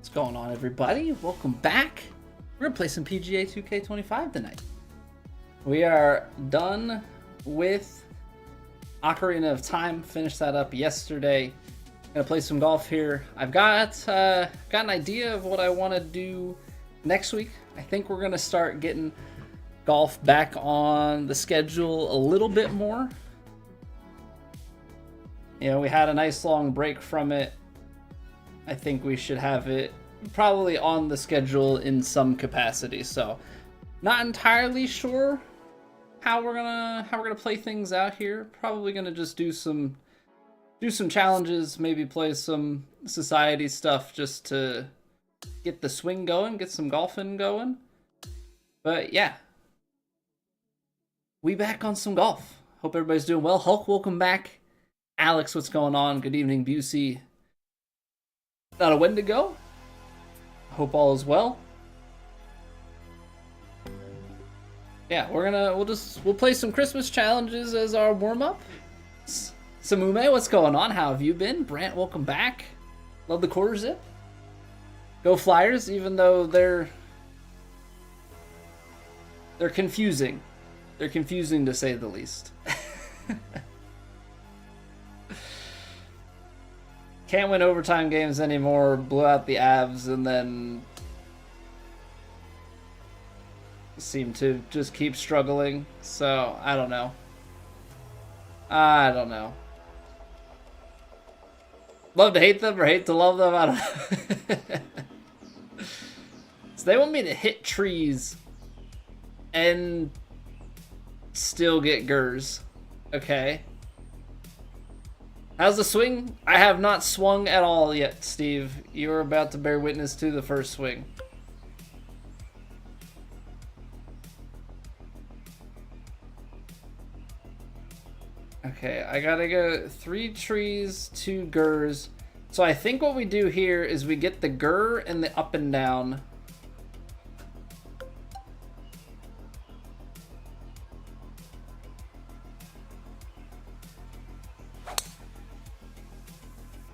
What's going on, everybody? Welcome back. We're gonna play some PGA 2K25 tonight. We are done with Ocarina of Time. Finished that up yesterday. Gonna play some golf here. I've got an idea of what I want to do next week. I think we're gonna start getting golf back on the schedule a little bit more. You know, we had a nice long break from it. I think we should have it probably on the schedule in some capacity. So, not entirely sure how we're gonna play things out here. Probably gonna just do some challenges, maybe play some society stuff just to get the swing going, get some golfing going. But yeah, we back on some golf. Hope everybody's doing well. Hulk, welcome back. Alex, what's going on? Good evening, Busey. Not a Wendigo. Hope all is well. Yeah, we'll play some Christmas challenges as our warm-up. Samume, what's going on? How have you been? Brant, welcome back. Love the quarter zip. Go Flyers, even though they're confusing. They're confusing to say the least. Can't win overtime games anymore, blew out the Avs, and then seem to just keep struggling. So, I don't know. Love to hate them or hate to love them, I don't know. So they want me to hit trees and still get gers. Okay. How's the swing? I have not swung at all yet, Steve. You're about to bear witness to the first swing. Okay, I gotta go 3 trees, 2 gers. So I think what we do here is we get the ger and the up and down.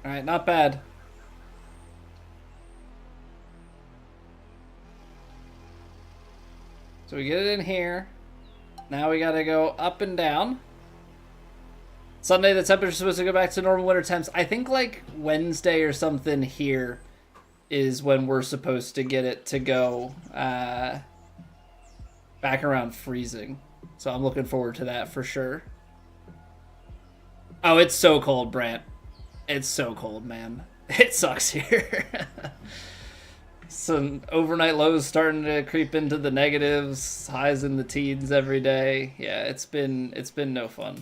Alright, not bad. So we get it in here. Now we gotta go up and down. Sunday, the temperature's supposed to go back to normal winter temps. I think like Wednesday or something here is when we're supposed to get it to go back around freezing. So I'm looking forward to that for sure. Oh, it's so cold, Brant. It's so cold, man. It sucks here. Some overnight lows starting to creep into the negatives, highs in the teens every day. Yeah, it's been no fun.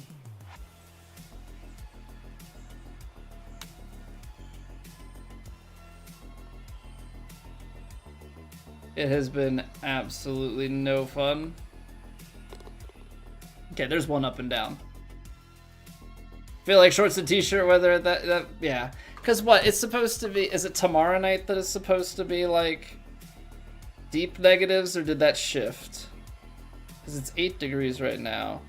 It has been absolutely no fun. Okay, there's one up and down. Feel like shorts and t-shirt, whether that yeah. Because what, it's supposed to be, is it tomorrow night that it's supposed to be like deep negatives, or did that shift? Because it's 8 degrees right now.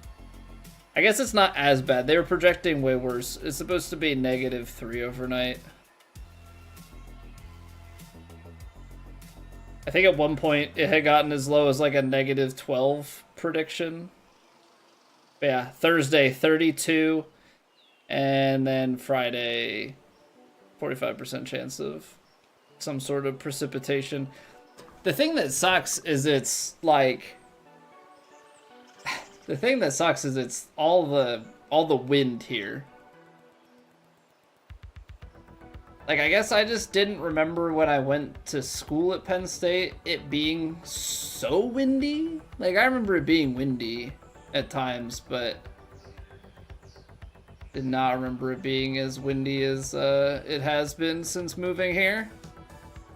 I guess it's not as bad. They were projecting way worse. It's supposed to be -3 overnight. I think at one point it had gotten as low as like a -12 prediction. But yeah, Thursday 32. And then Friday, 45% chance of some sort of precipitation. The thing that sucks is it's like... The thing that sucks is it's all the wind here. Like, I guess I just didn't remember when I went to school at Penn State it being so windy. Like, I remember it being windy at times, but... did not remember it being as windy as it has been since moving here.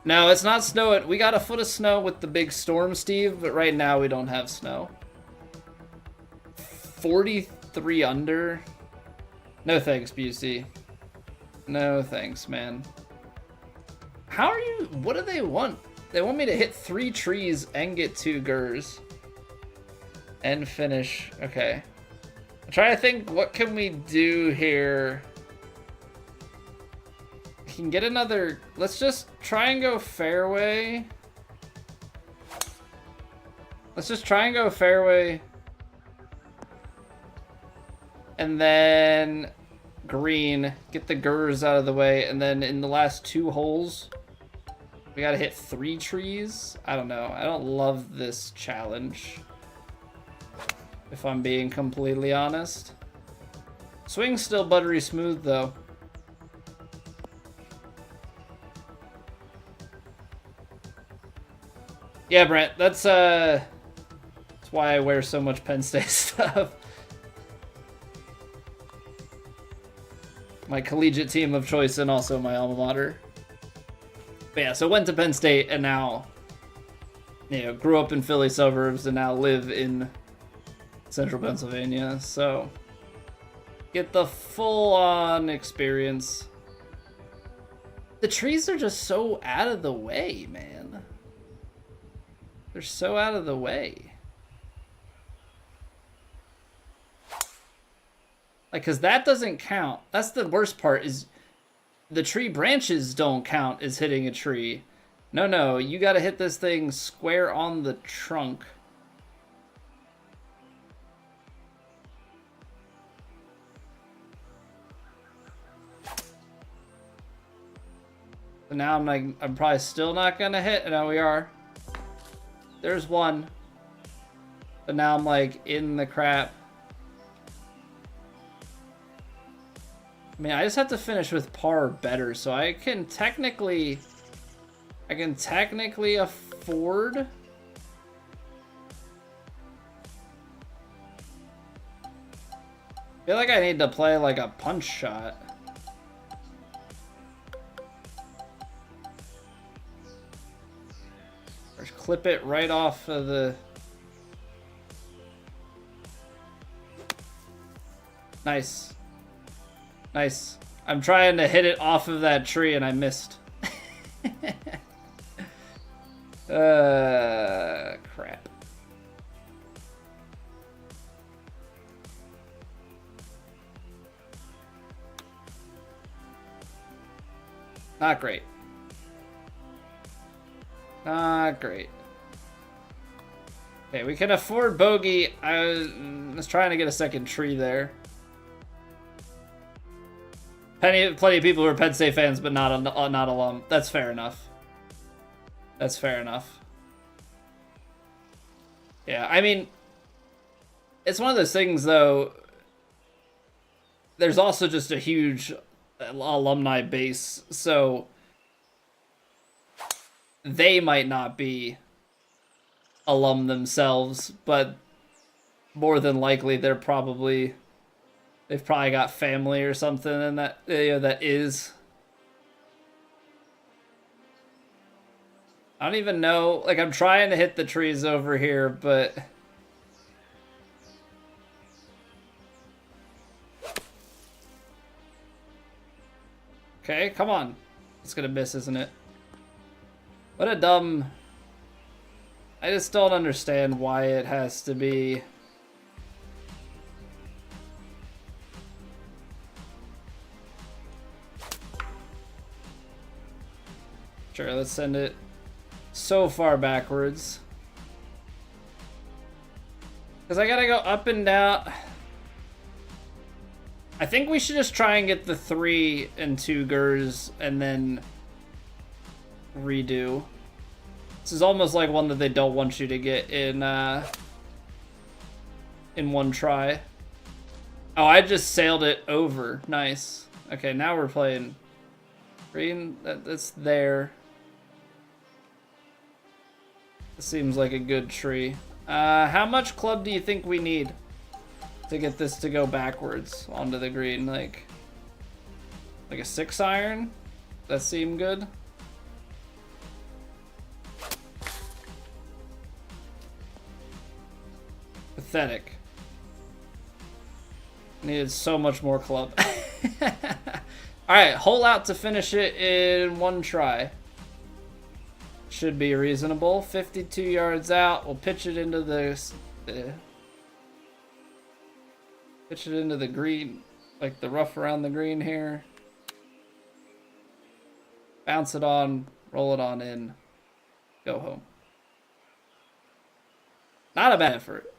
No, it's not snowing. We got a foot of snow with the big storm, Steve, but right now we don't have snow. 43 under. No thanks, Busey. No thanks, man. How are you? What do they want? They want me to hit 3 trees and get 2 gers. And finish. Okay. I'm trying to think, what can we do here? can get another... Let's just try and go fairway. Let's just try and go fairway. And then green. Get the gurs out of the way. And then in the last 2 holes, we gotta hit 3 trees. I don't know. I don't love this challenge, if I'm being completely honest. Swing's still buttery smooth, though. Yeah, Brent, that's why I wear so much Penn State stuff. My collegiate team of choice and also my alma mater. But yeah, so went to Penn State and now, you know, grew up in Philly suburbs and now live in central Pennsylvania. So get the full-on experience. The trees are just so out of the way, man. They're so out of the way. Like, because that doesn't count. That's the worst part, is the tree branches don't count as hitting a tree. No, you gotta hit this thing square on the trunk. So now I'm probably still not gonna hit. No, we are. There's one. But now I'm like in the crap. I mean, I just have to finish with par or better, so I can technically afford. I feel like I need to play like a punch shot. Or clip it right off of the... Nice. Nice. I'm trying to hit it off of that tree and I missed. Crap. Not great. Not great. Okay, we can afford bogey. I was trying to get a second tree there. Plenty of people who are Penn State fans, but not alum. That's fair enough. That's fair enough. Yeah, I mean, it's one of those things, though. There's also just a huge alumni base, so they might not be alum themselves, but more than likely they've probably got family or something in that, you know, that is. I don't even know. Like, I'm trying to hit the trees over here, but okay, come on. It's gonna miss, isn't it? What a dumb... I just don't understand why it has to be... Sure, let's send it so far backwards. Because I gotta go up and down. I think we should just try and get the 3 and 2 gurs and then redo. This is almost like one that they don't want you to get in one try. Oh, I just sailed it over. Nice. Okay, now we're playing green. That's there. This seems like a good tree. How much club do you think we need to get this to go backwards onto the green? Like a 6-iron? That seem good? Pathetic. Needed so much more club. Alright, hole out to finish it in 1 try. Should be reasonable. 52 yards out. We'll pitch it into the green, like the rough around the green here. Bounce it on, roll it on in, go home. Not a bad effort.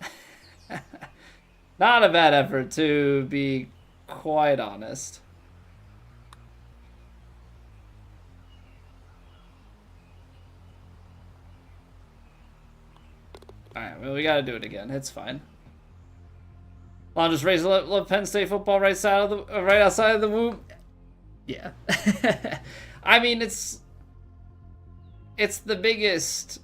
Not a bad effort, to be quite honest. Alright, well, we gotta do it again. It's fine. I'll just raise love Penn State football right outside of the womb. Yeah. I mean, it's the biggest.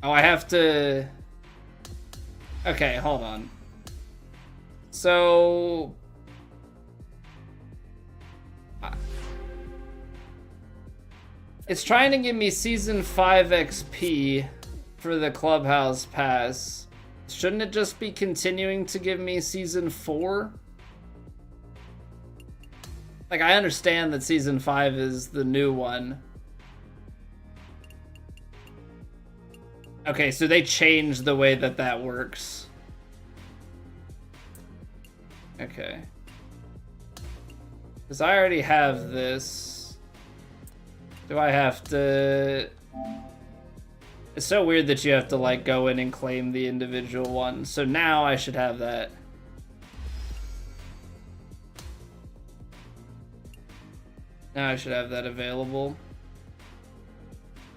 Oh, I have to. Okay, hold on. So. It's trying to give me Season 5 XP for the Clubhouse Pass. Shouldn't it just be continuing to give me Season 4? Like, I understand that Season 5 is the new one. Okay, so they changed the way that works. Okay. Because I already have this. Do I have to... It's so weird that you have to, like, go in and claim the individual one. So now I should have that. Now I should have that available.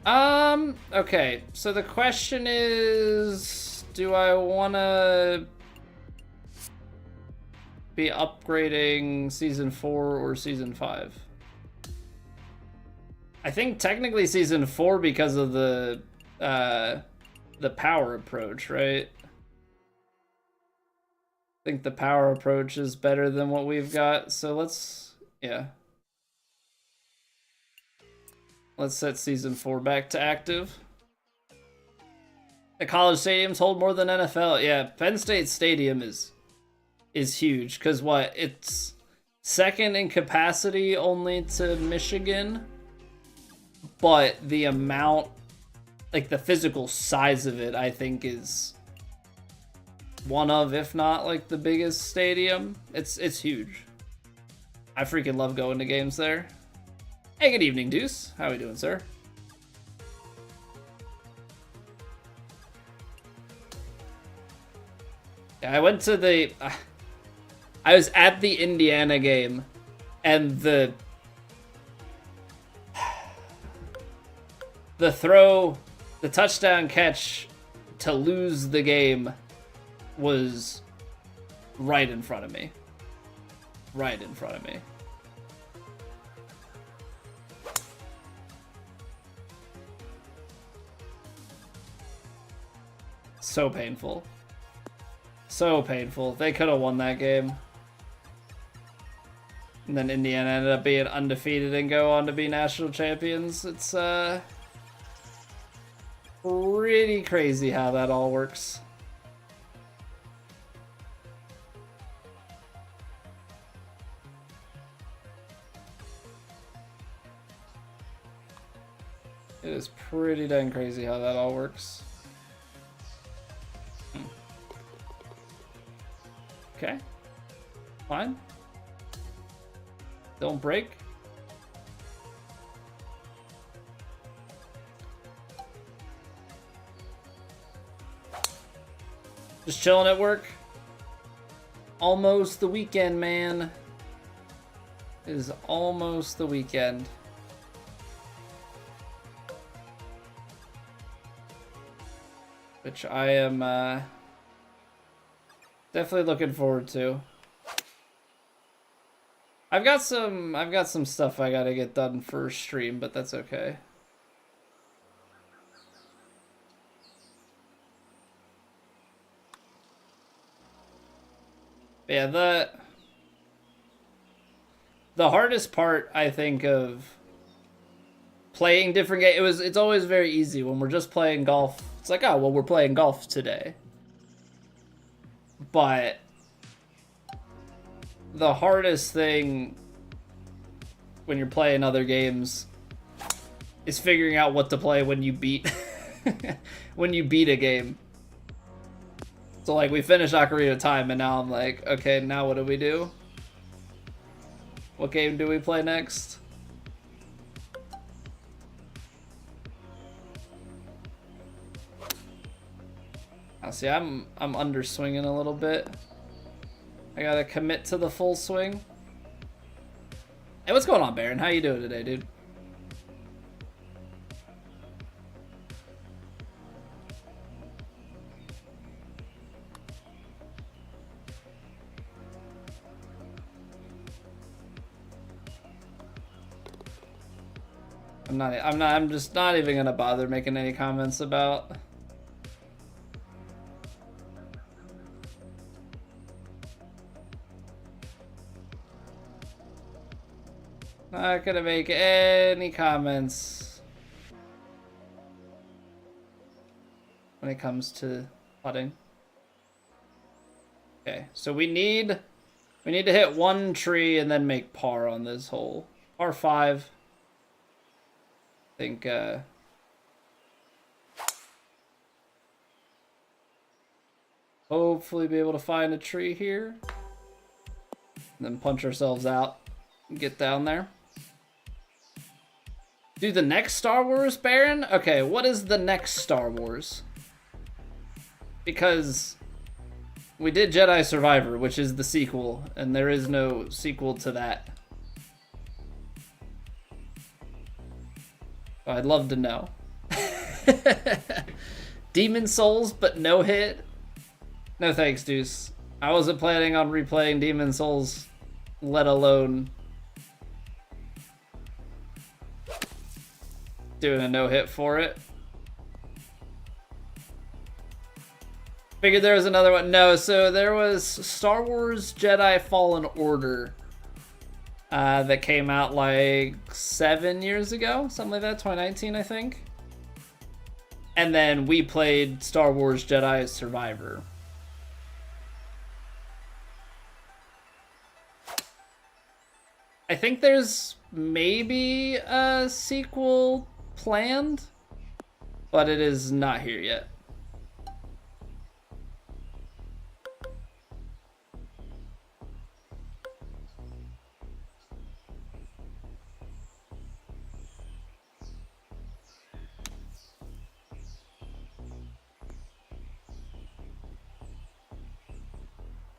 Okay. So the question is, do I want to be upgrading Season 4 or Season 5? I think technically Season 4 because of the power approach, right? I think the power approach is better than what we've got, so let's set Season 4 back to active. The college stadiums hold more than NFL. Yeah, Penn State Stadium is huge, because what? It's second in capacity only to Michigan, but the amount, like the physical size of it, I think is one of, if not like the biggest stadium. It's huge. I freaking love going to games there. Hey, good evening, Deuce. How are we doing, sir? Yeah, I went to the... I was at the Indiana game, and the throw, the touchdown catch to lose the game was right in front of me. Right in front of me. So painful. So painful. They could have won that game. And then Indiana ended up being undefeated and go on to be national champions. It's pretty crazy how that all works. It is pretty dang crazy how that all works. Okay. Fine. Don't break. Just chilling at work. Almost the weekend, man. It is almost the weekend. Which I am definitely looking forward to. I've got some stuff I gotta get done for stream, but that's okay. Yeah, the hardest part, I think, of playing different games, it's always very easy when we're just playing golf. It's like, oh, well, we're playing golf today. But the hardest thing when you're playing other games is figuring out what to play when you beat when you beat a game. So like we finished Ocarina of Time and now I'm like, okay, now what do we do? What game do we play next? Now see, I'm underswinging a little bit. I gotta commit to the full swing. Hey, what's going on, Baron? How you doing today, dude? I'm just not even gonna bother making any comments about. Not gonna make any comments when it comes to putting. Okay, so we need to hit one tree and then make par on this hole. Par 5. I think hopefully be able to find a tree here. And then punch ourselves out and get down there. Do the next Star Wars, Baron? Okay, what is the next Star Wars? Because we did Jedi Survivor, which is the sequel, and there is no sequel to that. I'd love to know. Demon Souls, but no hit? No thanks, Deuce. I wasn't planning on replaying Demon Souls, let alone doing a no-hit for it. Figured there was another one. No, so there was Star Wars Jedi Fallen Order that came out like 7 years ago, something like that, 2019, I think. And then we played Star Wars Jedi Survivor. I think there's maybe a sequel planned, but it is not here yet.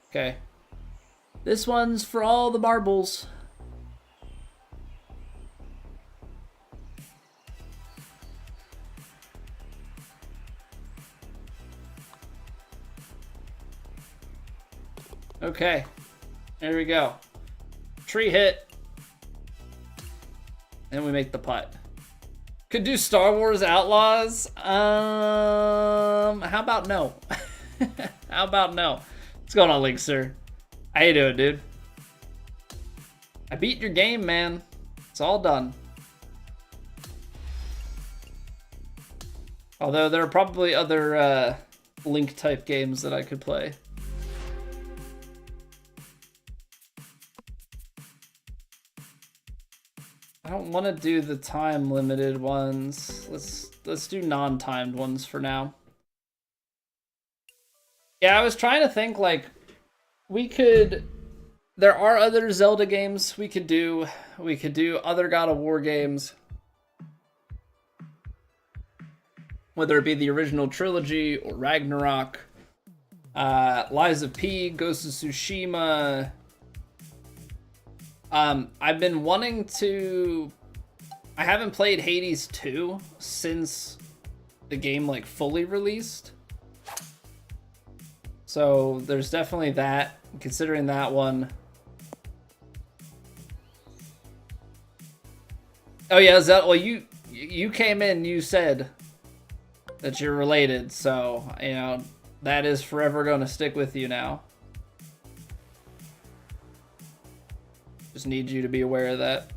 Okay. This one's for all the marbles. Okay. There we go. Tree hit. And we make the putt. Could do Star Wars Outlaws. How about no? How about no? What's going on, Link, sir? How you doing, dude? I beat your game, man. It's all done. Although there are probably other Link-type games that I could play. I don't want to do the time-limited ones. Let's do non-timed ones for now. Yeah, I was trying to think, like, there are other Zelda games we could do. We could do other God of War games. Whether it be the original trilogy or Ragnarok. Lies of P, Ghost of Tsushima. I've been wanting to... I haven't played Hades 2 since the game, like, fully released. So there's definitely that, considering that one. Oh yeah, well, you came in, you said that you're related, so, you know, that is forever going to stick with you now. Just need you to be aware of that.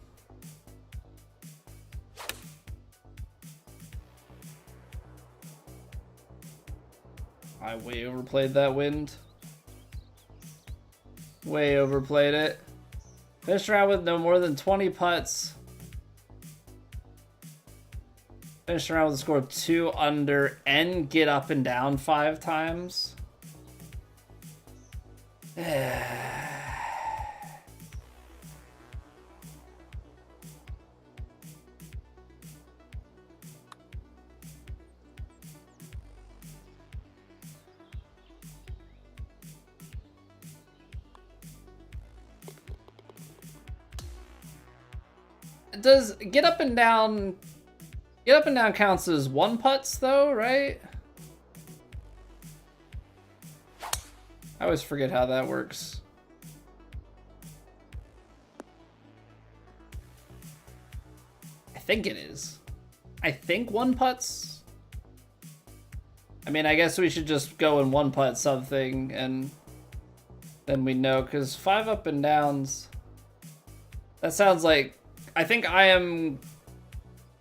I way overplayed that wind. Way overplayed it. Finished around with no more than 20 putts. Finished around with a score of 2 under and get up and down 5 times. Does get up and down counts as one putts though, right? I always forget how that works. I think it is. I think one putts. I mean, I guess we should just go and one putt something and then we know, because 5 up and downs, that sounds like, I think I am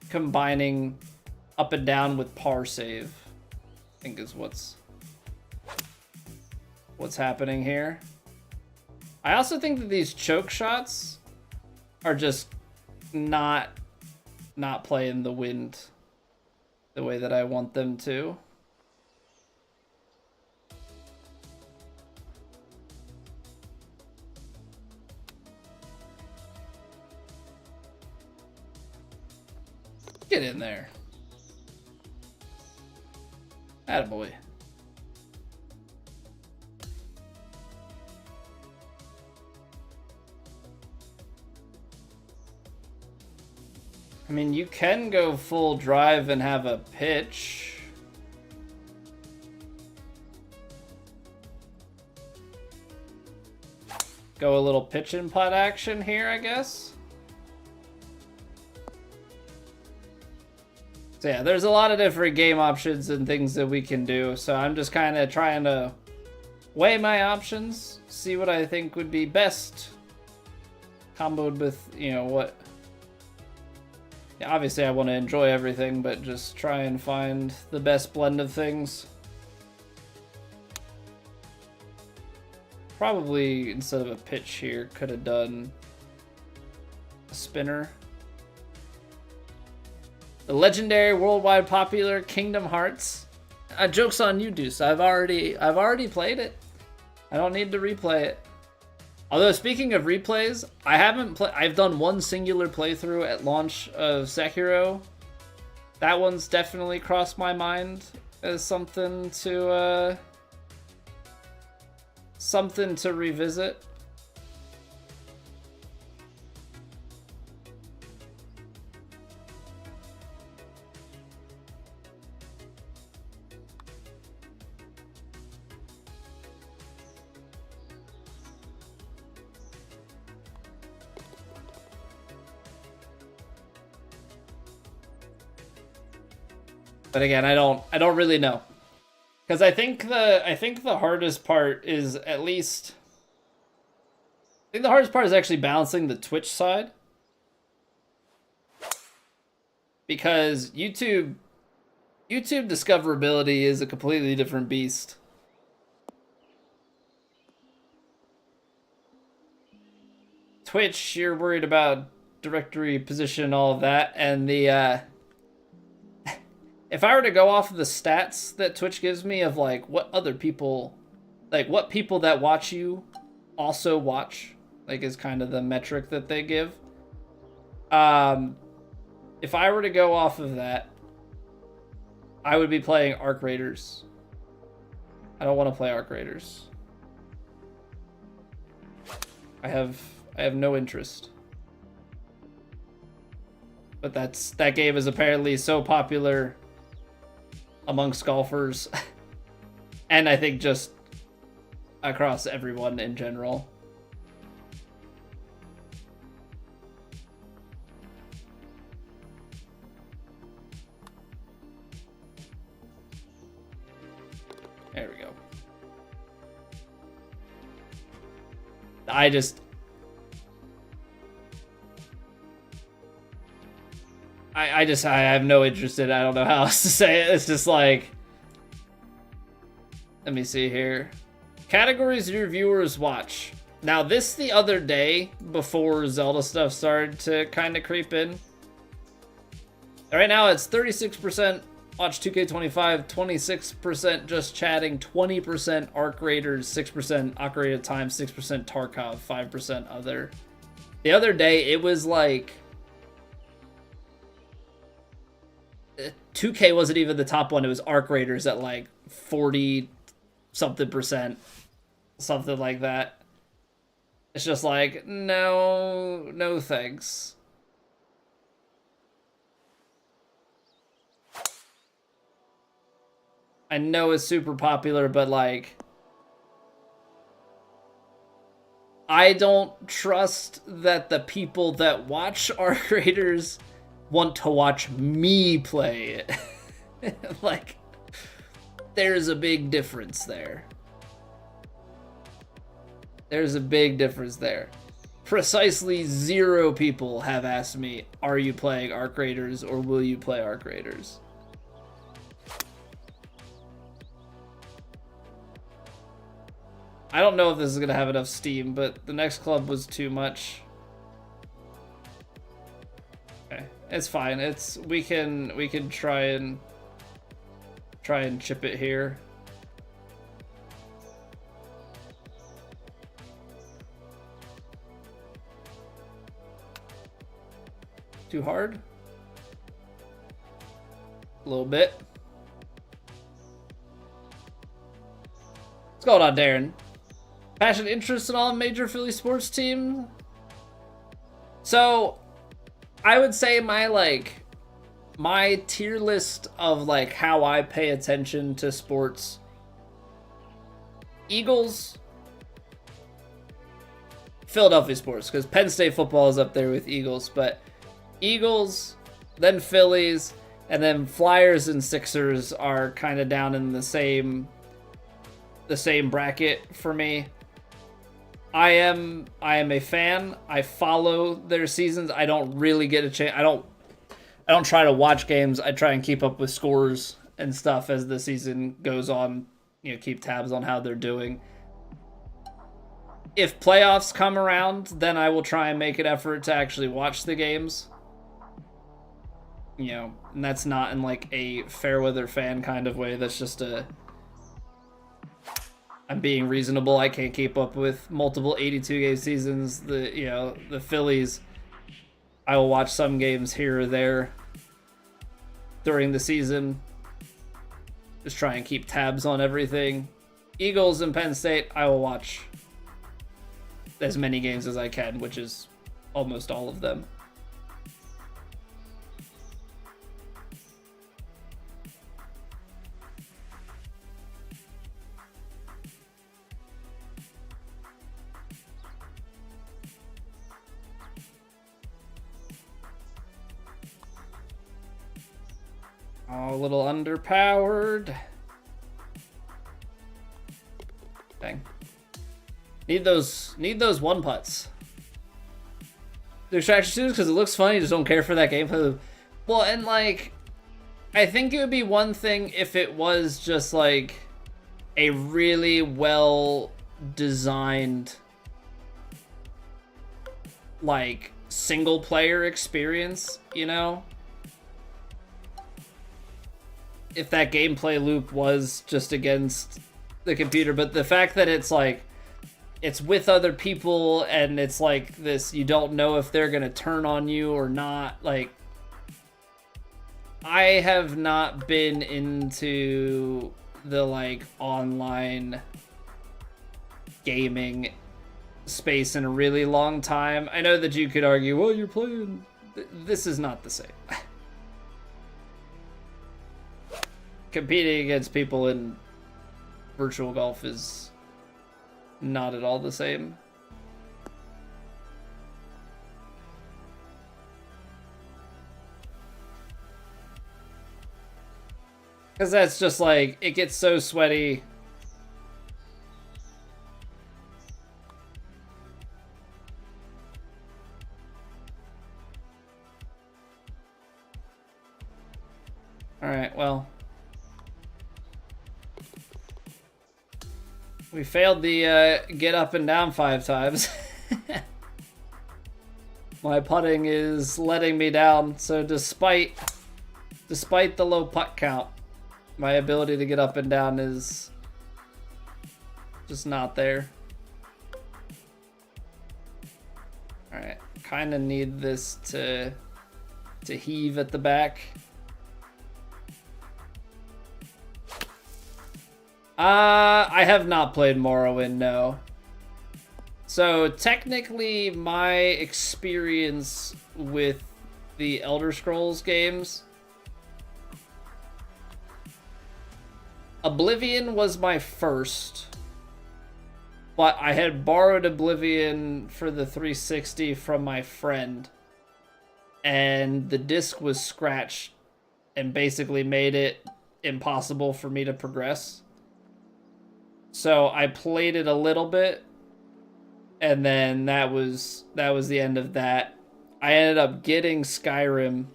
combining up and down with par save, I think is what's happening here. I also think that these choke shots are just not playing the wind the way that I want them to. Get in there. Attaboy. I mean, you can go full drive and have a pitch. Go a little pitch and putt action here, I guess. So yeah, there's a lot of different game options and things that we can do. So I'm just kind of trying to weigh my options, see what I think would be best comboed with, you know, what. Yeah, obviously I want to enjoy everything, but just try and find the best blend of things. Probably instead of a pitch here, could have done a spinner. The legendary, worldwide popular Kingdom Hearts. Joke's on you, Deuce. I've already played it. I don't need to replay it. Although, speaking of replays, I've done one singular playthrough at launch of Sekiro. That one's definitely crossed my mind as something to revisit. But again, I don't really know, because I think the hardest part is actually balancing the Twitch side, because YouTube discoverability is a completely different beast. Twitch, you're worried about directory position and all of that, and the if I were to go off of the stats that Twitch gives me of like what other people, like what people that watch you also watch, like is kind of the metric that they give. If I were to go off of that, I would be playing Arc Raiders. I don't want to play Arc Raiders. I have no interest. But that game is apparently so popular amongst golfers, and I think just across everyone in general. There we go. I have no interest in it. I don't know how else to say it. It's just like, let me see here. Categories your viewers watch. Now this the other day before Zelda stuff started to kind of creep in. Right now it's 36% watch 2K25, 26% just chatting, 20% Arc Raiders, 6% Ocarina of Time, 6% Tarkov, 5% other. The other day it was like 2K wasn't even the top one. It was Arc Raiders at like 40 something %, something like that. It's just like, no thanks. I know it's super popular, but like, I don't trust that the people that watch our creators want to watch me play it. Like, there's a big difference there. There's a big difference there. Precisely 0 people have asked me, are you playing Arc Raiders or will you play Arc Raiders? I don't know if this is going to have enough steam, but the next club was too much. Okay, it's fine. We can try and chip it here. Too hard? A little bit. What's going on, Darren? Passion, interest in all major Philly sports teams? So, I would say my tier list of like how I pay attention to sports. Eagles, Philadelphia sports, because Penn State football is up there with Eagles, but Eagles, then Phillies, and then Flyers and Sixers are kind of down in the same bracket for me. I am a fan. I follow their seasons. I don't really get a chance. I don't try to watch games. I try and keep up with scores and stuff as the season goes on. You know, keep tabs on how they're doing. If playoffs come around, then I will try and make an effort to actually watch the games. You know, and that's not in like a fair weather fan kind of way. That's just I'm being reasonable. I can't keep up with multiple 82 game seasons. The Phillies, I will watch some games here or there during the season. Just try and keep tabs on everything. Eagles and Penn State, I will watch as many games as I can, which is almost all of them. Oh, a little underpowered. Dang. Need those one putts. The extraction shooters, because it looks funny, just don't care for that gameplay. Well, and like, I think it would be one thing if it was just like a really well designed like single player experience, you know? If that gameplay loop was just against the computer, but the fact that it's like it's with other people and it's like this, you don't know if they're gonna turn on you or not. Like, I have not been into the like online gaming space in a really long time. I know that you could argue, well, you're playing, this is not the same. Competing against people in virtual golf is not at all the same. Because that's just like, it gets so sweaty. Alright, well. We failed the get up and down 5 times. My putting is letting me down, so despite the low putt count, my ability to get up and down is just not there. Alright, kind of need this to heave at the back. I have not played Morrowind, no. So technically my experience with the Elder Scrolls games Oblivion was my first, but I had borrowed Oblivion for the 360 from my friend, and the disc was scratched and basically made it impossible for me to progress. So I played it a little bit, and then that was the end of that. I ended up getting Skyrim.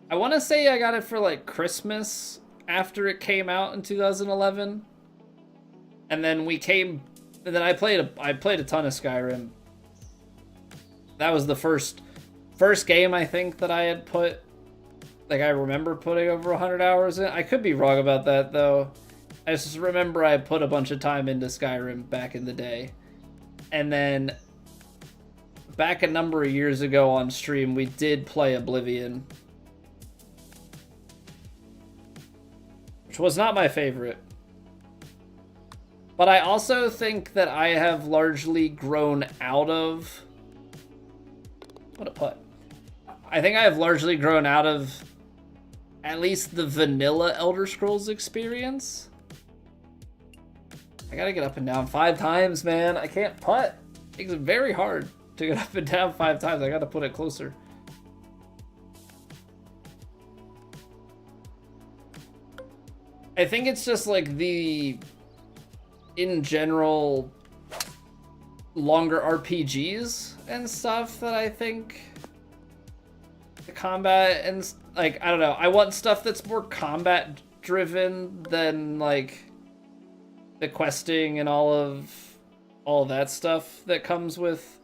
I want to say I got it for like Christmas after it came out in 2011. And then I played a ton of Skyrim. That was the first game I think that I had put, like, I remember putting over 100 hours in. I could be wrong about that though. I just remember I put a bunch of time into Skyrim back in the day. And then back a number of years ago on stream, we did play Oblivion, which was not my favorite. But I also think that I have largely grown out of... What a putt. I think I have largely grown out of at least the vanilla Elder Scrolls experience. I gotta get up and down 5 times, man. I can't putt. It makes it very hard to get up and down 5 times. I gotta put it closer. I think it's just like the, in general, longer RPGs and stuff that I think the combat and, like, I don't know. I want stuff that's more combat driven than like the questing and all that stuff that comes with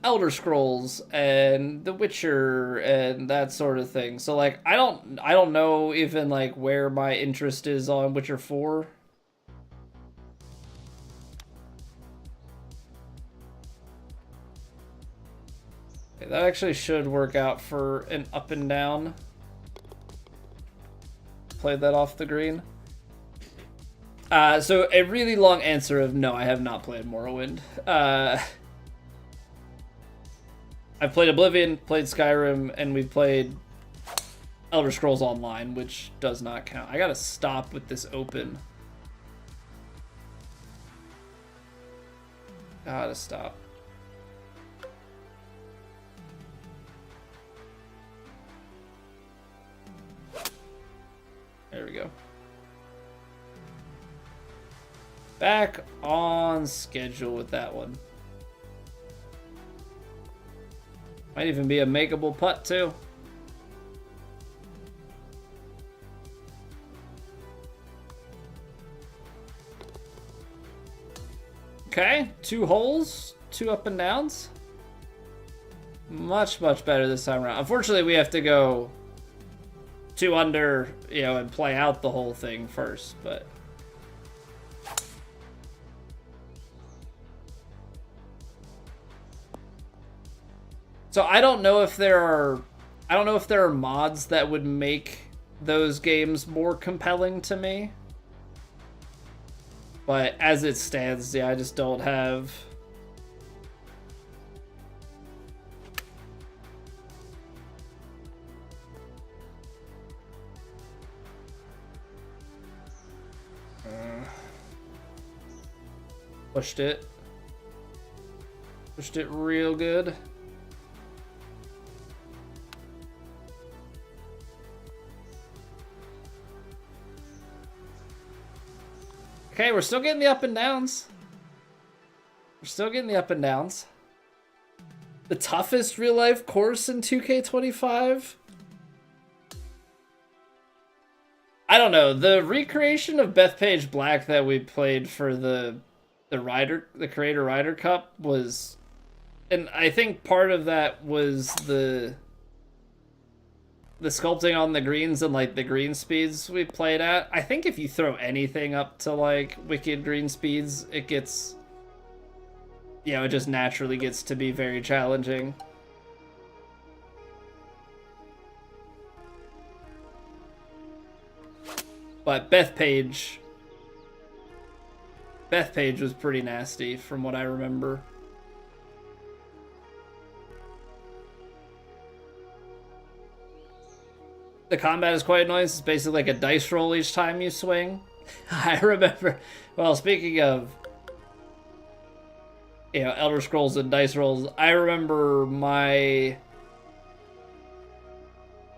Elder Scrolls and The Witcher and that sort of thing. So like I don't know even like where my interest is on Witcher 4. Okay, that actually should work out for an up and down. Played that off the green. So a really long answer of no, I have not played Morrowind. I've played Oblivion, played Skyrim, and we've played Elder Scrolls Online, which does not count. I gotta stop with this open. Gotta stop. There we go. Back on schedule with that one. Might even be a makeable putt too. Okay, 2 holes, 2 up and downs. Much better this time around. Unfortunately, we have to go 2 under, you know, and play out the whole thing first, but so I don't know if there are mods that would make those games more compelling to me. But as it stands, yeah, I just don't have pushed it real good. Okay, we're still getting the up and downs. The toughest real life course in 2K25? I don't know. The recreation of Bethpage Black that we played for the Creator Ryder Cup was, and I think part of that was the sculpting on the greens and like the green speeds we played at. I think if you throw anything up to like wicked green speeds, it gets, you know, it just naturally gets to be very challenging. But Bethpage was pretty nasty from what I remember. The combat is quite annoying. It's basically like a dice roll each time you swing. I remember, well, speaking of, you know, Elder Scrolls and dice rolls, I remember my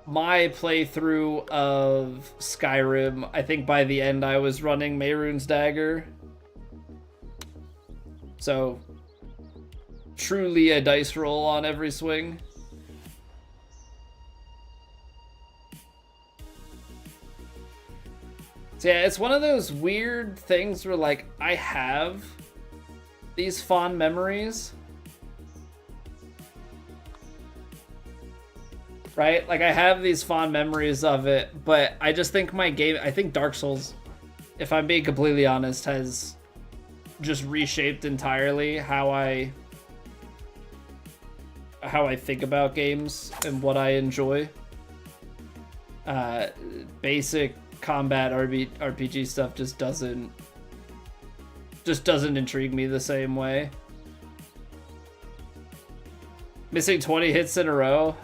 playthrough of Skyrim, I think by the end I was running Mehrunes Dagger. So, truly a dice roll on every swing. So yeah, it's one of those weird things where, like, I have these fond memories, right? Like, I have these fond memories of it, but I just think I think Dark Souls, if I'm being completely honest, has just reshaped entirely how I think about games and what I enjoy. Basic combat RPG stuff just doesn't intrigue me the same way. Missing 20 hits in a row.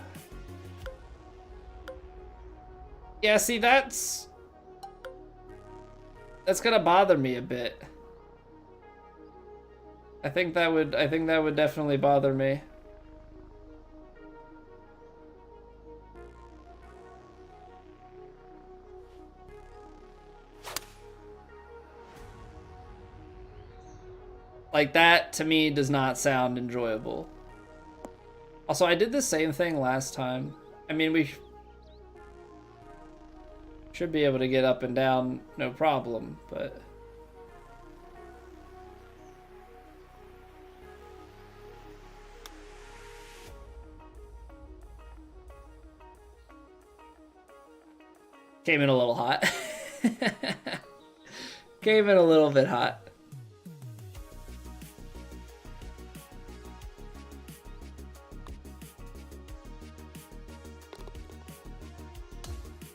Yeah, see, that's gonna bother me a bit. I think that would definitely bother me. Like, that to me does not sound enjoyable. Also, I did the same thing last time. I mean, we should be able to get up and down no problem, but came in a little hot. Came in a little bit hot.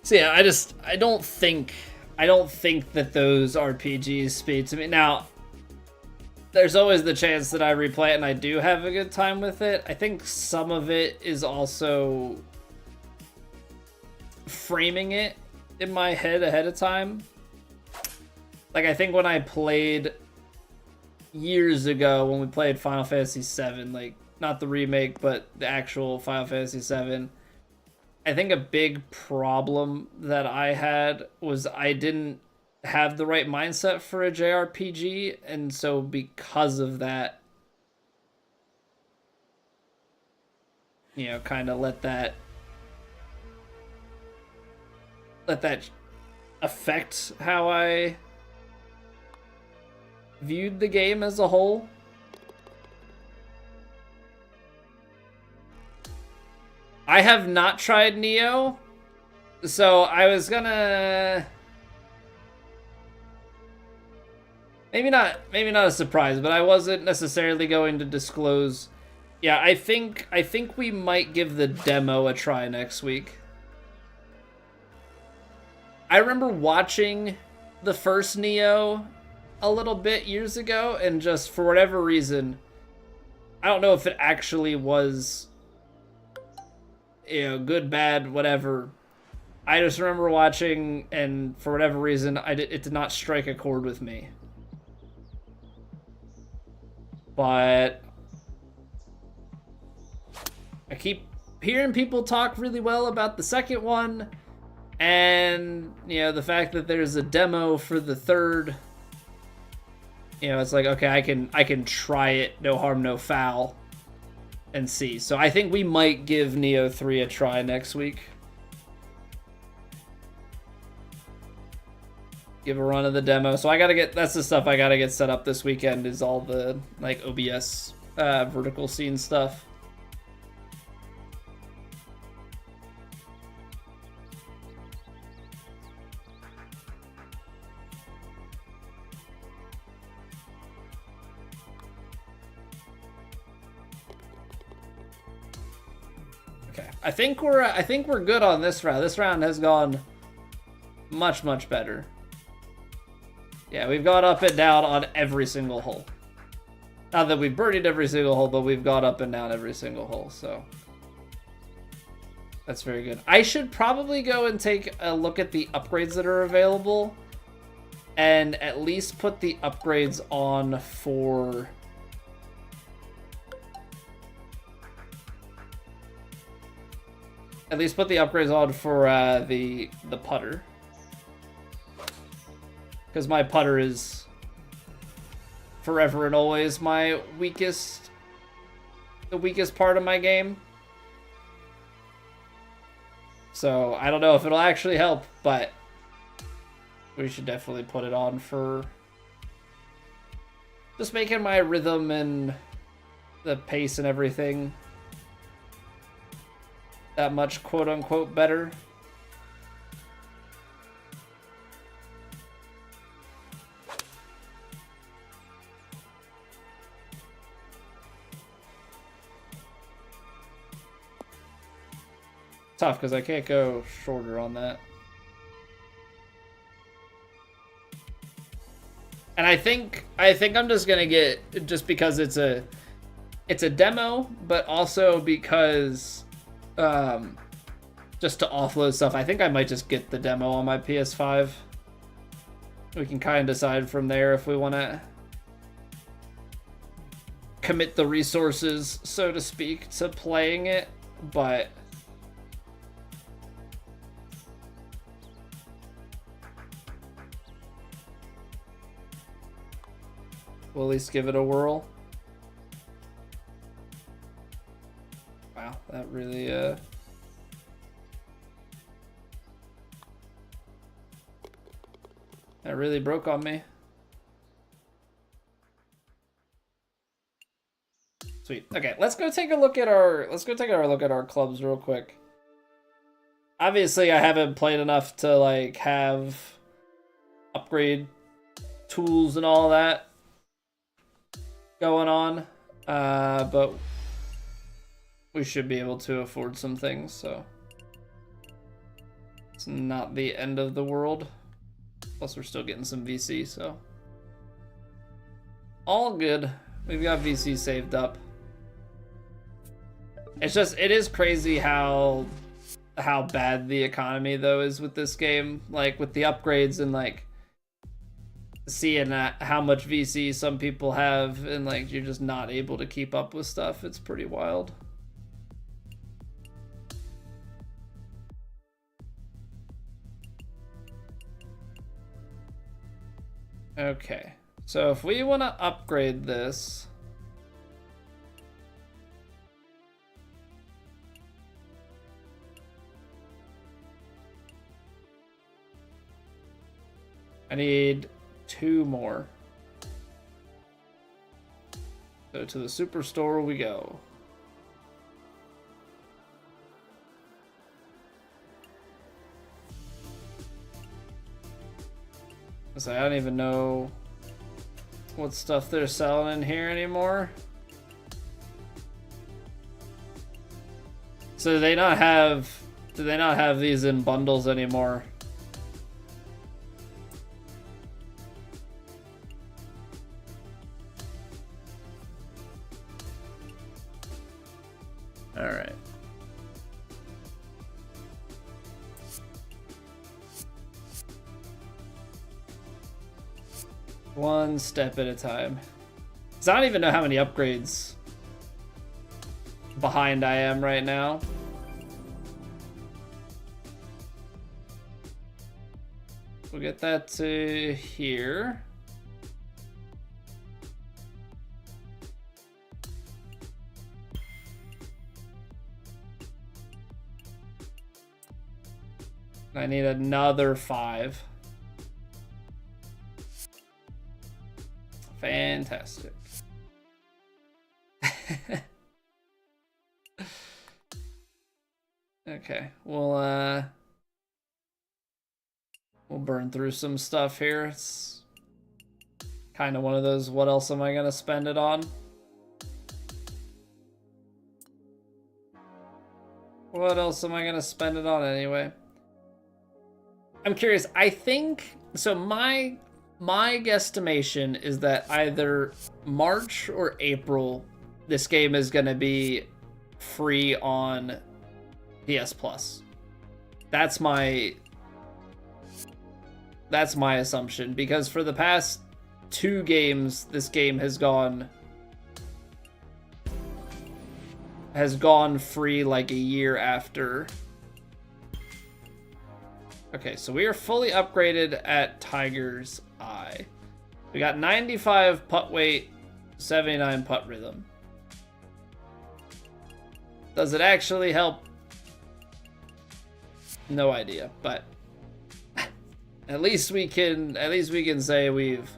So yeah, I don't think that those RPGs speak to me. Now, there's always the chance that I replay it and I do have a good time with it. I think some of it is also framing it in my head ahead of time. Like, I think when I played years ago, when we played Final Fantasy VII, like, not the remake, but the actual Final Fantasy VII, I think a big problem that I had was I didn't have the right mindset for a JRPG, and so because of that, you know, kind of let that affect how I viewed the game as a whole. I have not tried Neo, so I was gonna maybe not a surprise, but I wasn't necessarily going to disclose. Yeah, I think we might give the demo a try next week. I remember watching the first Neo a little bit years ago, and just for whatever reason, I don't know if it actually was, you know, good, bad, whatever. I just remember watching, and for whatever reason, it did not strike a chord with me. But I keep hearing people talk really well about the second one, and, you know, the fact that there's a demo for the third, you know, it's like, okay, I can try it, no harm, no foul, and see. So I think we might give Neo 3 a try next week. Give a run of the demo. So that's the stuff I gotta get set up this weekend, is all the, like, OBS vertical scene stuff. I think we're good on this round. This round has gone much, much better. Yeah, we've gone up and down on every single hole. Not that we've birdied every single hole, but we've gone up and down every single hole, so. That's very good. I should probably go and take a look at the upgrades that are available and at least put the upgrades on for... At least put the upgrades on for the putter. Because my putter is forever and always the weakest part of my game. So I don't know if it'll actually help, but we should definitely put it on for just making my rhythm and the pace and everything that much quote-unquote better. Tough because I can't go shorter on that. And I think I'm just gonna get, just because it's a demo, but also because just to offload stuff, I think I might just get the demo on my PS5. We can kind of decide from there if we want to commit the resources, so to speak, to playing it, but we'll at least give it a whirl. Wow, that really that really broke on me. Sweet. Okay, let's go take a look at our clubs real quick. Obviously, I haven't played enough to like have upgrade tools and all that going on, but we should be able to afford some things, so it's not the end of the world. Plus we're still getting some VC, so all good. We've got VC saved up. It's just, it is crazy how bad the economy though is with this game, like with the upgrades and like seeing how much VC some people have, and like you're just not able to keep up with stuff. It's pretty wild. Okay, so if we want to upgrade this, I need 2 more. So to the superstore we go. So I don't even know what stuff they're selling in here anymore. So do they not have these in bundles anymore? All right. One step at a time. 'Cause I don't even know how many upgrades behind I am right now. We'll get that to here. I need another 5. Fantastic. Okay, we'll burn through some stuff here. It's kind of one of those, what else am I gonna spend it on? What else am I gonna spend it on anyway? I'm curious. I think so. My guesstimation is that either March or April, this game is going to be free on PS Plus. That's my assumption, because for the past 2 games, this game has gone free like a year after. Okay, so we are fully upgraded at Tiger's Eye. We got 95 putt weight, 79 putt rhythm. Does it actually help? No idea, but at least we can say we've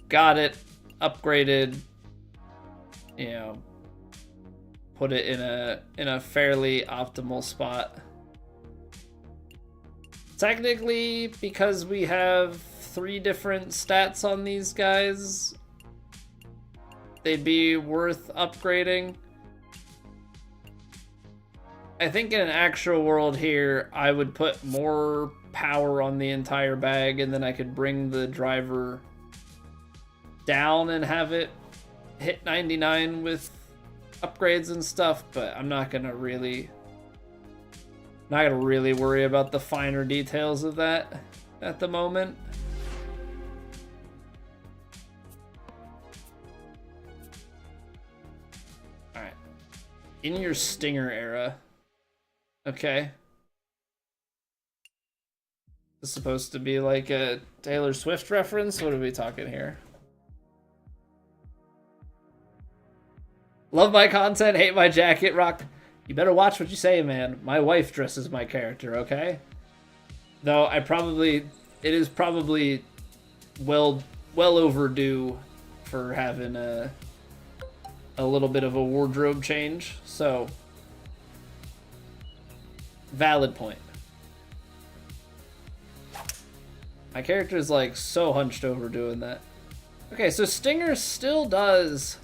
got it upgraded, you know, put it in a fairly optimal spot. Technically, because we have 3 different stats on these guys, they'd be worth upgrading. I think in an actual world here, I would put more power on the entire bag, and then I could bring the driver down and have it hit 99 with upgrades and stuff, but I'm not gonna really worry about the finer details of that at the moment. All right, in your Stinger era. Okay. This is supposed to be like a Taylor Swift reference? What are we talking here? Love my content, hate my jacket, Rock. You better watch what you say, man. My wife dresses my character, okay? Though it is probably well overdue for having a little bit of a wardrobe change, so valid point. My character is like so hunched over doing that. Okay, so Stinger still does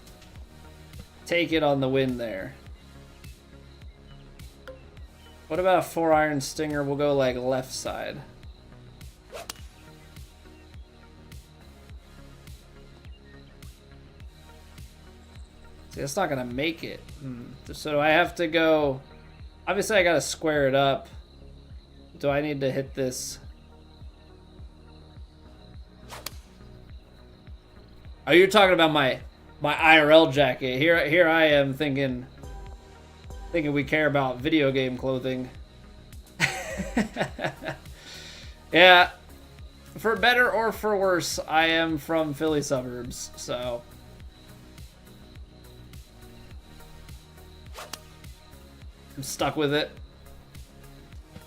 take it on the win there. What about a 4-iron Stinger? We'll go like left side. See, that's not gonna make it. So do I have to go? Obviously, I gotta square it up. Do I need to hit this? Oh, you're talking about my IRL jacket. Here I am thinking we care about video game clothing. Yeah, for better or for worse, I am from Philly suburbs, so I'm stuck with it.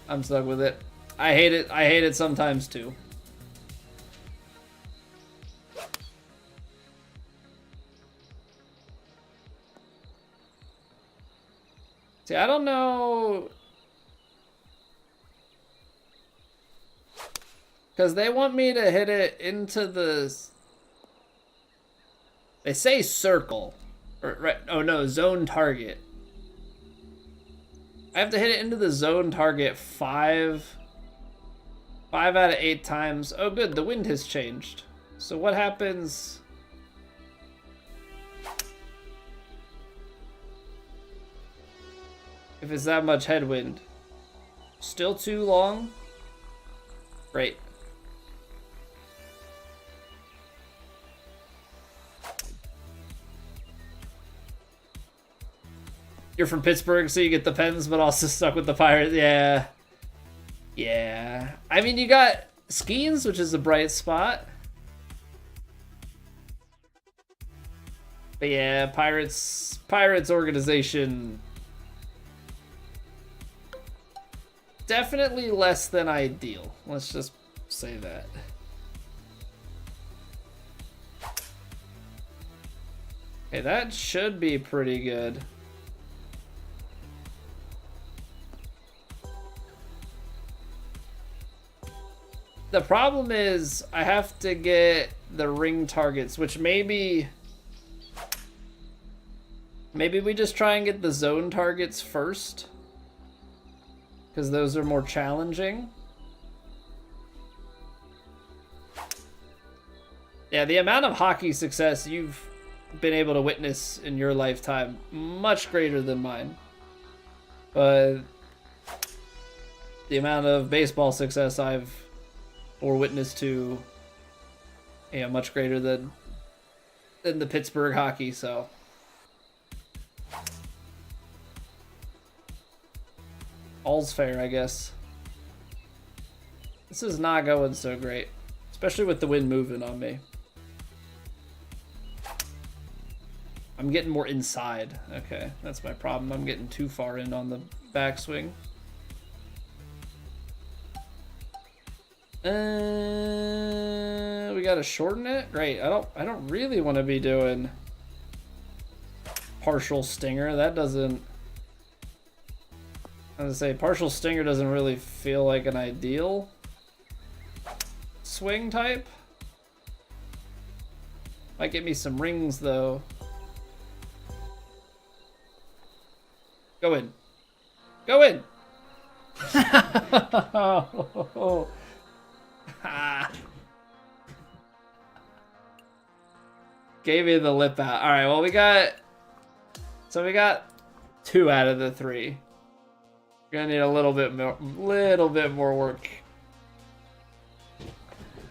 I hate it sometimes too. See, I don't know, because they want me to hit it into the, they say circle, or right? Oh no, zone target. I have to hit it into the zone target 5 out of 8 times. Oh good, the wind has changed. So what happens? If it's that much headwind. Still too long? Great. You're from Pittsburgh, so you get the Pens, but also stuck with the Pirates. Yeah. Yeah. I mean, you got Skeens, which is a bright spot. But yeah, Pirates organization, definitely less than ideal. Let's just say that. Okay, that should be pretty good. The problem is I have to get the ring targets, which maybe we just try and get the zone targets first, because those are more challenging. Yeah, the amount of hockey success you've been able to witness in your lifetime, much greater than mine. But the amount of baseball success I've bore witness to, much greater than the Pittsburgh hockey, so. All's fair, I guess. This is not going so great, especially with the wind moving on me. I'm getting more inside. Okay, that's my problem. I'm getting too far in on the backswing. We gotta shorten it? Great. I don't really want to be doing partial stinger. That doesn't, I was gonna say, partial stinger doesn't really feel like an ideal swing type. Might get me some rings though. Go in. Go in! Gave me the lip out. Alright, well we got 2 out of the 3. We're gonna need a little bit more work.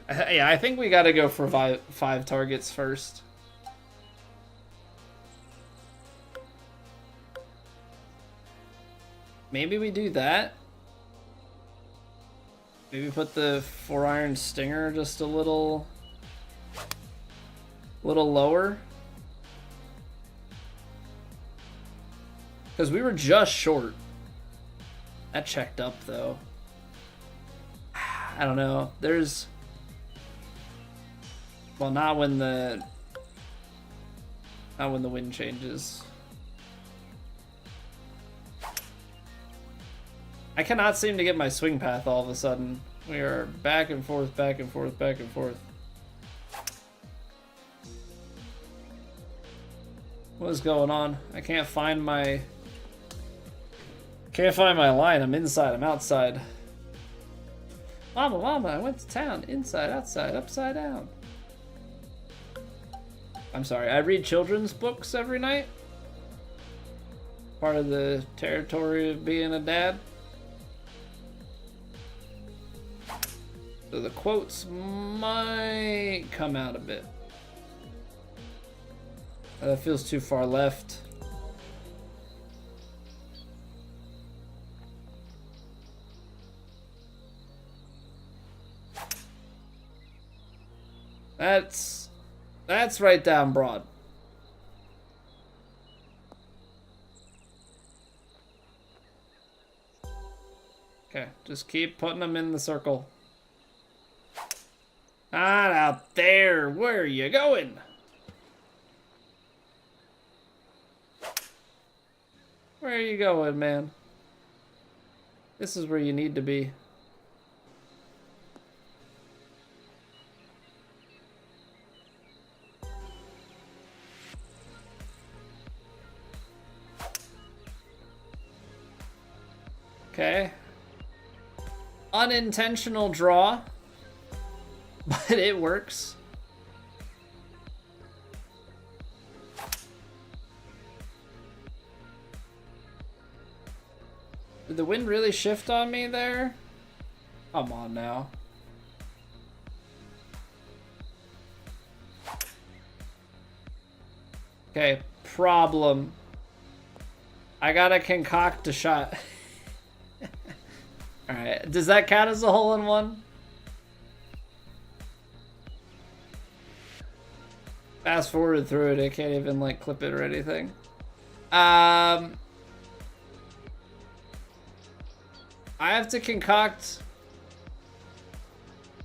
Yeah, I think we gotta go for five targets first. Maybe we do that. Maybe put the 4-iron stinger just a little lower. Because we were just short. That checked up though. I don't know. There's, well, not when the wind changes. I cannot seem to get my swing path all of a sudden. We are back and forth, back and forth, back and forth. What is going on? I can't find my line. I'm inside, I'm outside. Mama, I went to town. Inside, outside, upside down. I'm sorry, I read children's books every night. Part of the territory of being a dad. So the quotes might come out a bit. That feels too far left. That's right down broad. Okay, just keep putting them in the circle. Not out there. Where are you going? Where are you going, man? This is where you need to be. Okay. Unintentional draw. But it works. Did the wind really shift on me there? Come on now. Okay, problem. I gotta concoct a shot. Alright, does that count as a hole-in-one? Fast forward through it, I can't even like clip it or anything. I have to concoct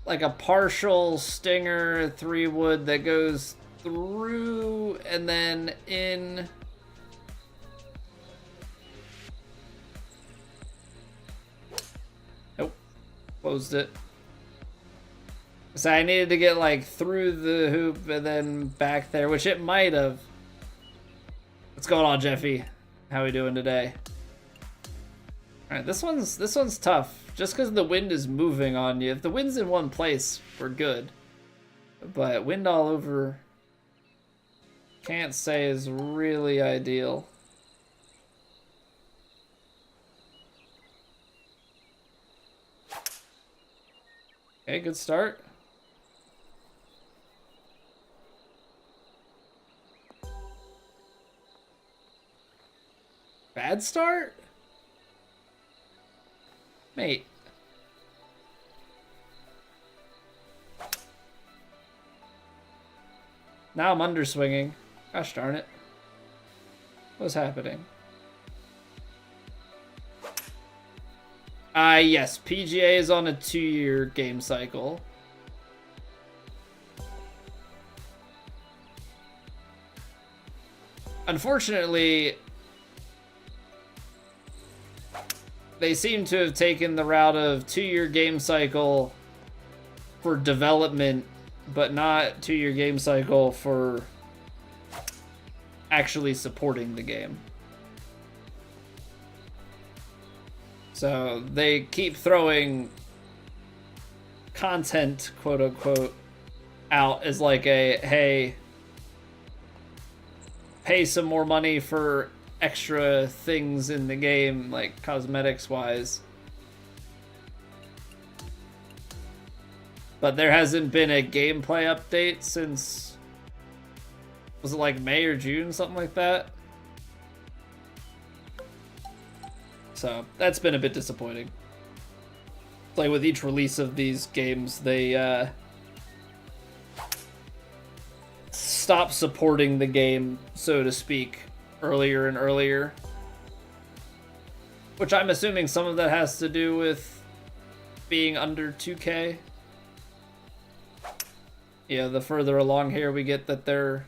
like a partial stinger 3-wood that goes through and then in. Nope, closed it. So I needed to get like through the hoop and then back there, which it might have. What's going on, Jeffy? How we doing today? All right, this one's tough. Just because the wind is moving on you. If the wind's in one place, we're good. But wind all over, can't say is really ideal. Okay, good start. Bad start? Mate. Now I'm underswinging. Gosh darn it. What's happening? Yes, PGA is on a 2-year game cycle. Unfortunately, they seem to have taken the route of 2-year game cycle for development, but not 2-year game cycle for actually supporting the game. So they keep throwing content, quote unquote, out as like a, hey, pay some more money for extra things in the game, like cosmetics wise. But there hasn't been a gameplay update since, was it like May or June, something like that? So that's been a bit disappointing. Like with each release of these games, they stop supporting the game, so to speak, earlier and earlier. Which I'm assuming some of that has to do with being under 2K. Yeah, the further along here we get that they're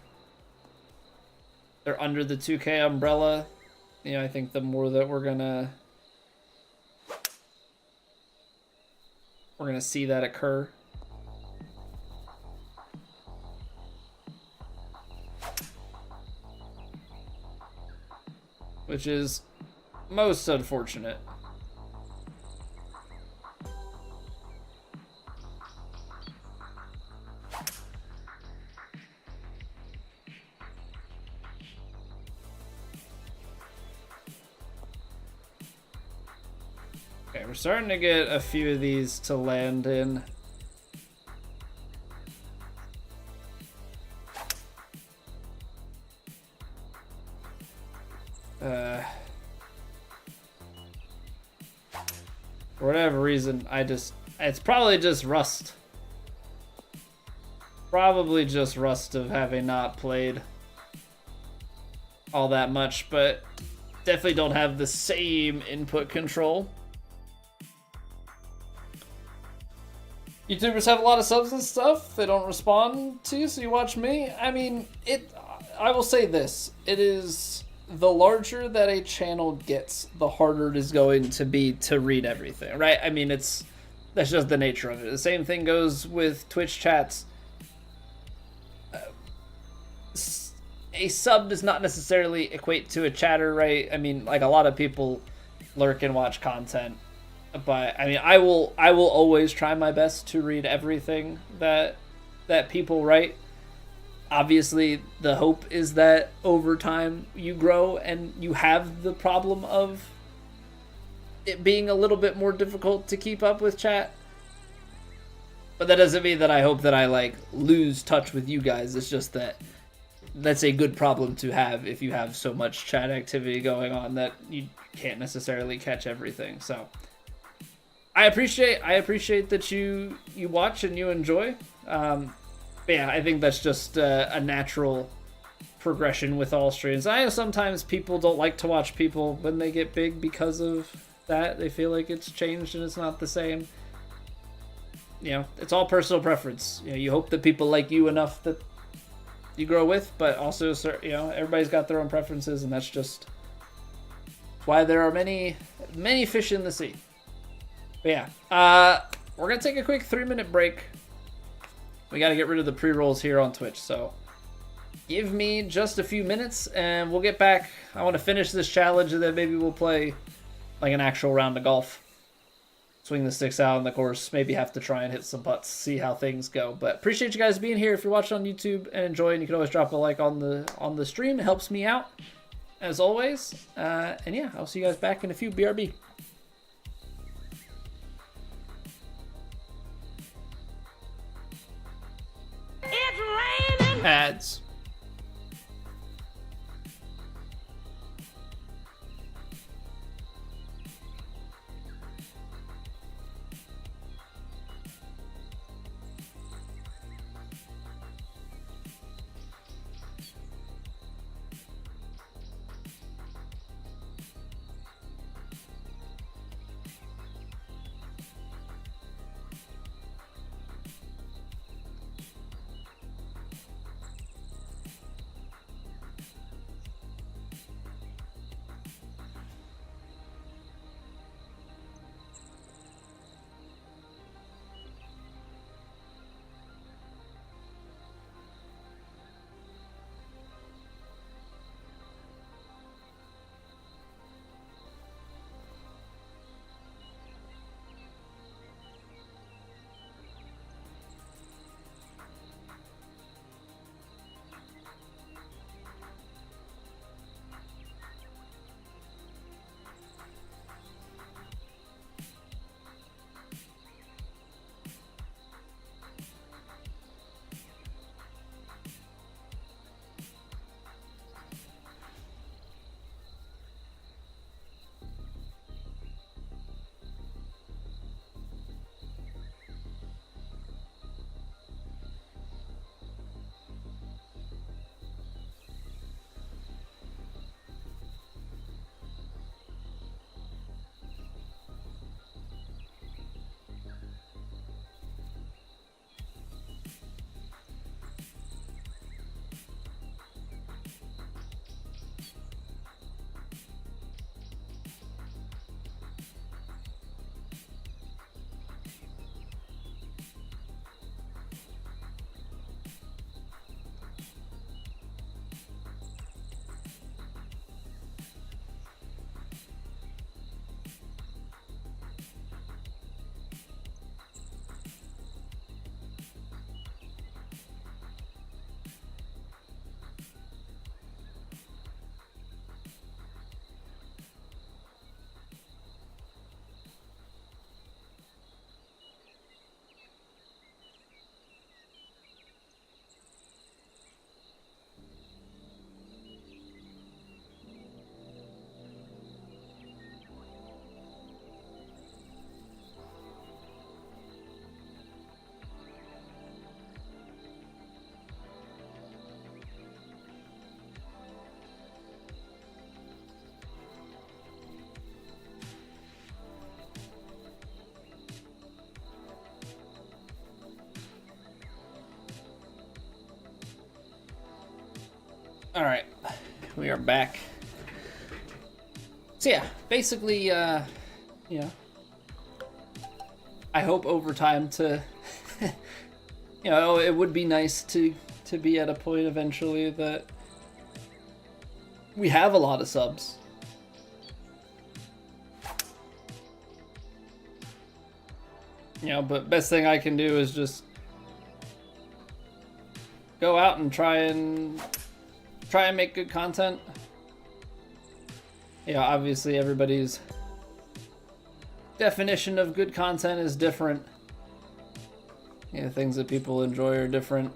under the 2K umbrella, you know, I think the more that we're gonna see that occur. Which is most unfortunate. Okay, we're starting to get a few of these to land in. For whatever reason, it's probably just rust. Probably just rust of having not played all that much, but definitely don't have the same input control. YouTubers have a lot of subs and stuff they don't respond to, so you watch me. I mean, I will say this. It is, the larger that a channel gets, the harder it is going to be to read everything, right? I mean, that's just the nature of it. The same thing goes with Twitch chats. A sub does not necessarily equate to a chatter, right? I mean, like, a lot of people lurk and watch content. But I mean, I will always try my best to read everything that people write. Obviously, the hope is that over time you grow and you have the problem of it being a little bit more difficult to keep up with chat. But that doesn't mean that I hope that I like lose touch with you guys. It's just that that's a good problem to have if you have so much chat activity going on that you can't necessarily catch everything. So I appreciate that you watch and you enjoy. But yeah, I think that's just a natural progression with all streams. I know sometimes people don't like to watch people when they get big because of that. They feel like it's changed and it's not the same. You know, it's all personal preference. You know, you hope that people like you enough that you grow with, but also, you know, everybody's got their own preferences, and that's just why there are many fish in the sea. But yeah, we're going to take a quick 3-minute break. We got to get rid of the pre-rolls here on Twitch, so give me just a few minutes and we'll get back. I want to finish this challenge and then maybe we'll play like an actual round of golf. Swing the sticks out on the course, maybe have to try and hit some putts, see how things go. But appreciate you guys being here. If you're watching on YouTube and enjoying, you can always drop a like on the stream. It helps me out, as always. And yeah, I'll see you guys back in a few. BRB. ads. All right, we are back. So yeah, basically, you know, I hope over time to, you know, it would be nice to be at a point eventually that we have a lot of subs. You know, but best thing I can do is just go out and try and make good content. Yeah, obviously everybody's definition of good content is different. Yeah, things that people enjoy are different,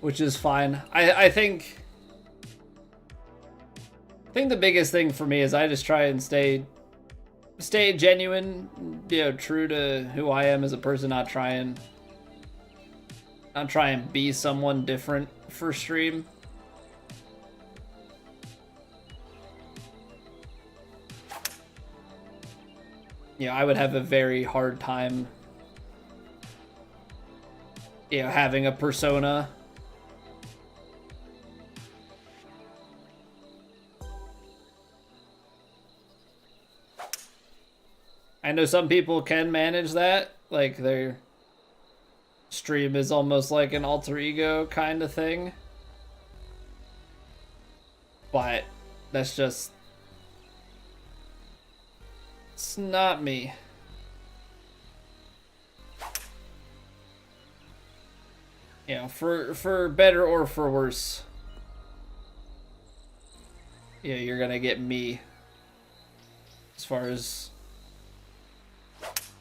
which is fine. I think the biggest thing for me is I just try and stay genuine, you know, true to who I am as a person, not try and be someone different for stream. You know, I would have a very hard time, you know, having a persona. I know some people can manage that, like their stream is almost like an alter ego kind of thing. But that's just, it's not me. You know, for better or for worse. Yeah, you're gonna get me as far as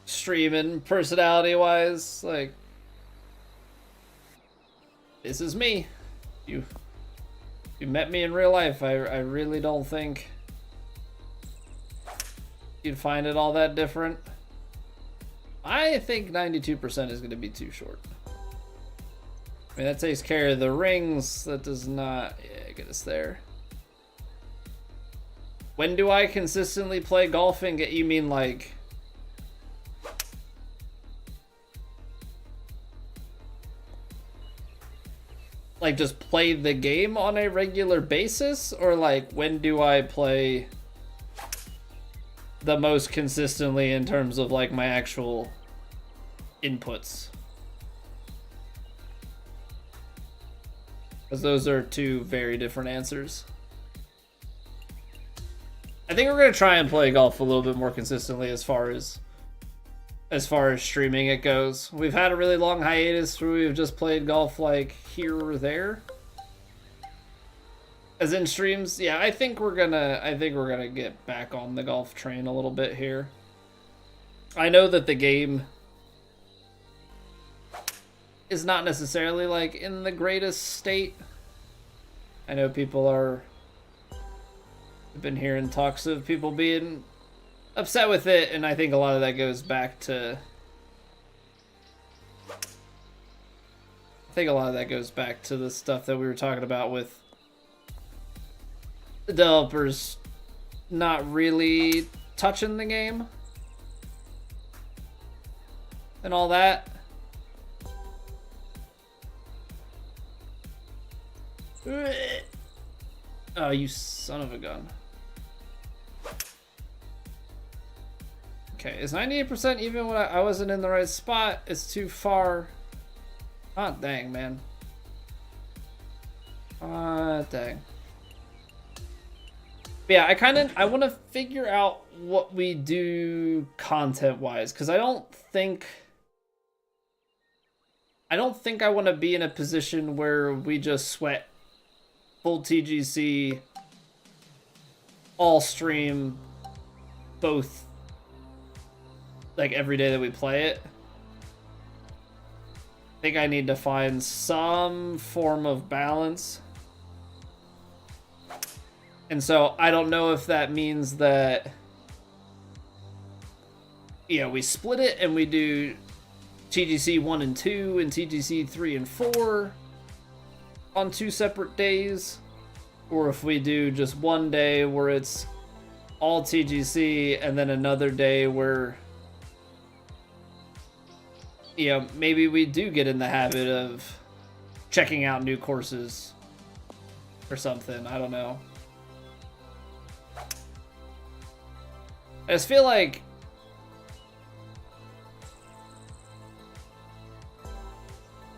streaming personality wise, like This is me. You met me in real life. I really don't think you'd find it all that different. I think 92% is going to be too short. I mean, that takes care of the rings. That does not get us there. When do I consistently play golfing? You mean like... like just play the game on a regular basis? Or like when do I play the most consistently in terms of like my actual inputs? Because those are two very different answers. I think we're gonna try and play golf a little bit more consistently as far as streaming it goes. We've had a really long hiatus where we've just played golf like here or there. As in streams, yeah, I think we're gonna get back on the golf train a little bit here. I know that the game is not necessarily like in the greatest state. I know people are... I've been hearing talks of people being upset with it, and I think a lot of that goes back to... the stuff that we were talking about with the developers not really touching the game and all that. Oh, you son of a gun. Okay, is 98% even when I wasn't in the right spot? It's too far. Ah, dang, man. Ah, dang. But yeah, I want to figure out what we do content-wise, because I don't think I want to be in a position where we just sweat full TGC, all stream, both, like every day that we play it. I think I need to find some form of balance. And so I don't know if that means that, yeah, we split it and we do TGC 1 and 2 and TGC 3 and 4 on 2 separate days, or if we do just one day where it's all TGC and then another day where, you know, maybe we do get in the habit of checking out new courses or something. I don't know. I just feel like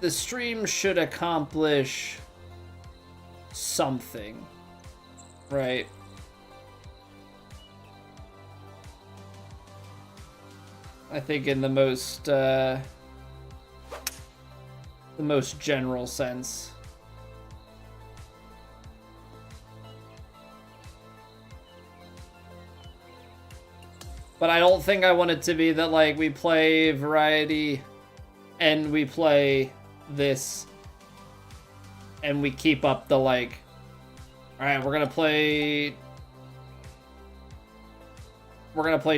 the stream should accomplish something, right? I think in the most general sense. But I don't think I want it to be that, like, we play variety and we play this and we keep up the, like, alright, we're gonna play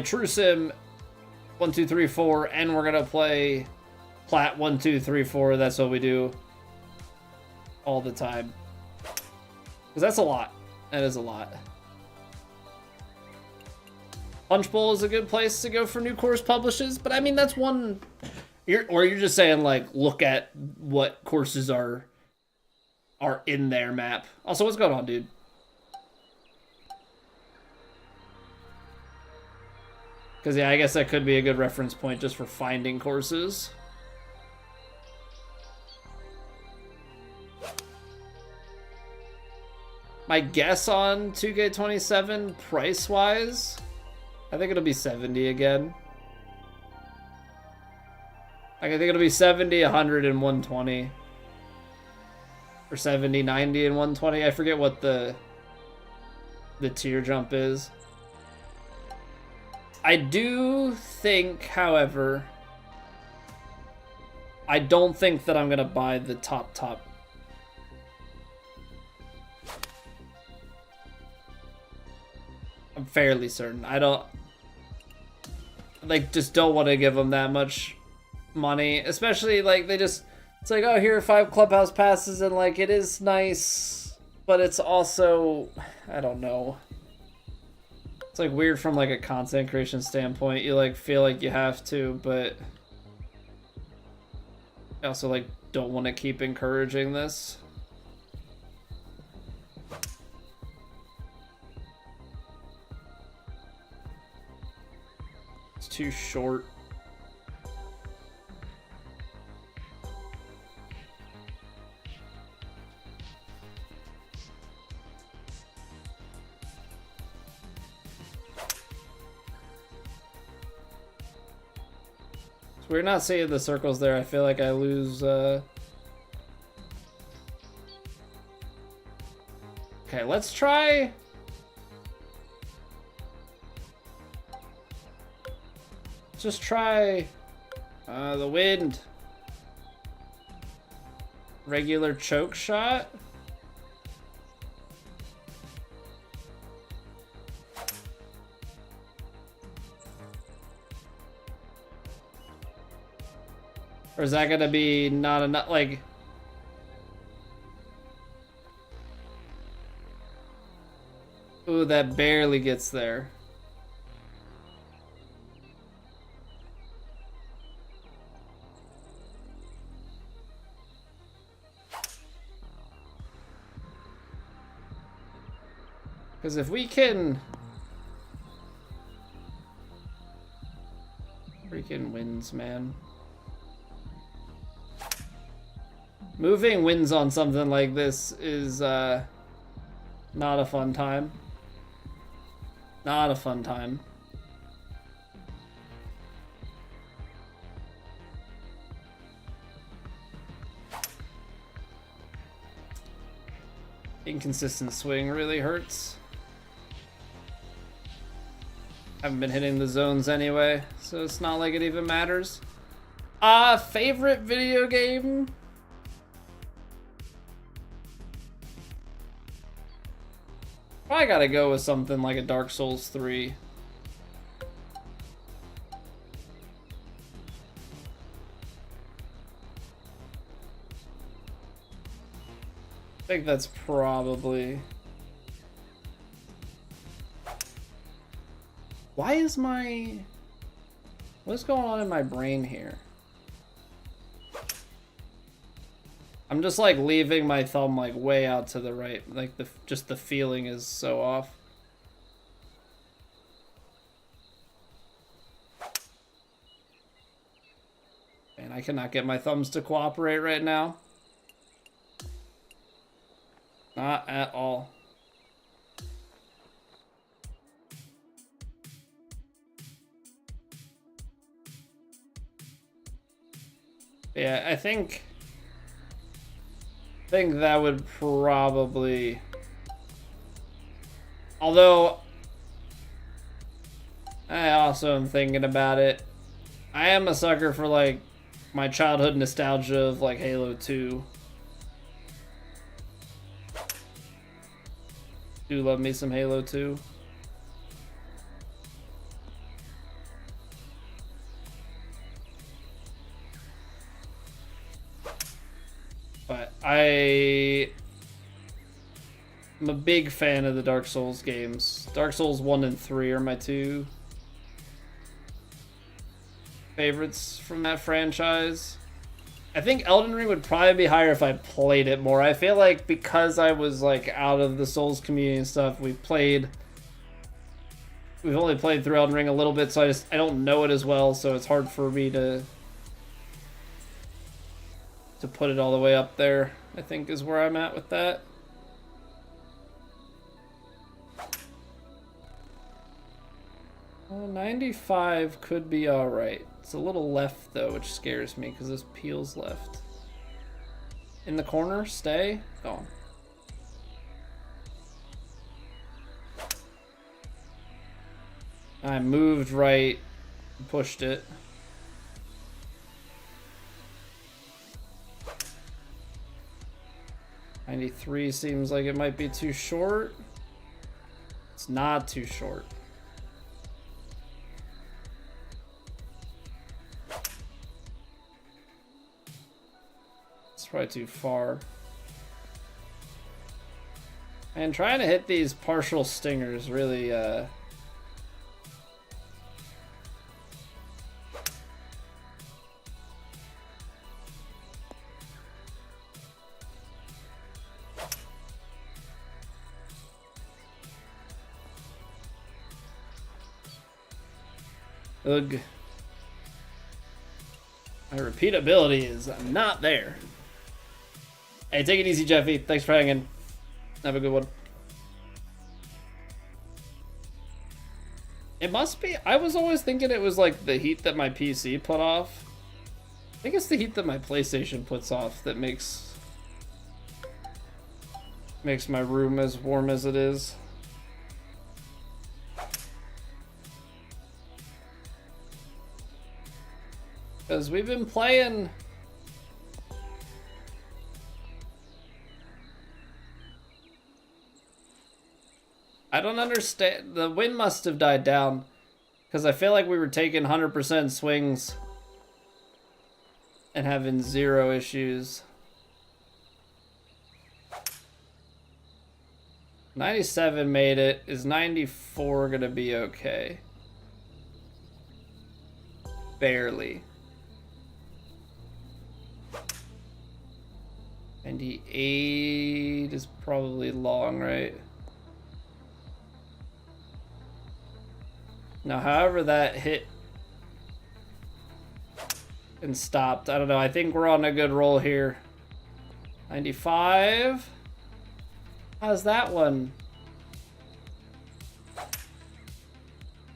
True Sim 1, 2, 3, 4, and we're gonna play Plat 1, 2, 3, 4. That's what we do all the time. Because that's a lot. That is a lot. Punch Bowl is a good place to go for new course publishes, but I mean, that's one... You're just saying, like, look at what courses are in their map. Also, what's going on, dude? Because, yeah, I guess that could be a good reference point just for finding courses. My guess on 2K27 price-wise, I think it'll be 70 again. Like, I think it'll be 70, 100, and 120. Or 70, 90, and 120. I forget what the tier jump is. I do think, however, I don't think that I'm going to buy the top I'm fairly certain. I don't like just don't want to give them that much money, especially like they just it's like, oh, here are 5 clubhouse passes, and like it is nice, but it's also I don't know. It's like weird from like a content creation standpoint. You like feel like you have to, but I also like don't want to keep encouraging this. It's too short. We're not seeing the circles there. I feel like I lose. Okay, let's try. Let's just try the wind. Regular choke shot. Or is that gonna be not enough? Like, ooh, that barely gets there. Because if we can... Freaking wins, man. Moving wins on something like this is not a fun time. Not a fun time. Inconsistent swing really hurts. Haven't been hitting the zones anyway, so it's not like it even matters. Favorite video game? Probably gotta go with something like a Dark Souls 3. I think that's probably... Why is my... What's going on in my brain here? I'm just like leaving my thumb like way out to the right. Like just the feeling is so off. And I cannot get my thumbs to cooperate right now. Not at all. Yeah, I think that would probably... Although, I also am thinking about it. I am a sucker for, like, my childhood nostalgia of, like, Halo 2. Do love me some Halo 2. But I'm a big fan of the Dark Souls games. Dark Souls 1 and 3 are my 2 favorites from that franchise. I think Elden Ring would probably be higher if I played it more. I feel like because I was like out of the Souls community and stuff, we've only played through Elden Ring a little bit, so I don't know it as well, so it's hard for me to put it all the way up there, I think is where I'm at with that. Well, 95 could be alright. It's a little left though, which scares me because this peel's left. In the corner, stay, gone. I moved right, pushed it. .93 seems like it might be too short. It's not too short. It's probably too far. And trying to hit these partial stingers really, ugh. My repeatability is not there. Hey, take it easy, Jeffy. Thanks for hanging. Have a good one. It must be. I was always thinking it was like the heat that my PC put off. I think it's the heat that my PlayStation puts off that makes my room as warm as it is. Because we've been playing... I don't understand. The wind must have died down. Because I feel like we were taking 100% swings and having zero issues. 97 made it. Is 94 gonna be okay? Barely. 98 is probably long, right? Now, however that hit and stopped, I don't know. I think we're on a good roll here. 95. How's that one?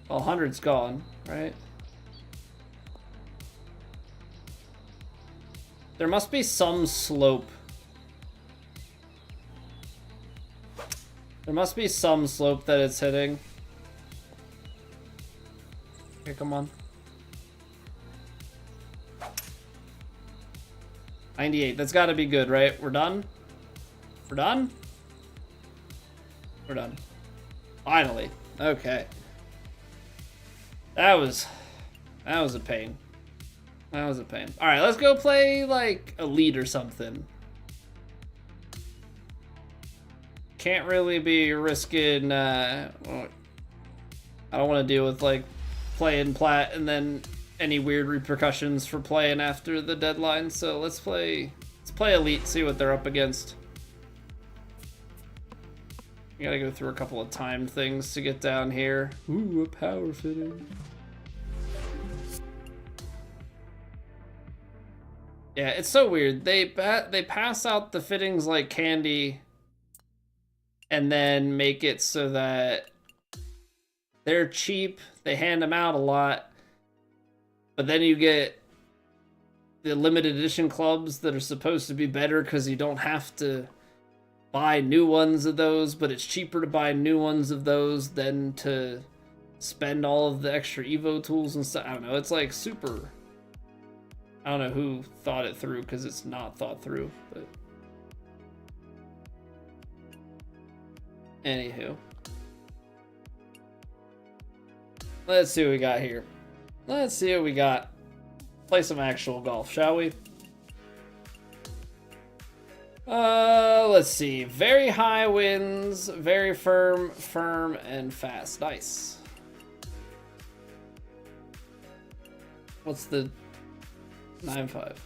Well, 100's gone, right? There must be some slope. There must be some slope that it's hitting. Okay, come on. 98. That's got to be good, right? We're done? We're done? We're done. Finally. Okay. That was a pain. That was a pain. All right, let's go play like Elite or something. Can't really be risking. I don't want to deal with like playing plat and then any weird repercussions for playing after the deadline. So let's play Elite. See what they're up against. You gotta go through a couple of time things to get down here. Ooh, a power fitting. Yeah, it's so weird. They pass out the fittings like candy and then make it so that they're cheap. They hand them out a lot. But then you get the limited edition clubs that are supposed to be better because you don't have to buy new ones of those, but it's cheaper to buy new ones of those than to spend all of the extra Evo tools and stuff. I don't know. It's like super... I don't know who thought it through because it's not thought through, but anywho. Let's see what we got here. Let's see what we got. Play some actual golf, shall we? Let's see. Very high winds, very firm, and fast. Nice. What's the 9.5?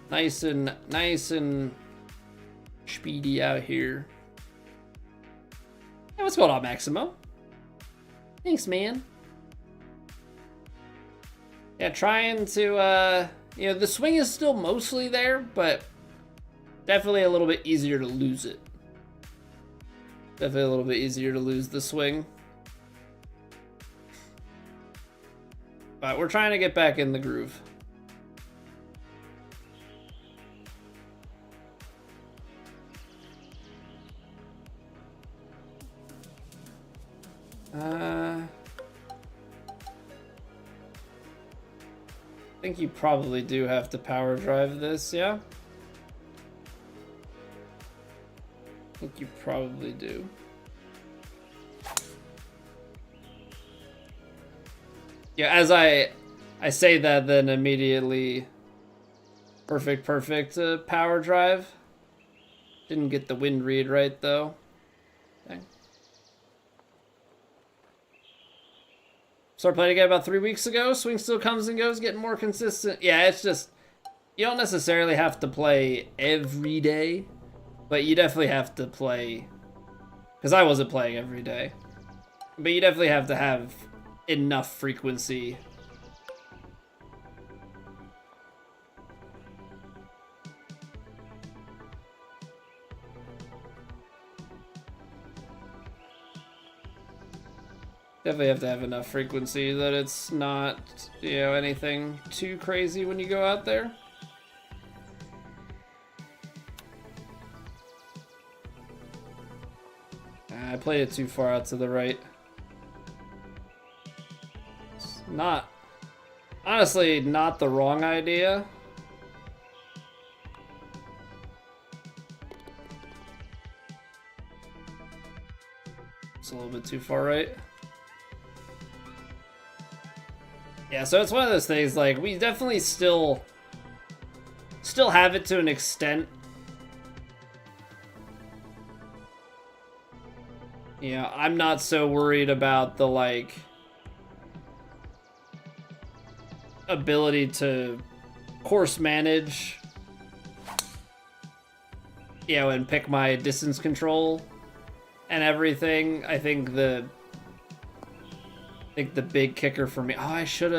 Nice and speedy out here. Hey, what's going on, Maximo? Thanks, man. Yeah, trying to, you know, the swing is still mostly there, but definitely a little bit easier to lose it. Definitely a little bit easier to lose the swing. But we're trying to get back in the groove. I think you probably do have to power drive this, yeah? I think you probably do. Yeah, as I say that, then immediately perfect power drive. Didn't get the wind read right though. Dang. Started playing again about 3 weeks ago. Swing still comes and goes, getting more consistent. Yeah, it's just, you don't necessarily have to play every day, but you definitely have to play, because I wasn't playing every day, but you definitely have to have enough frequency. Definitely have to have enough frequency that it's not, you know, anything too crazy when you go out there. I played it too far out to the right. It's not, honestly, not the wrong idea. It's a little bit too far right. Yeah, so it's one of those things, like, we definitely still have it to an extent. Yeah, I'm not so worried about the, like, ability to course manage, you know, and pick my distance control and everything. I think the big kicker for me, oh, I should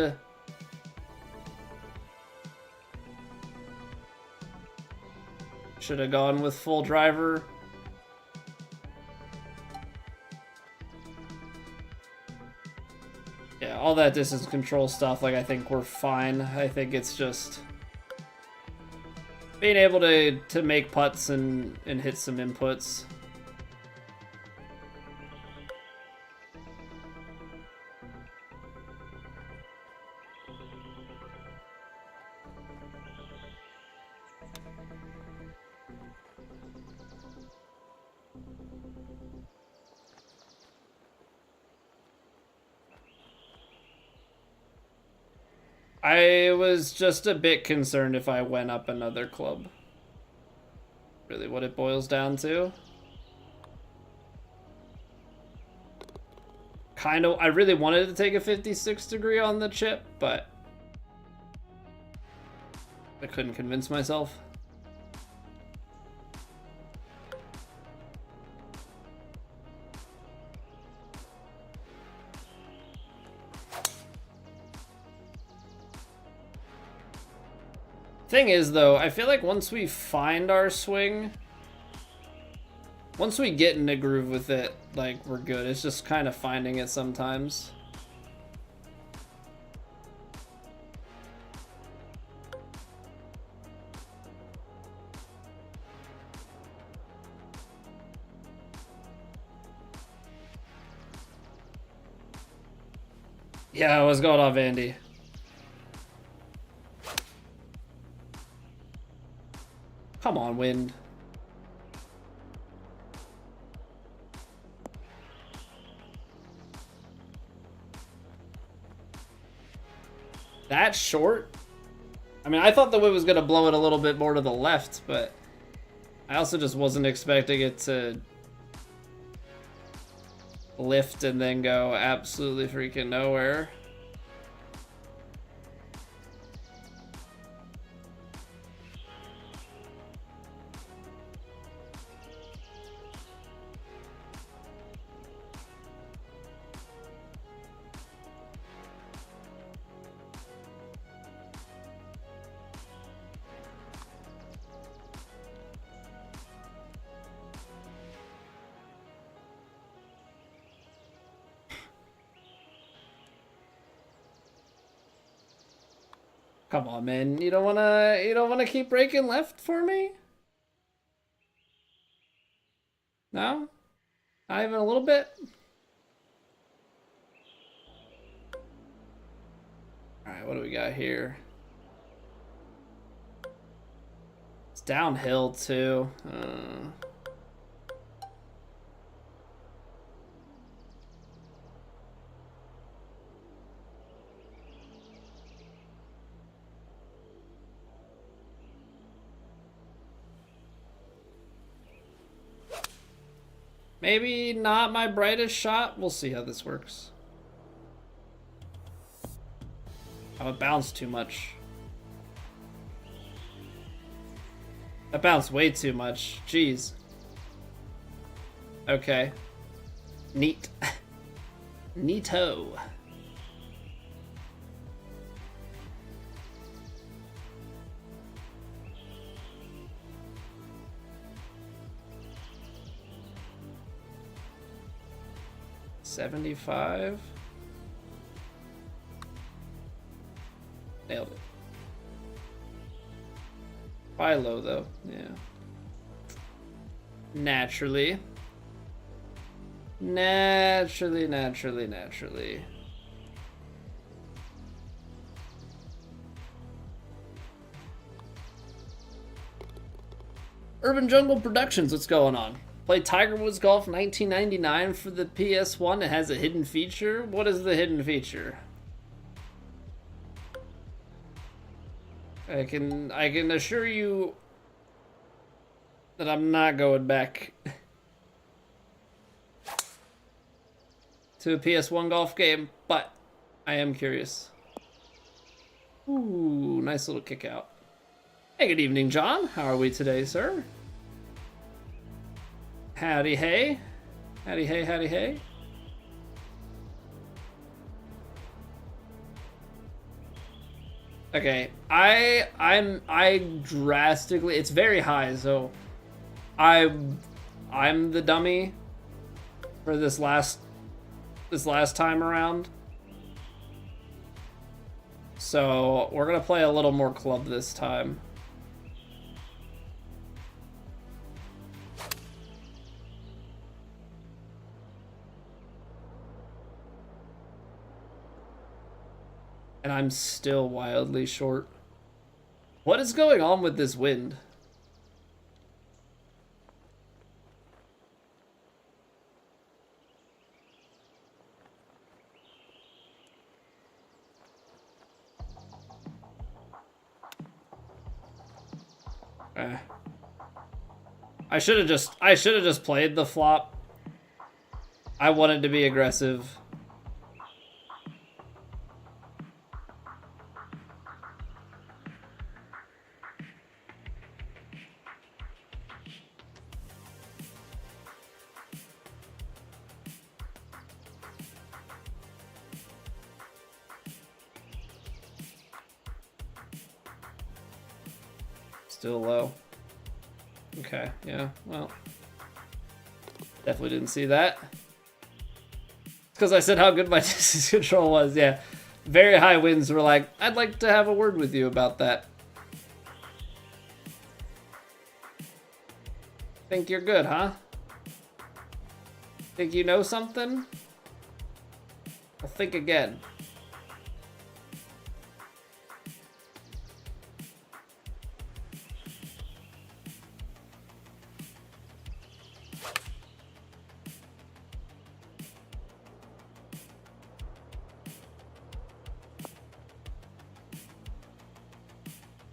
have gone with full driver. Yeah, all that distance control stuff, like, I think we're fine. I think it's just being able to make putts and hit some inputs. I was just a bit concerned if I went up another club. Really what it boils down to. Kind of, I really wanted to take a 56 degree on the chip, but I couldn't convince myself. Thing is, though, I feel like once we find our swing, once we get in a groove with it, like, we're good. It's just kind of finding it sometimes. Yeah, what's going on, Vandy? Come on, wind. That short? I mean, I thought the wind was going to blow it a little bit more to the left, but I also just wasn't expecting it to lift and then go absolutely freaking nowhere. Come on, man. You don't wanna keep breaking left for me? No? Not even a little bit? Alright, what do we got here? It's downhill too. Maybe not my brightest shot. We'll see how this works. Oh, it bounced too much. That bounced way too much. Jeez. Okay. Neat. Neato. $75. Nailed it. Buy low though, yeah. Naturally. Naturally. Urban Jungle Productions, what's going on? Played Tiger Woods Golf 1999 for the PS1. It has a hidden feature. What is the hidden feature? I can assure you that I'm not going back to a PS1 golf game, but I am curious. Ooh, nice little kick out. Hey, good evening, John. How are we today, sir? Howdy, hey. Howdy, hey, howdy, hey. Okay, I drastically, it's very high, so I'm the dummy for this last time around. So we're gonna play a little more club this time. And I'm still wildly short. What is going on with this wind? I should have just played the flop. I wanted to be aggressive. Still low. Okay, yeah, well. Definitely didn't see that. It's because I said how good my distance control was, yeah. Very high winds were like, I'd like to have a word with you about that. Think you're good, huh? Think you know something? Well, think again.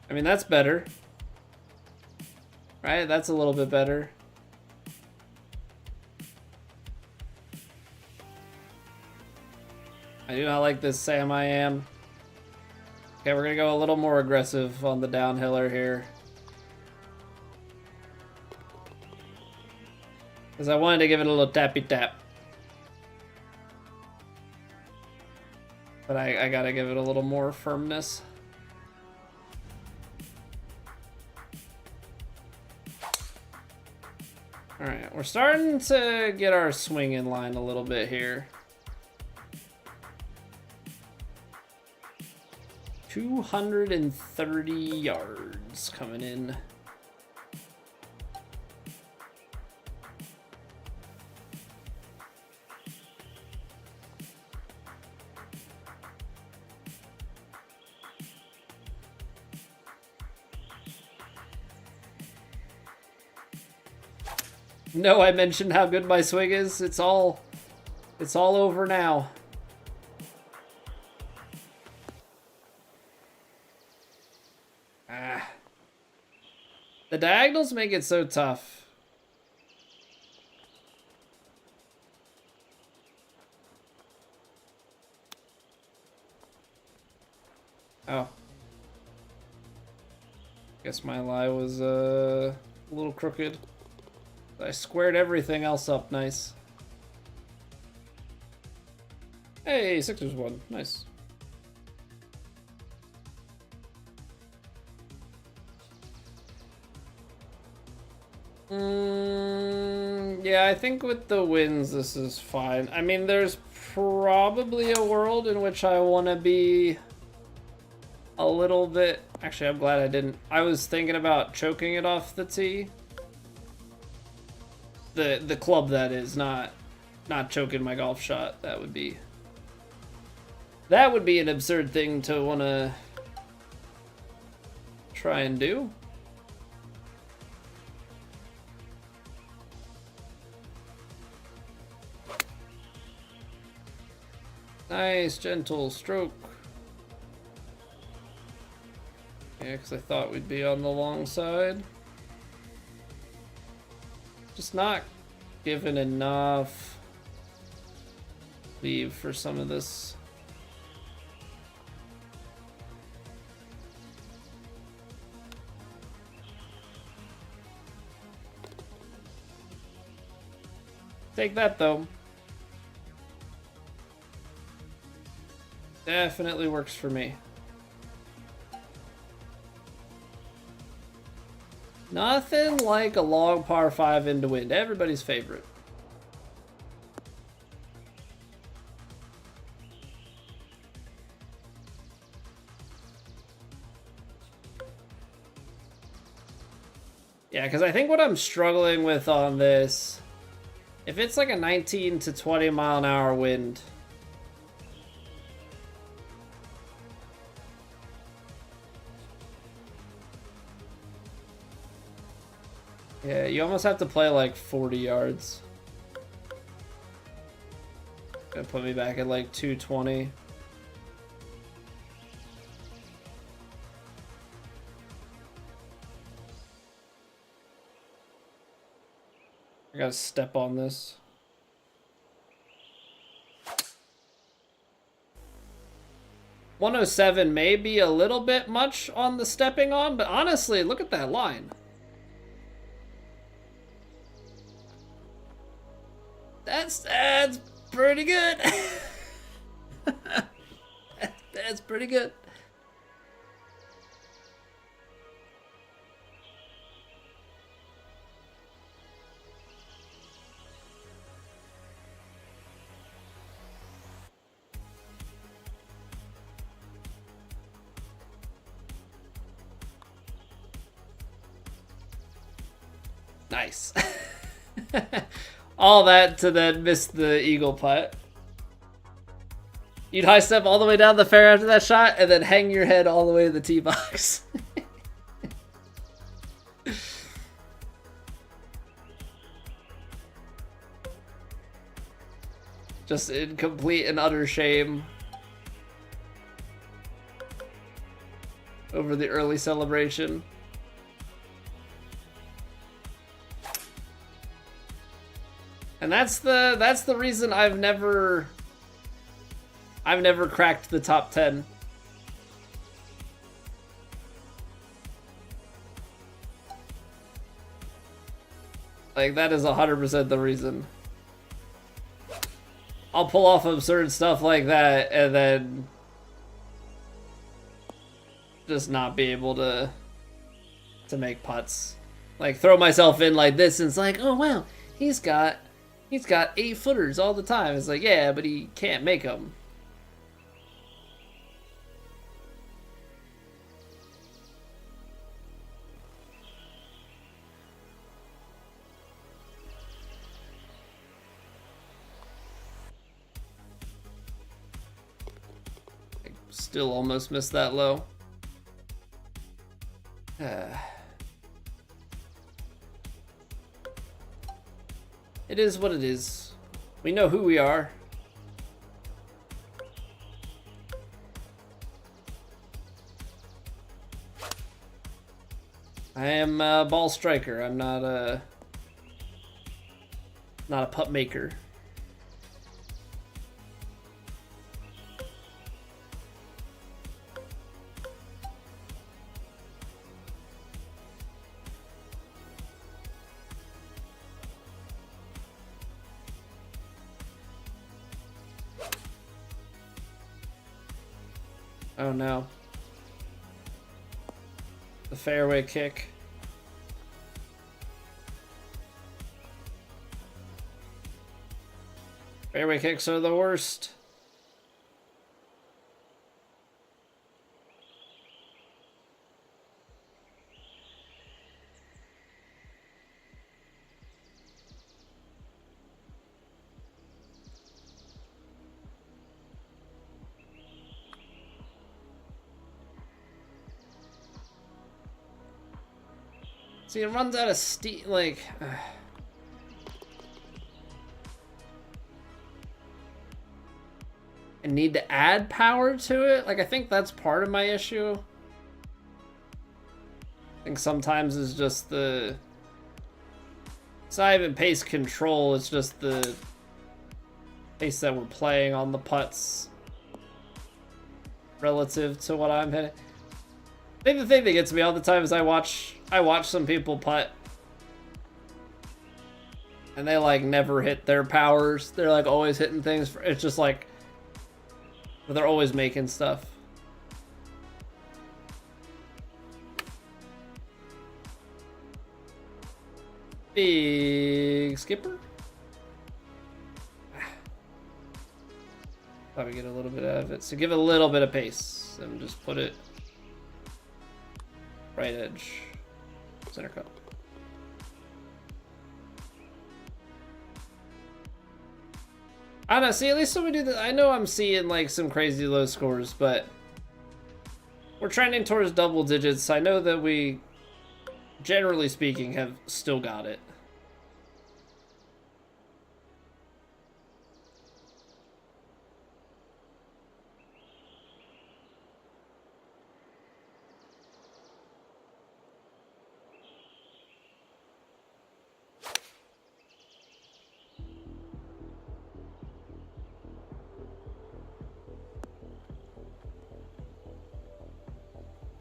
I mean, that's better. Right? That's a little bit better. I do not like this Sam I am. Okay, we're gonna go a little more aggressive on the downhiller here. Because I wanted to give it a little tappy tap. But I gotta give it a little more firmness. Alright, we're starting to get our swing in line a little bit here. 230 yards coming in. No, I mentioned how good my swing is. It's all over now. The diagonals make it so tough. Oh. Guess my lie was a little crooked. I squared everything else up nice. Hey, Sixers won. Nice. Yeah, I think with the wins, this is fine. I mean, there's probably a world in which I want to be a little bit... Actually, I'm glad I didn't. I was thinking about choking it off the tee. The club, that is, not choking my golf shot. That would be an absurd thing to want to try and do. Nice, gentle stroke. Yeah, because I thought we'd be on the long side. Just not given enough leave for some of this. Take that, though. Definitely works for me. Nothing like a long par 5 into wind. Everybody's favorite. Yeah, because I think what I'm struggling with on this, if it's like a 19 to 20 mile an hour wind, yeah, you almost have to play like 40 yards. Gonna put me back at like 220. I gotta step on this. .107 may be a little bit much on the stepping on, but honestly, look at that line. That's pretty good. That's pretty good. Nice. All that to then miss the eagle putt. You'd high step all the way down the fairway after that shot and then hang your head all the way to the tee box. Just in complete and utter shame over the early celebration. And that's the reason I've never cracked the top 10. Like, that is 100% the reason. I'll pull off absurd stuff like that and then just not be able to make putts. Like, throw myself in like this and it's like, oh wow, he's got 8-footers all the time. It's like, yeah, but he can't make them. I still almost missed that low. It is what it is. We know who we are. I am a ball striker. I'm not a putt maker. Oh no. The fairway kick. Fairway kicks are the worst. See, it runs out of steam, like... I need to add power to it? Like, I think that's part of my issue. I think sometimes it's just the... It's not even pace control, it's just the pace that we're playing on the putts relative to what I'm hitting. I think the thing that gets me all the time is I watch some people putt and they like never hit their powers. They're like always hitting things. It's just like, but they're always making stuff. Big skipper. Probably get a little bit out of it. So give it a little bit of pace and just put it right edge, center cup. I don't know, see, at least when we do that, I know I'm seeing like some crazy low scores, but we're trending towards double digits. I know that we, generally speaking, have still got it.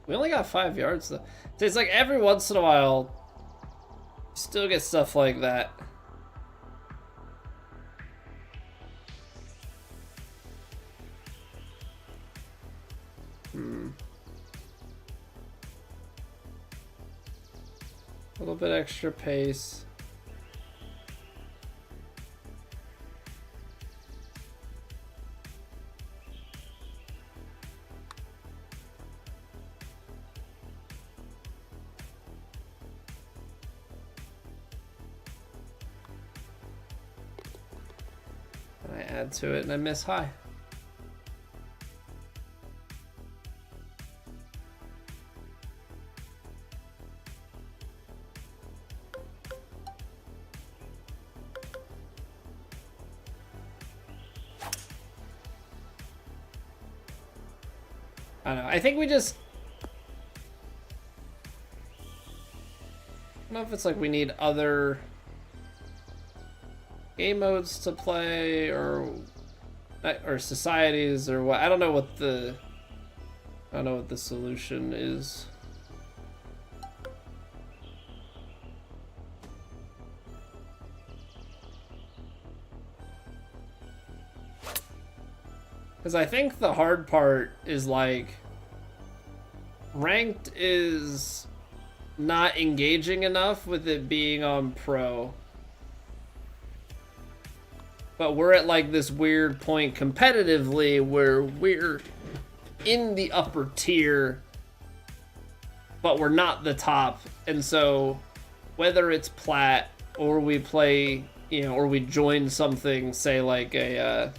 We only got 5 yards though. So it's like every once in a while, you still get stuff like that. A little bit extra pace. I add to it and I miss high. I don't know. I think we just... I don't know if it's like we need other game modes to play or societies or what. I don't know what the solution is. Because I think the hard part is like ranked is not engaging enough with it being on pro. But we're at like this weird point competitively where we're in the upper tier, but we're not the top. And so whether it's plat or we play, you know, or we join something, say like a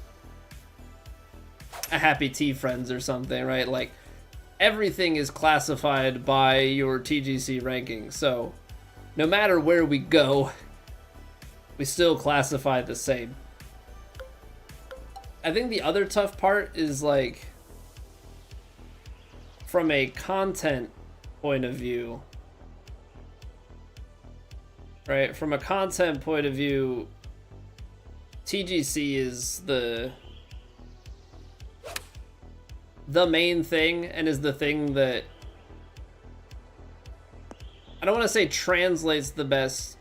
Happy Tea Friends or something, right? Like everything is classified by your TGC ranking. So no matter where we go, we still classify the same. I think the other tough part is like from a content point of view, right? From a content point of view, TGC is the main thing and is the thing that I don't want to say translates the best,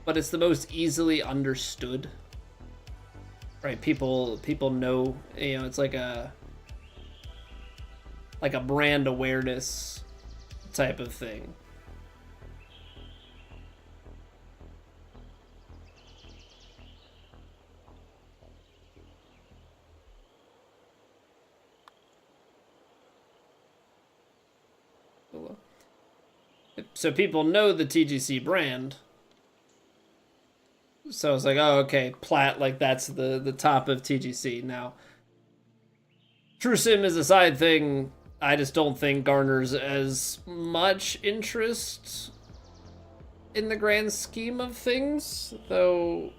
but it's the most easily understood. Right, people know, you know, it's like like a brand awareness type of thing. So people know the TGC brand. So it's like, oh, okay, Plat, like that's the top of TGC. Now, True Sim is a side thing. I just don't think garners as much interest in the grand scheme of things. Though,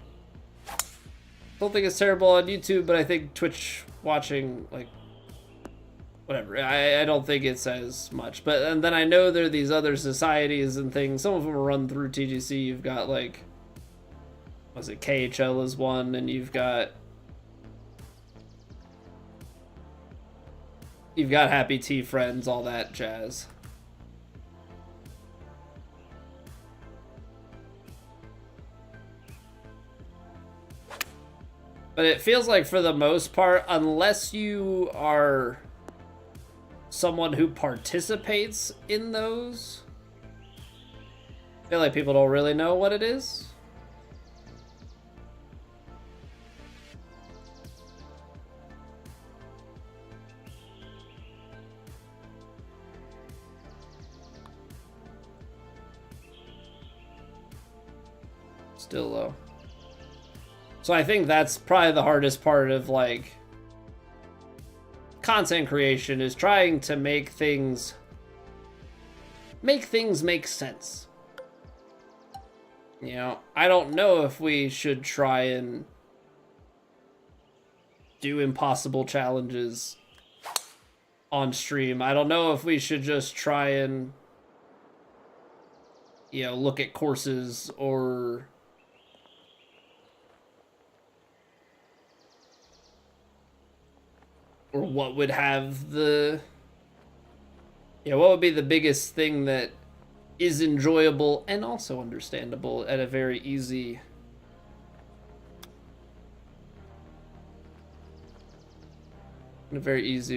don't think it's terrible on YouTube, but I think Twitch watching, like, whatever. I don't think it's as much. But and then I know there are these other societies and things. Some of them are run through TGC. You've got, like, was it KHL is one, and you've got Happy Tea Friends, all that jazz. But it feels like for the most part, unless you are someone who participates in those, I feel like people don't really know what it is. Still low. So I think that's probably the hardest part of, like, content creation, is trying to make things make sense. You know, I don't know if we should try and do impossible challenges on stream. I don't know if we should just try and, you know, look at courses or what would have the, you know, what would be the biggest thing that is enjoyable and also understandable at a very easy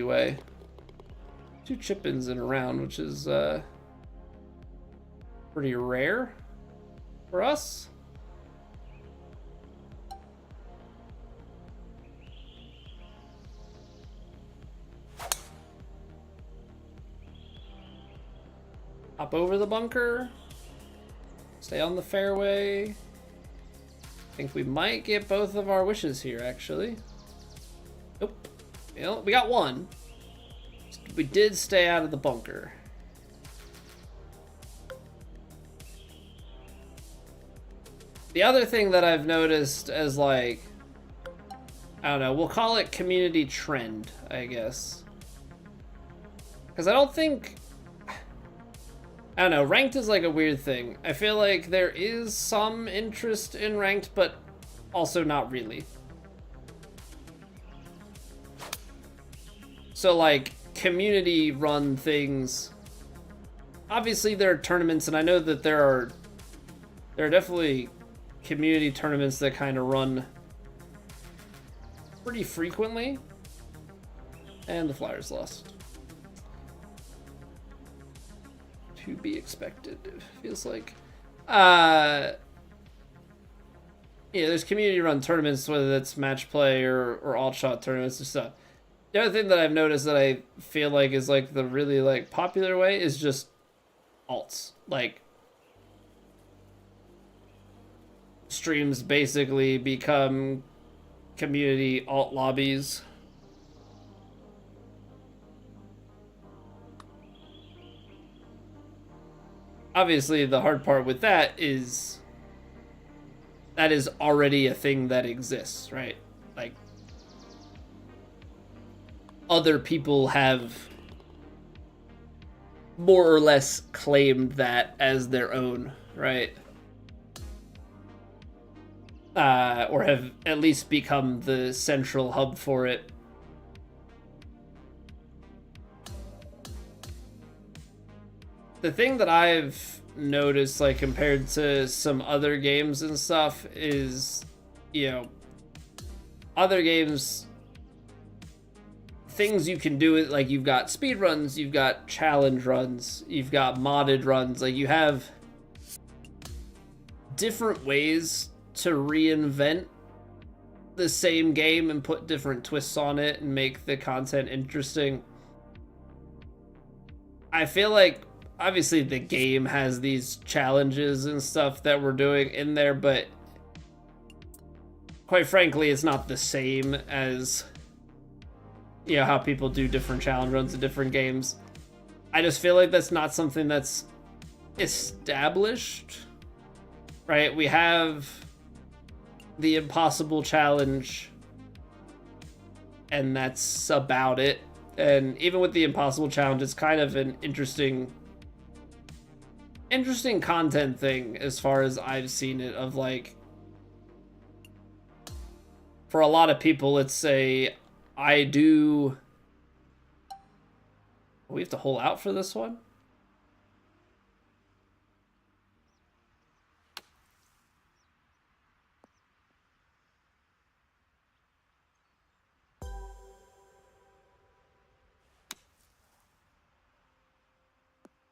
way. 2 chip-ins in a round, which is pretty rare for us. Hop over the bunker. Stay on the fairway. I think we might get both of our wishes here, actually. Nope. You know, we got one. We did stay out of the bunker. The other thing that I've noticed as, like, I don't know, we'll call it community trend, I guess. Because I don't think, I don't know, ranked is like a weird thing. I feel like there is some interest in ranked, but also not really. So, like, community run things, obviously there are tournaments, and I know that there are definitely community tournaments that kind of run pretty frequently. And the Flyers lost. To be expected, it feels like. Yeah, there's community run tournaments, whether that's match play or alt shot tournaments and stuff. The other thing that I've noticed that I feel like is, like, the really, like, popular way is just alts. Like, streams basically become community alt lobbies. Obviously, the hard part with that is that is already a thing that exists, right? Like, other people have more or less claimed that as their own, right? Or have at least become the central hub for it. The thing that I've noticed, like, compared to some other games and stuff, is, you know, other games things you can do. It like you've got speed runs, you've got challenge runs, you've got modded runs. Like you have different ways to reinvent the same game and put different twists on it and make the content interesting. I feel like obviously the game has these challenges and stuff that we're doing in there, but quite frankly, it's not the same as, you know, how people do different challenge runs in different games. I just feel like that's not something that's established, right? We have the impossible challenge, and that's about it. And even with the impossible challenge, it's kind of an interesting content thing as far as I've seen it, of like, for a lot of people, it's a, we have to hold out for this one?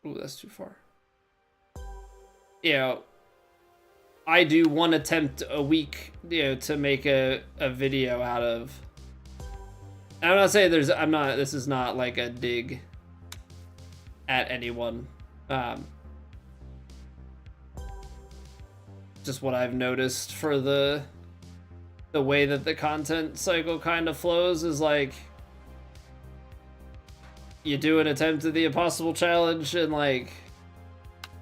Ooh, that's too far. Yeah, I do one attempt a week, you know, to make a video out of. I'm not saying this is not like a dig at anyone. Just what I've noticed for the way that the content cycle kind of flows is like, you do an attempt at the impossible challenge and like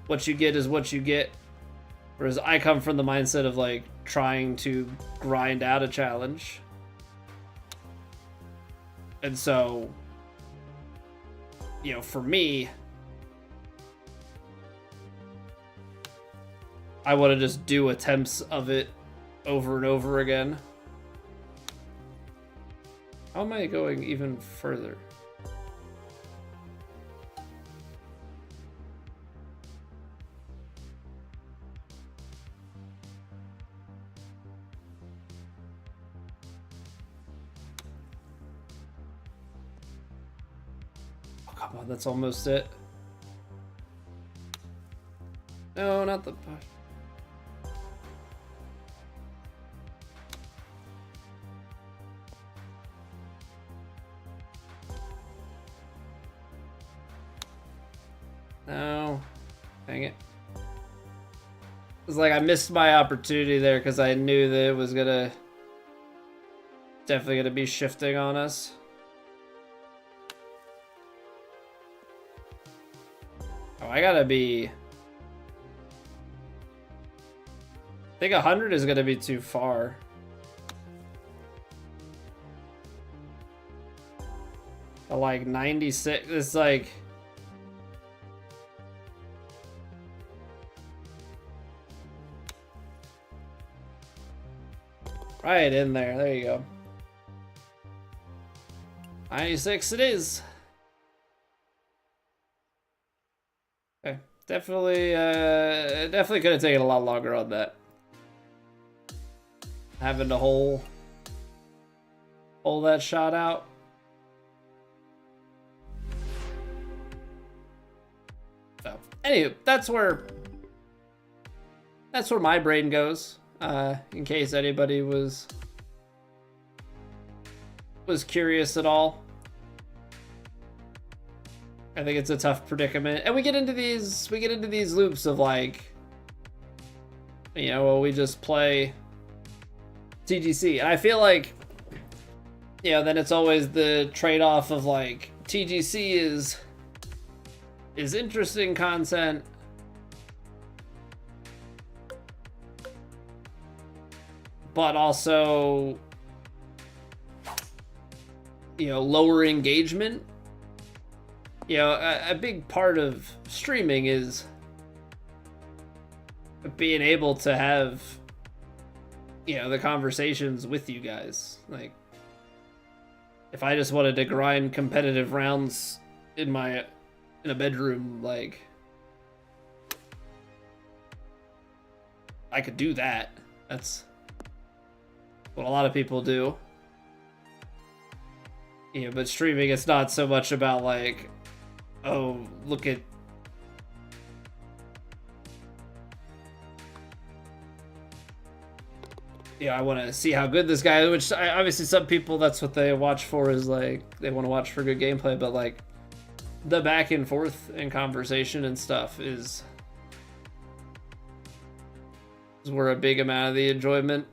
what you get is what you get. Whereas I come from the mindset of like trying to grind out a challenge. And so, you know, for me, I want to just do attempts of it over and over again. How am I going even further? Come on, that's almost it. No, not the push. No. Dang it. It's like I missed my opportunity there because I knew that it was definitely gonna be shifting on us. Oh, I gotta be... I think 100 is gonna be too far. Like 96, it's like... right in there, there you go. 96 it is. Okay, definitely could have taken a lot longer on that. Having to hole that shot out. So, anyway, that's where my brain goes. In case anybody was curious at all. I think it's a tough predicament, and we get into these loops of like, you know, well, we just play TGC, and I feel like, you know, then it's always the trade-off of like, TGC is interesting content, but also, you know, lower engagement. You know, a big part of streaming is being able to have, you know, the conversations with you guys. Like, if I just wanted to grind competitive rounds in a bedroom, like, I could do that. That's what a lot of people do. Yeah, but streaming, it's not so much about like, oh, look at. Yeah, I want to see how good this guy is, which obviously some people, that's what they watch for, is like, they want to watch for good gameplay, but like, the back and forth and conversation and stuff is where a big amount of the enjoyment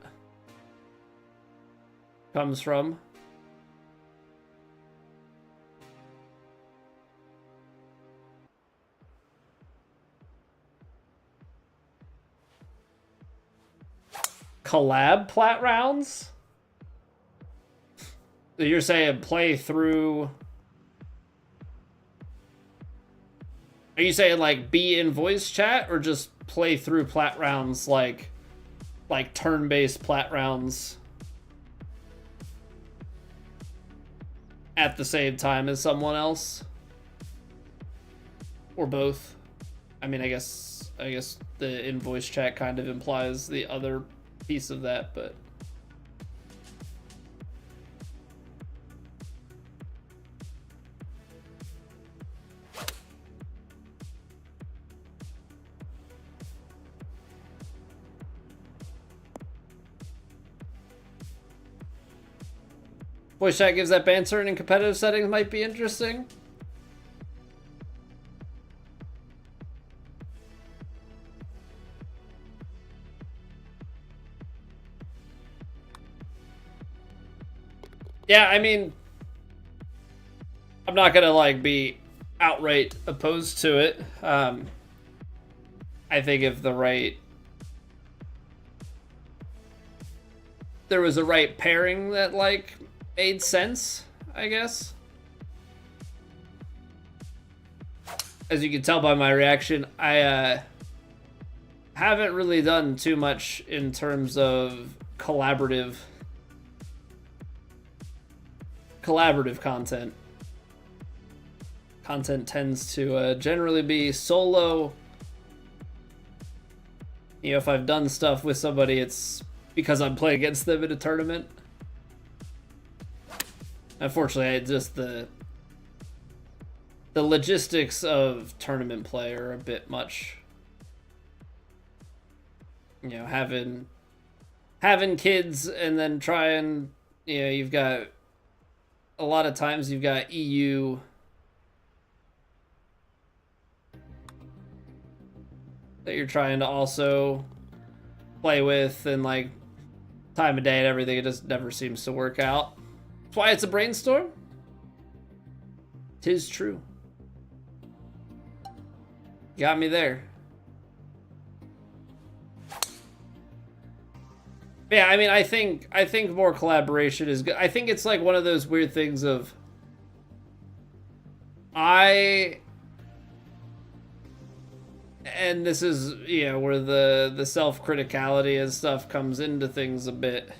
comes from. Collab plat rounds? You're saying play through... Are you saying like be in voice chat, or just play through plat rounds like turn-based plat rounds at the same time as someone else? Or both? I mean, I guess the in voice chat kind of implies the other piece of that, but voice chat gives that banter, and in competitive settings might be interesting. Yeah, I mean, I'm not gonna like be outright opposed to it. I think if there was a right pairing that like made sense, I guess. As you can tell by my reaction, I haven't really done too much in terms of collaborative content. Content tends to generally be solo. You know, if I've done stuff with somebody, it's because I'm playing against them in a tournament. Unfortunately, the logistics of tournament play are a bit much. You know, having kids and then trying, you know, you've got a lot of times you've got EU that you're trying to also play with, and like time of day and everything, it just never seems to work out. That's why it's a brainstorm. 'Tis true. Got me there. Yeah, I mean, I think more collaboration is good. I think it's like one of those weird things of and this is, you know, where the self-criticality and stuff comes into things a bit.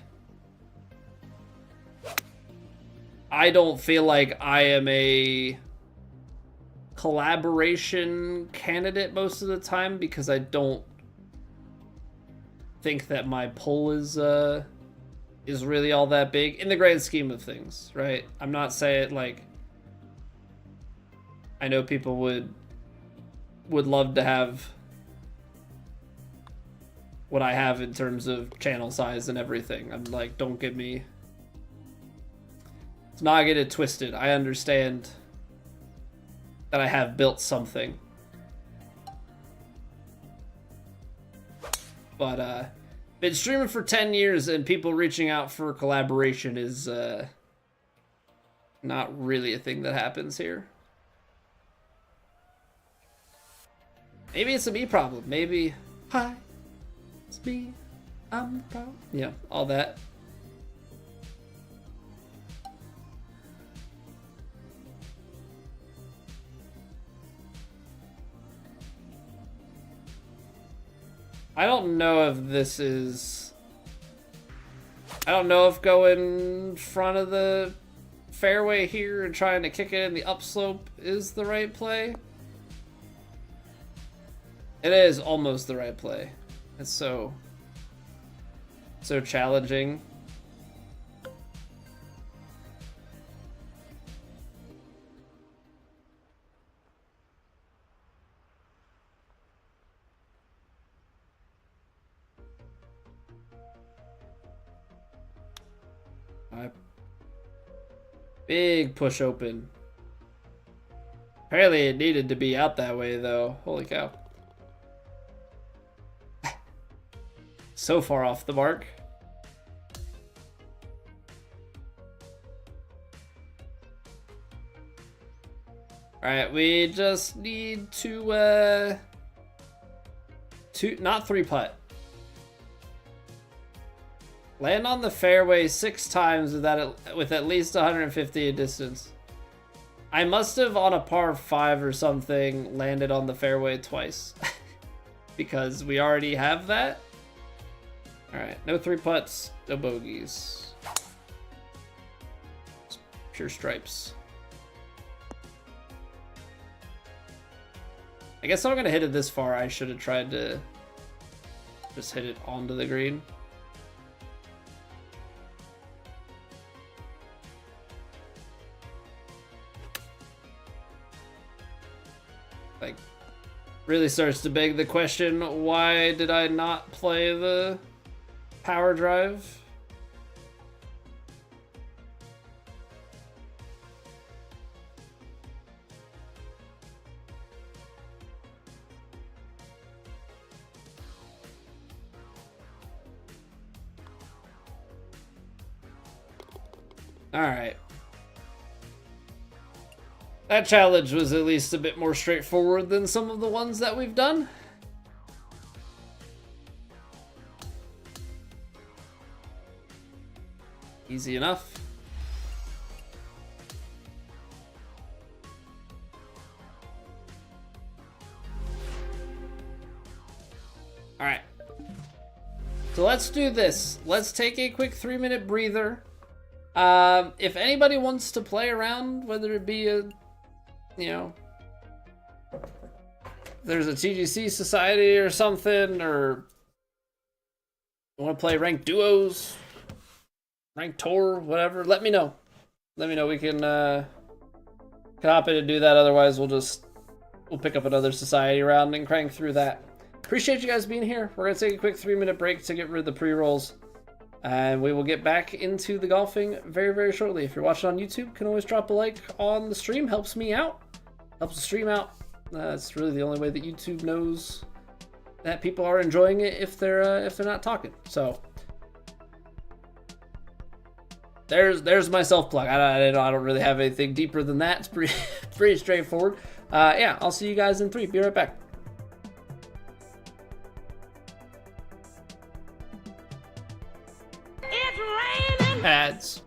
I don't feel like I am a collaboration candidate most of the time, because I don't think that my pull is really all that big in the grand scheme of things, right? I'm not saying like, I know people would love to have what I have in terms of channel size and everything. I'm like, don't get me, let's not get it twisted. I understand that I have built something, but been streaming for 10 years, and people reaching out for collaboration is not really a thing that happens here. Maybe it's a me problem. Maybe, hi, it's me, I'm the problem. Yeah, all that. I don't know if this is... I don't know if going in front of the fairway here and trying to kick it in the upslope is the right play. It is almost the right play. It's so challenging. Big push open. Apparently it needed to be out that way though. Holy cow. So far off the mark. Alright, we just need to not 3-putt. Land on the fairway 6 times with at least 150 in distance. I must have, on a par 5 or something, landed on the fairway twice. Because we already have that. Alright, no 3-putts, no bogeys. Just pure stripes. I guess if I'm going to hit it this far, I should have tried to just hit it onto the green. Like, really starts to beg the question, why did I not play the power drive? All right. That challenge was at least a bit more straightforward than some of the ones that we've done. Easy enough. All right. So let's do this. Let's take a quick 3-minute breather. If anybody wants to play around, whether it be there's a TGC society or something, or you want to play ranked duos, ranked tour, whatever, let me know. Let me know. We can hop in and do that. Otherwise, we'll pick up another society round and crank through that. Appreciate you guys being here. We're gonna take a quick 3-minute break to get rid of the pre-rolls. And we will get back into the golfing very, very shortly. If you're watching on YouTube, can always drop a like on the stream. Helps me out. Helps the stream out. It's really the only way that YouTube knows that people are enjoying it if they're not talking. So there's my self plug. I don't really have anything deeper than that. It's pretty straightforward. Yeah, I'll see you guys in 3. Be right back. Pads.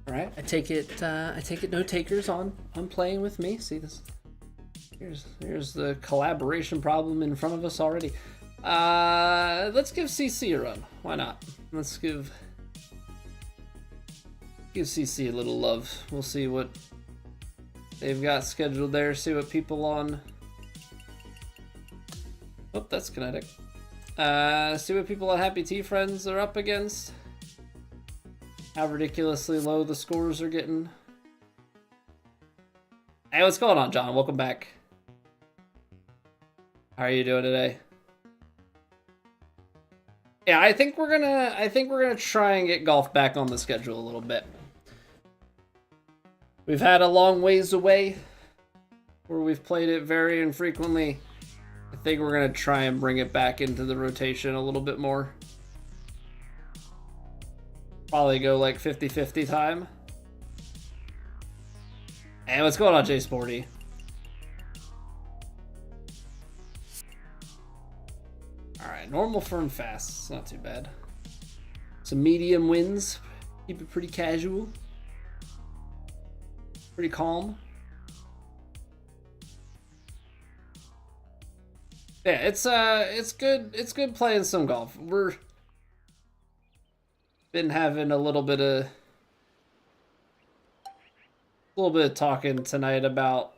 All right, I take it. No takers on playing with me. See this? Here's the collaboration problem in front of us already. Let's give CC a run. Why not? Let's give CC a little love. We'll see what they've got scheduled there. See what people on. Oh, that's kinetic. See what people on Happy Tea Friends are up against. How ridiculously low the scores are getting. Hey, what's going on, John? Welcome back. How are you doing today? Yeah, I think we're gonna try and get golf back on the schedule a little bit. We've had a long ways away where we've played it very infrequently. I think we're gonna try and bring it back into the rotation a little bit more. Probably go like 50-50 time. Hey, what's going on, Jay Sporty? Alright, normal, firm, fast. It's not too bad. Some medium wins. Keep it pretty casual. Pretty calm. Yeah, it's good playing some golf. We're been having a little bit of talking tonight about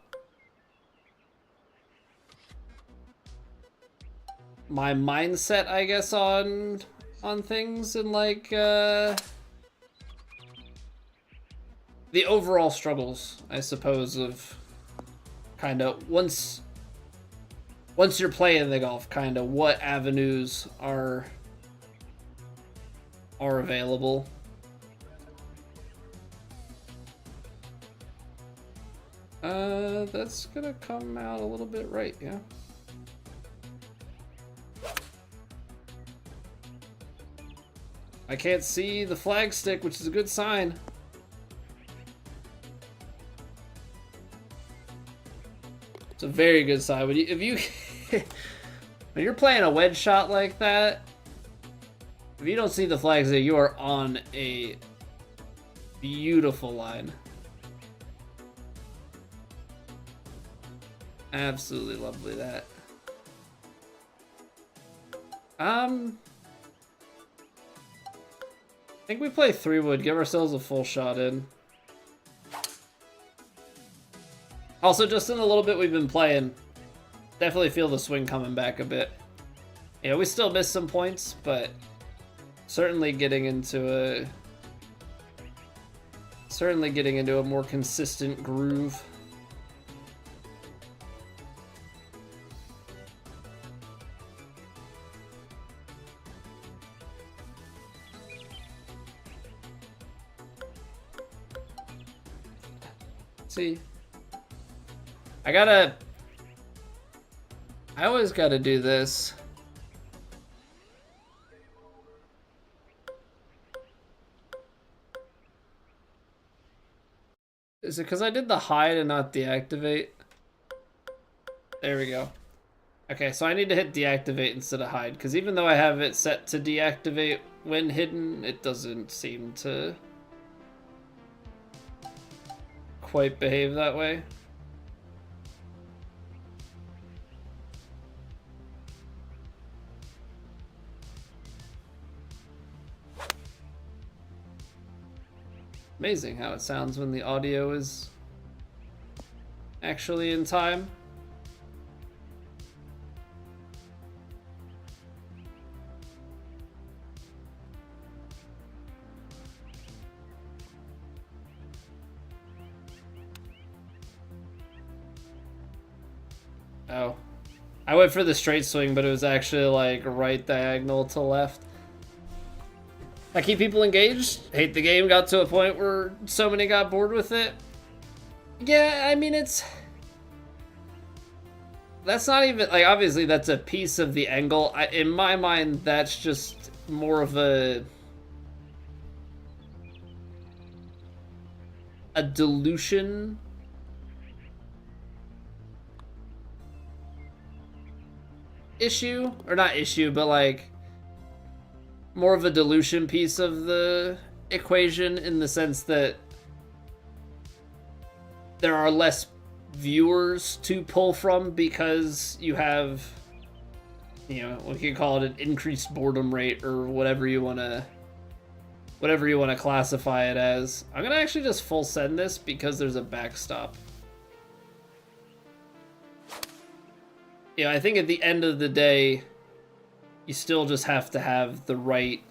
my mindset, I guess, on things, and like the overall struggles, I suppose, of kind of once you're playing the golf, kind of what avenues are available. That's gonna come out a little bit right, yeah. I can't see the flag stick, which is a good sign. It's a very good sign. When you're playing a wedge shot like that, if you don't see the flags there, you are on a beautiful line. Absolutely lovely that. I think we play 3-wood, give ourselves a full shot in. Also, just in a little bit we've been playing, definitely feel the swing coming back a bit. Yeah, we still missed some points, but certainly getting into a more consistent groove. See, I always gotta do this. Is it because I did the hide and not deactivate? There we go. Okay, so I need to hit deactivate instead of hide, because even though I have it set to deactivate when hidden, it doesn't seem to quite behave that way. Amazing how it sounds when the audio is actually in time. Oh. I went for the straight swing, but it was actually like right diagonal to left. I keep people engaged. Hate the game. Got to a point where so many got bored with it. Yeah, I mean, that's not even, like, obviously that's a piece of the angle. In my mind, that's just more of a dilution issue, or not issue, but like more of a dilution piece of the equation, in the sense that there are less viewers to pull from because you have, you know, we can call it an increased boredom rate or whatever you want to classify it as. I'm gonna actually just full send this because there's a backstop. You know, I think at the end of the day, you still just have to have the right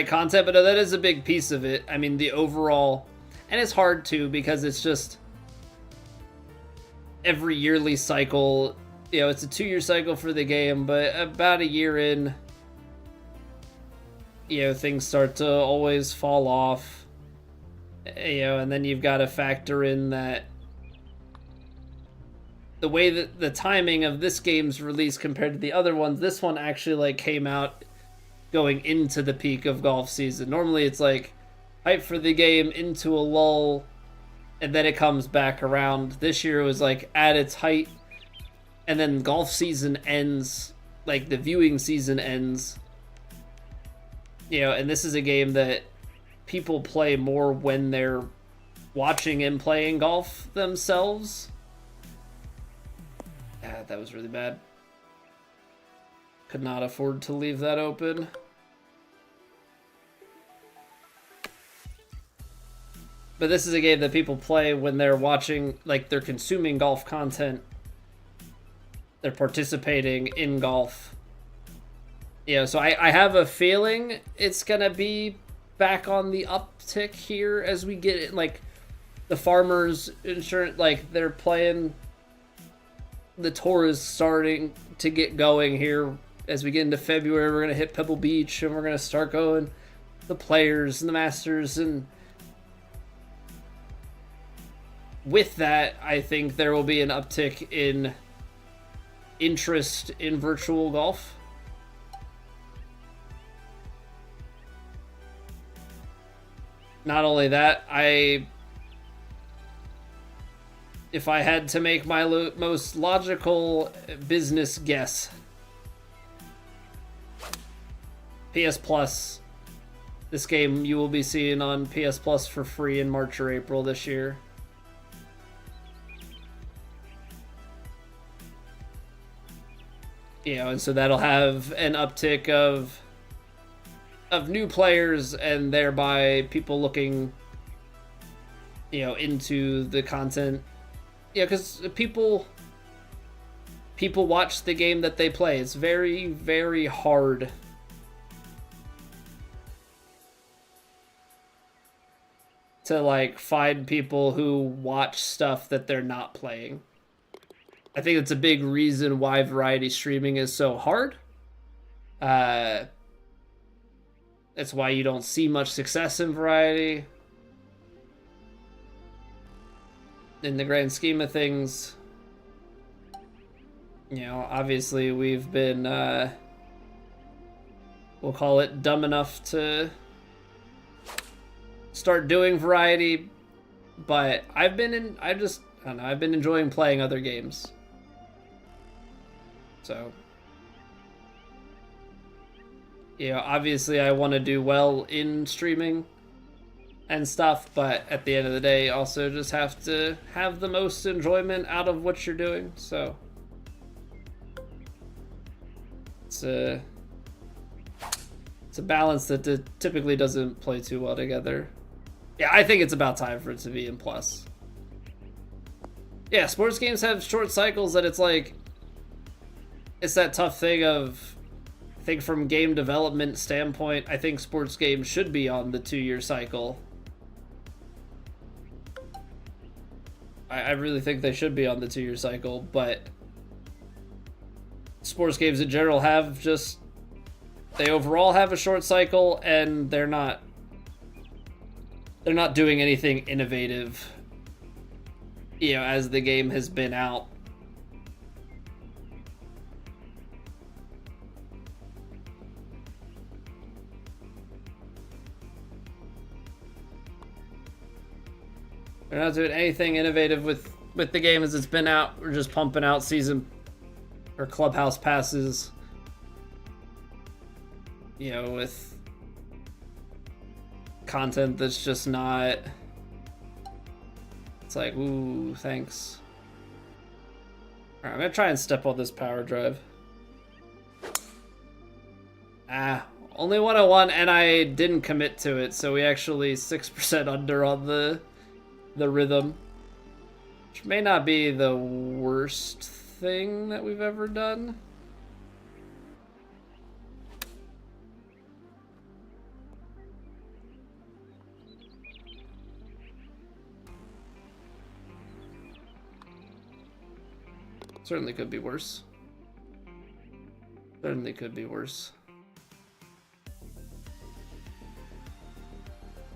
content, but that is a big piece of it. I mean, the overall, and it's hard too because it's just every yearly cycle. You know, it's a 2-year cycle for the game, but about a year in, you know, things start to always fall off. You know, and then you've got to factor in that the way that the timing of this game's release compared to the other ones, this one actually like came out going into the peak of golf season. Normally it's like hype for the game into a lull and then it comes back around. This year it was like at its height and then golf season ends, like the viewing season ends. You know, and this is a game that people play more when they're watching and playing golf themselves. Ah, that was really bad. Could not afford to leave that open. But this is a game that people play when they're watching, like they're consuming golf content. They're participating in golf. Yeah, so I have a feeling it's gonna be back on the uptick here as we get it. Like the Farmers Insurance, like they're playing. The tour is starting to get going here. As we get into February, we're gonna hit Pebble Beach and we're gonna start going the Players and the Masters, and with that, I think there will be an uptick in interest in virtual golf. Not only that, if I had to make my most logical business guess, PS Plus, this game you will be seeing on PS Plus for free in March or April this year. You know, and so that'll have an uptick of new players and thereby people looking, you know, into the content. Yeah, because people watch the game that they play. It's very, very hard to like find people who watch stuff that they're not playing. I think it's a big reason why variety streaming is so hard. That's why you don't see much success in variety. In the grand scheme of things, you know, obviously we've been, we'll call it dumb enough to start doing variety, but I've been enjoying playing other games. So, you know, obviously I want to do well in streaming and stuff, but at the end of the day, also just have to have the most enjoyment out of what you're doing. So it's a balance that typically doesn't play too well together. Yeah, I think it's about time for it to be in Plus. Yeah, sports games have short cycles that it's like, it's that tough thing of, I think from game development standpoint, I think sports games should be on the 2-year cycle. I really think they should be on the 2-year cycle, but sports games in general have just, they overall have a short cycle, and they're not doing anything innovative, you know, as the game has been out. They're not doing anything innovative with the game as it's been out. We're just pumping out season or clubhouse passes, you know, with content that's just not... It's like, ooh, thanks. Alright, I'm gonna try and step on this power drive. Only 101, and I didn't commit to it, so we actually 6% under on the rhythm. Which may not be the worst thing that we've ever done. Certainly could be worse. Certainly could be worse.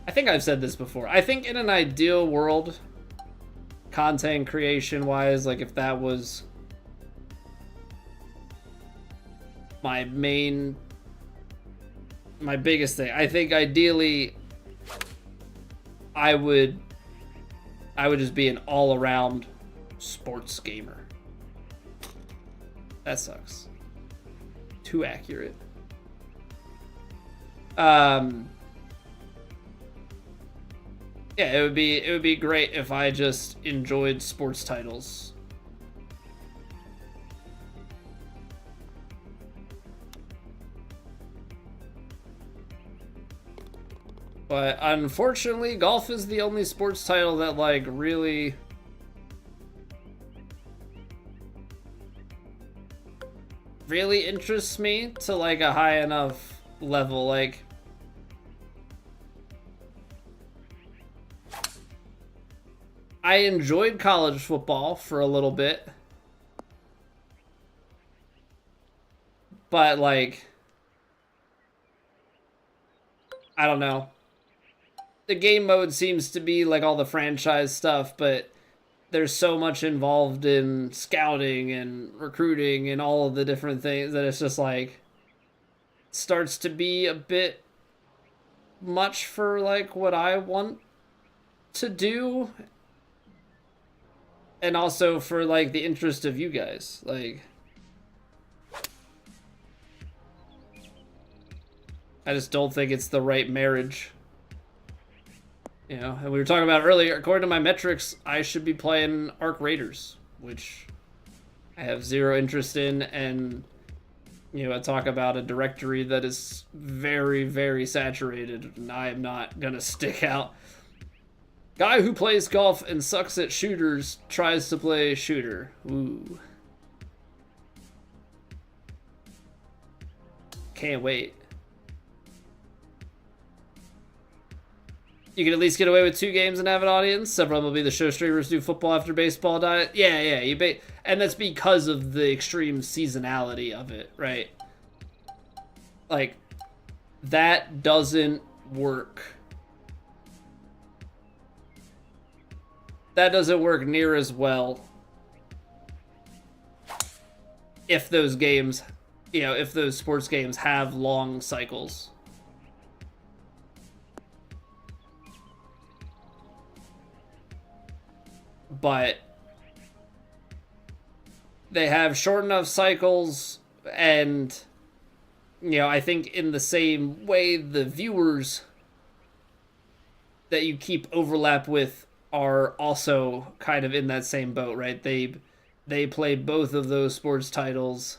I think I've said this before. I think in an ideal world, content creation wise, like if that was my biggest thing, I think ideally I would just be an all-around sports gamer. That sucks. Too accurate. Yeah, it would be great if I just enjoyed sports titles. But unfortunately, golf is the only sports title that like really interests me to like a high enough level. Like, I enjoyed college football for a little bit, but like, I don't know. The game mode seems to be like all the franchise stuff, but there's so much involved in scouting and recruiting and all of the different things that it's just like starts to be a bit much for like what I want to do, and also for like the interest of you guys. Like, I just don't think it's the right marriage. You know, and we were talking about earlier, according to my metrics, I should be playing Arc Raiders, which I have zero interest in, and, you know, I talk about a directory that is very, very saturated, and I am not gonna stick out. Guy who plays golf and sucks at shooters tries to play shooter. Ooh. Can't wait. You can at least get away with 2 games and have an audience. Several of them will be the show streamers do football after baseball diet. Yeah, and that's because of the extreme seasonality of it, right? Like, that doesn't work. That doesn't work near as well if those games, you know, if those sports games have long cycles. But they have short enough cycles, and, you know, I think in the same way the viewers that you keep overlap with are also kind of in that same boat, right? They play both of those sports titles,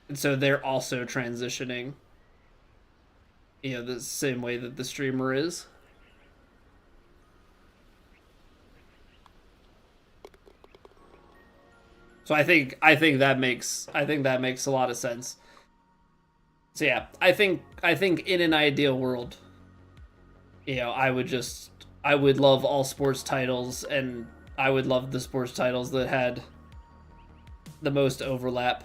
and so they're also transitioning, you know, the same way that the streamer is. So I think that makes a lot of sense. So yeah, I think in an ideal world, you know, I would love all sports titles, and I would love the sports titles that had the most overlap.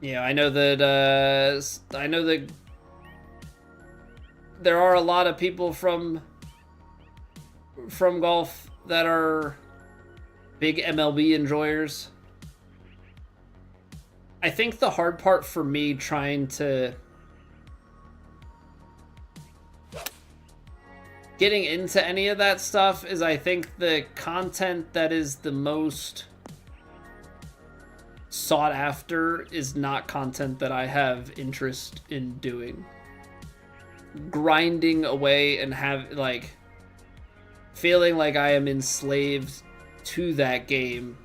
You know, I know that there are a lot of people from golf that are big MLB enjoyers. I think the hard part for me trying to getting into any of that stuff is I think the content that is the most sought after is not content that I have interest in doing. Grinding away and have like feeling like I am enslaved to that game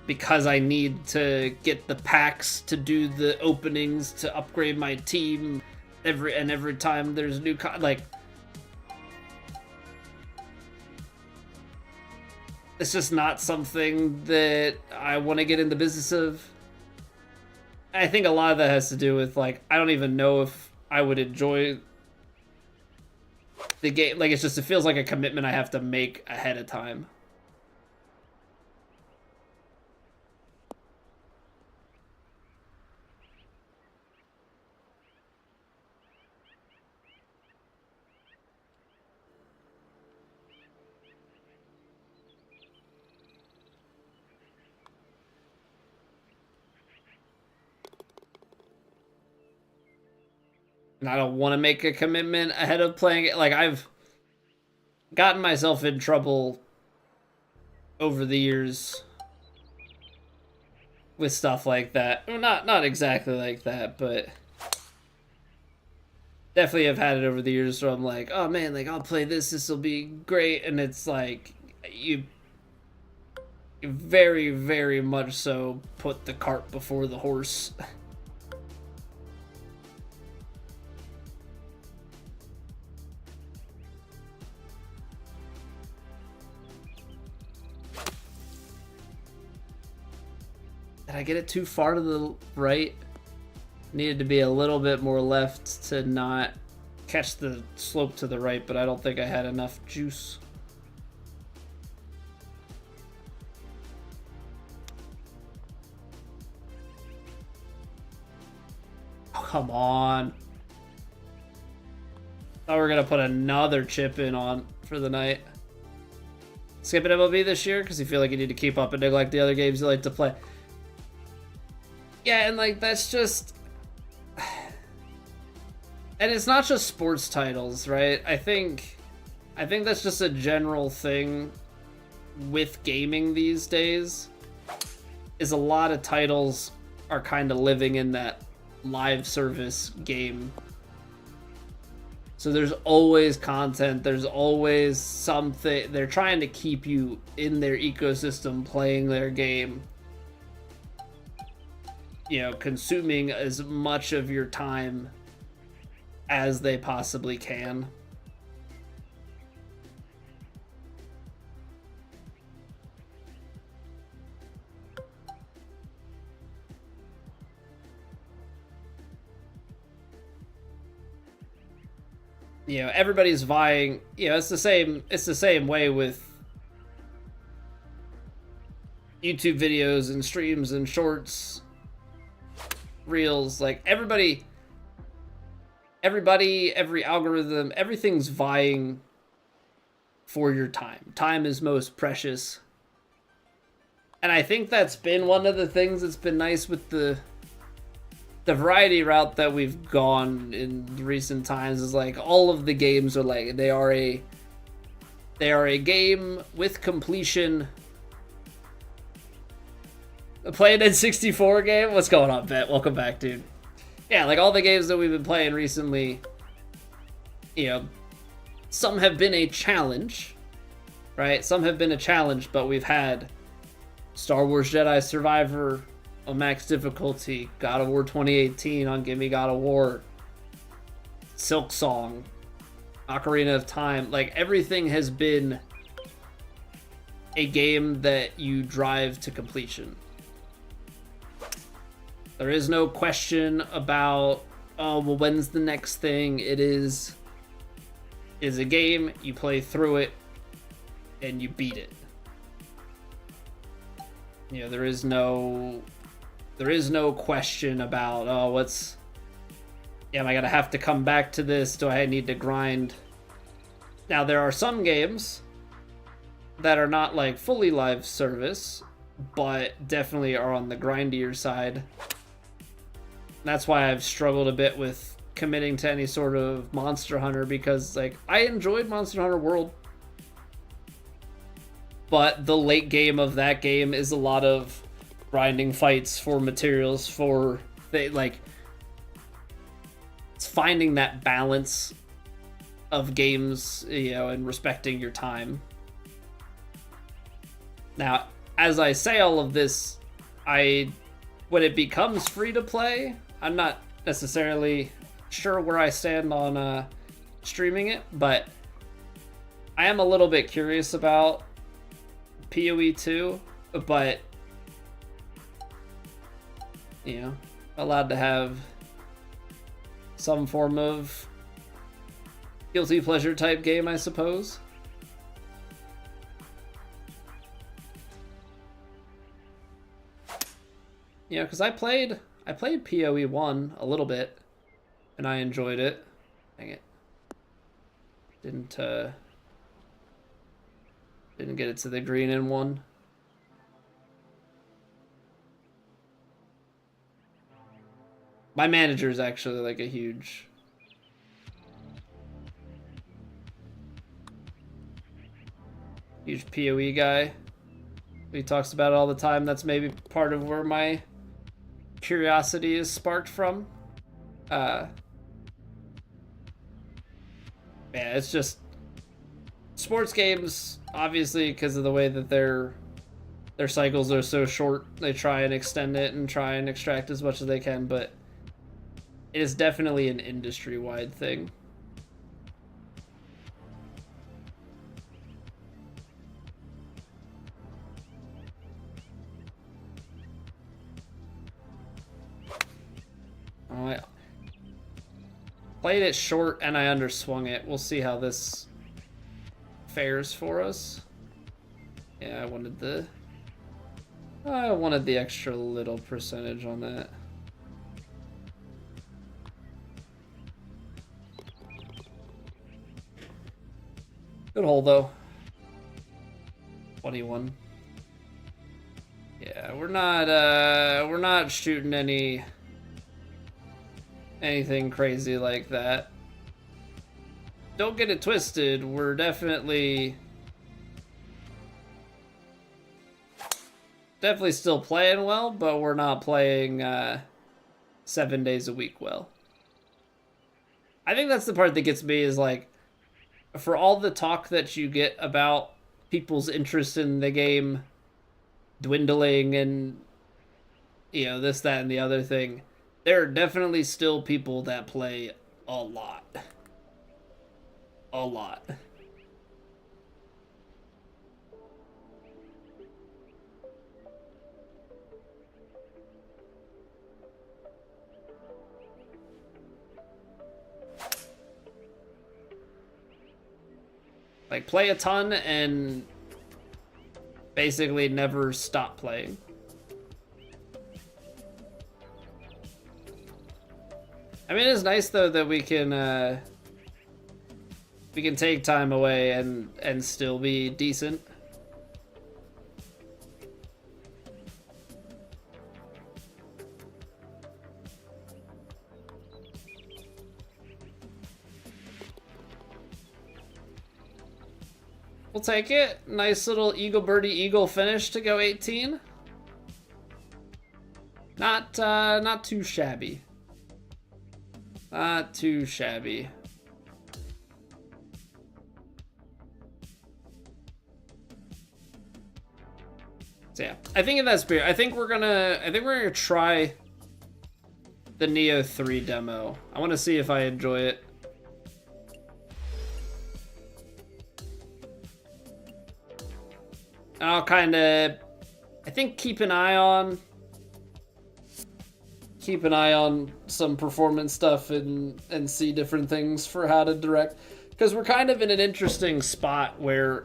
because I need to get the packs to do the openings to upgrade my team every time there's new like it's just not something that I want to get in the business of. I think a lot of that has to do with like I don't even know if I would enjoy the game. Like it's just it feels like a commitment I have to make ahead of time. And I don't want to make a commitment ahead of playing it. Like I've gotten myself in trouble over the years with stuff like that. Well, not exactly like that, but definitely have had it over the years where I'm like, oh man, like I'll play this will be great, and it's like you very, very much so put the cart before the horse. Did I get it too far to the right? Needed to be a little bit more left to not catch the slope to the right, but I don't think I had enough juice. Oh, come on. Thought we were going to put another chip in on for the night. Skipping MLB this year because you feel like you need to keep up and neglect the other games you like to play. Yeah, and like that's just, and it's not just sports titles, right? I think that's just a general thing with gaming these days. Is a lot of titles are kind of living in that live service game. So there's always content, there's always something. They're trying to keep you in their ecosystem playing their game. You know, consuming as much of your time as they possibly can. You know, everybody's vying. You know, it's the same way with YouTube videos and streams and shorts, reels. Like every algorithm, everything's vying for your time. Time is most precious. And I think that's been one of the things that's been nice with the variety route that we've gone in recent times is like all of the games are like they are a game with completion. Playing N64 game? What's going on, Bet? Welcome back, dude. Yeah, like all the games that we've been playing recently, you know, some have been a challenge, right? Some have been a challenge, but we've had Star Wars Jedi Survivor on max difficulty, God of War 2018 on Gimme God of War, Silk Song, Ocarina of Time. Like everything has been a game that you drive to completion. There is no question about, oh, well, when's the next thing? It is a game, you play through it, and you beat it. You know, there is no question about, oh, am I gonna have to come back to this? Do I need to grind? Now, there are some games that are not like fully live service, but definitely are on the grindier side. That's why I've struggled a bit with committing to any sort of Monster Hunter, because like I enjoyed Monster Hunter World, but the late game of that game is a lot of grinding fights for materials for like it's finding that balance of games, you know, and respecting your time. Now, as I say all of this, when it becomes free to play, I'm not necessarily sure where I stand on streaming it, but I am a little bit curious about PoE 2, but you know, allowed to have some form of guilty pleasure type game, I suppose. You know, because I played PoE 1 a little bit, and I enjoyed it. Dang it. Didn't get it to the green in one. My manager is actually like a huge PoE guy. He talks about it all the time. That's maybe part of where my curiosity is sparked from. Yeah, it's just sports games, obviously, because of the way that their cycles are so short, they try and extend it and try and extract as much as they can, but it is definitely an industry-wide thing. Oh, I played it short and I underswung it. We'll see how this fares for us. Yeah, I wanted the extra little percentage on that. Good hole though. 21. Yeah, we're not shooting anything crazy like that. Don't get it twisted, we're definitely still playing well, but we're not playing 7 days a week well. I think that's the part that gets me, is like, for all the talk that you get about people's interest in the game dwindling and, you know, this, that, and the other thing, there are definitely still people that play a lot. A lot. Like, play a ton and basically never stop playing. I mean, it's nice though that we can take time away and still be decent. We'll take it. Nice little eagle birdie eagle finish to go 18. Not too shabby. Not too shabby. So yeah, I think in that spirit, I think we're gonna try the Neo 3 demo. I want to see if I enjoy it. And I'll kind of, I think, keep an eye on some performance stuff and see different things for how to direct, because we're kind of in an interesting spot where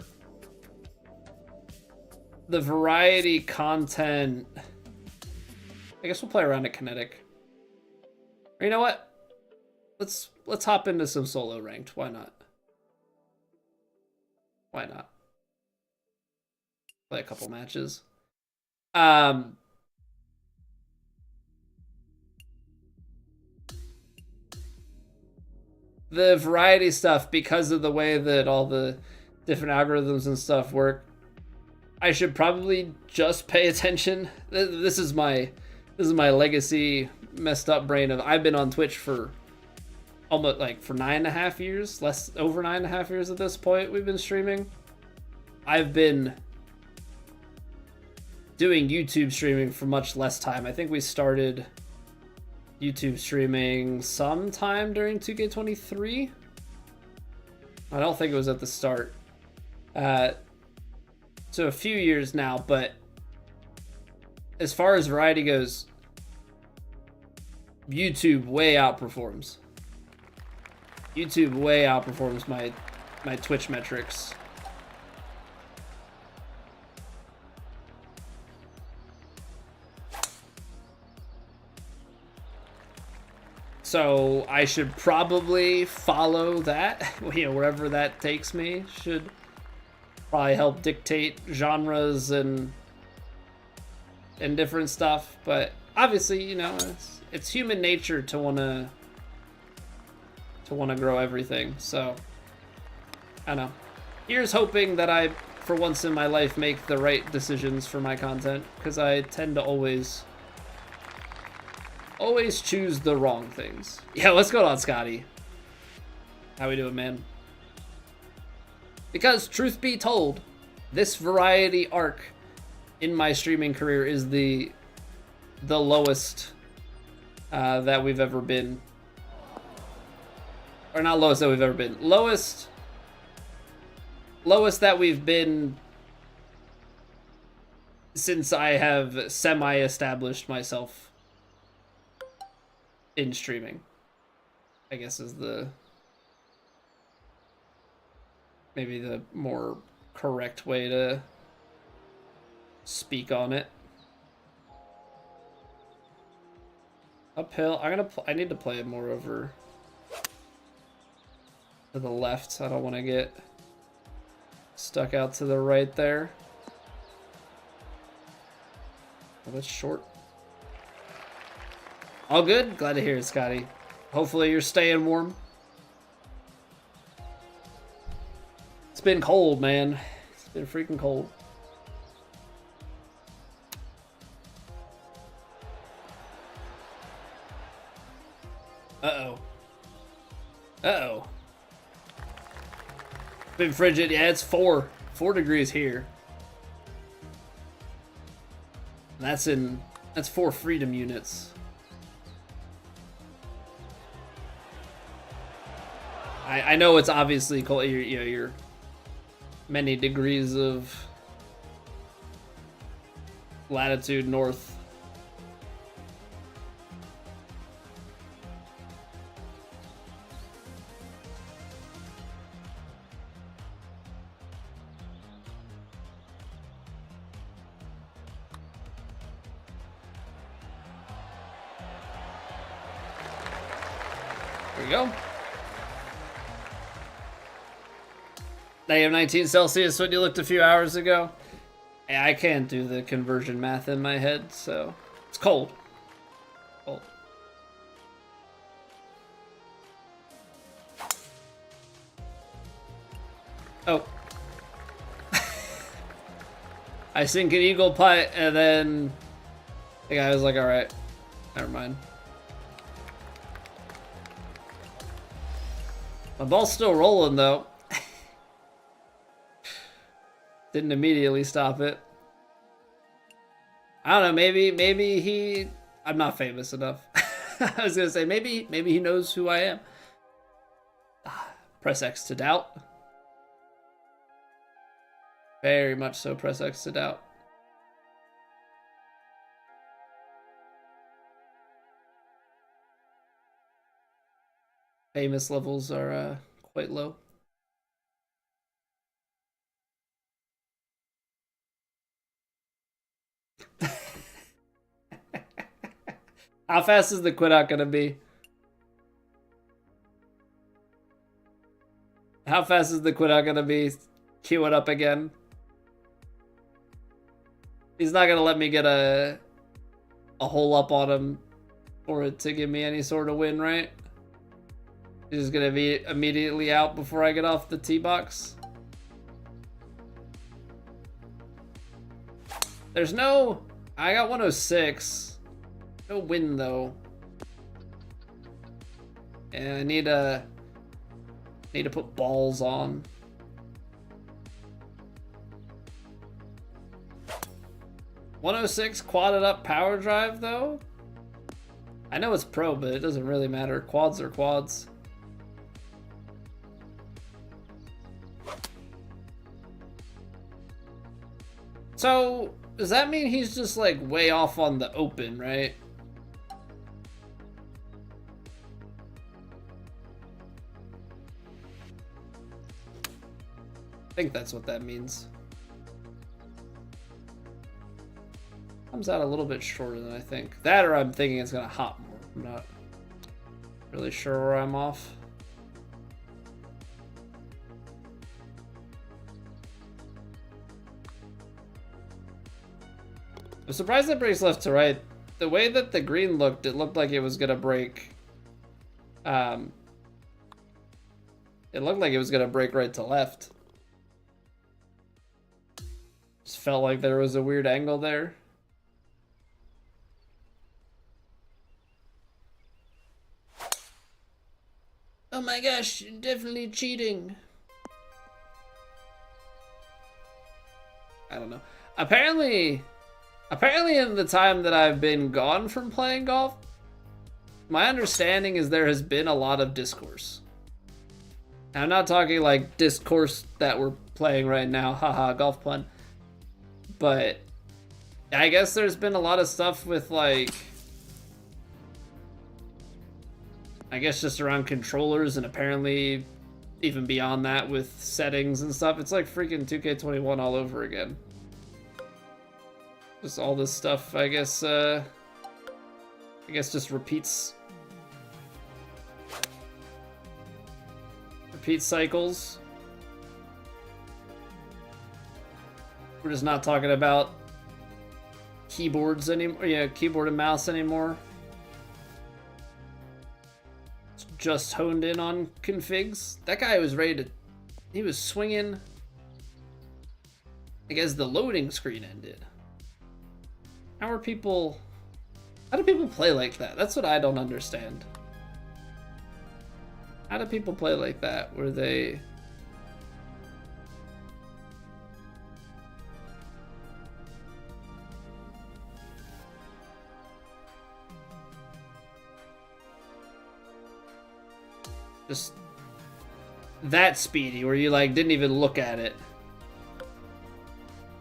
the variety content, I guess we'll play around at Kinetic. Or you know what? Let's hop into some solo ranked. Why not? Why not? Play a couple matches. the variety stuff, because of the way that all the different algorithms and stuff work, I should probably just pay attention. This is my legacy messed up brain of I've been on Twitch for almost like for 9.5 years, over 9.5 years at this point we've been streaming. I've been doing YouTube streaming for much less time. I think we started YouTube streaming sometime during 2K23. I don't think it was at the start. So a few years now, but as far as variety goes, YouTube way outperforms. YouTube way outperforms my Twitch metrics. So I should probably follow that, wherever that takes me. Should probably help dictate genres and different stuff. But obviously, it's human nature to wanna grow everything. So I don't know. Here's hoping that I, for once in my life, make the right decisions for my content, because I tend to always choose the wrong things. Yeah, what's going on, Scotty? How we doing, man? Because, truth be told, this variety arc in my streaming career is the lowest that we've ever been. Or not lowest that we've ever been. Lowest that we've been since I have semi-established myself in streaming, I guess, is maybe the more correct way to speak on it. Uphill. I need to play it more over to the left. I don't want to get stuck out to the right there. Oh, that's short. All good? Glad to hear it, Scotty. Hopefully you're staying warm. It's been cold, man. It's been freaking cold. Uh-oh. Uh-oh. Been frigid. Yeah, it's 4 degrees here. That's 4 freedom units. I know it's obviously cold. You're many degrees of latitude north. There we go. -19 Celsius when you looked a few hours ago. Yeah, I can't do the conversion math in my head, so it's cold. Cold. Oh. I sink an eagle putt, and then the guy was like, alright, never mind. My ball's still rolling, though. Didn't immediately stop it. I don't know, maybe he... I'm not famous enough. I was gonna say, maybe he knows who I am. Press X to doubt. Very much so, press X to doubt. Famous levels are quite low. How fast is the quit out gonna be? How fast is the quit out gonna be? Cue it up again. He's not gonna let me get a hole up on him for it to give me any sort of win, right? He's just gonna be immediately out before I get off the tee box. There's no... I got 106. No wind, though. And I need to put balls on. .106 quadded up power drive, though? I know it's pro, but it doesn't really matter. Quads are quads. So, does that mean he's just like way off on the open, right? I think that's what that means. Comes out a little bit shorter than I think. That, or I'm thinking it's gonna hop more. I'm not really sure where I'm off. I'm surprised it breaks left to right. The way that the green looked, it looked like it was gonna break. It looked like it was gonna break right to left. Just felt like there was a weird angle there. Oh my gosh, you're definitely cheating. I don't know. Apparently in the time that I've been gone from playing golf, my understanding is there has been a lot of discourse. And I'm not talking like discourse that we're playing right now, haha, golf pun. But I guess there's been a lot of stuff with like, I guess just around controllers, and apparently even beyond that with settings and stuff. It's like freaking 2K21 all over again. Just all this stuff, I guess just repeats cycles. We're just not talking about keyboards anymore. Yeah, keyboard and mouse anymore. It's just honed in on configs. That guy was ready to... He was swinging, I guess the loading screen ended. How do people play like that? That's what I don't understand. How do people play like that? Where they... just that speedy, where you like didn't even look at it.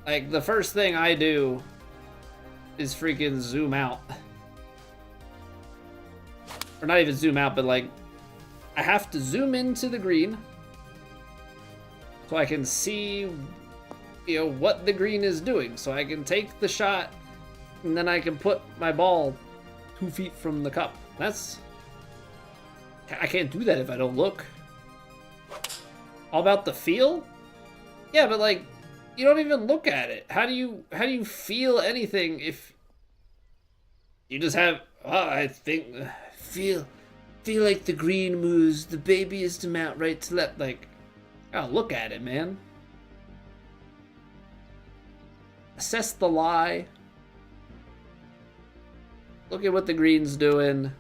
Like the first thing I do is freaking zoom out. Or not even zoom out, but like I have to zoom into the green so I can see, you know, what the green is doing, so I can take the shot and then I can put my ball 2 feet from the cup. I can't do that if I don't look. All about the feel? Yeah, but like, you don't even look at it. How do you feel anything if you just have, oh, I think, feel like the green moves the babyest amount right to left. Like, oh, look at it, man. Assess the lie. Look at what the green's doing.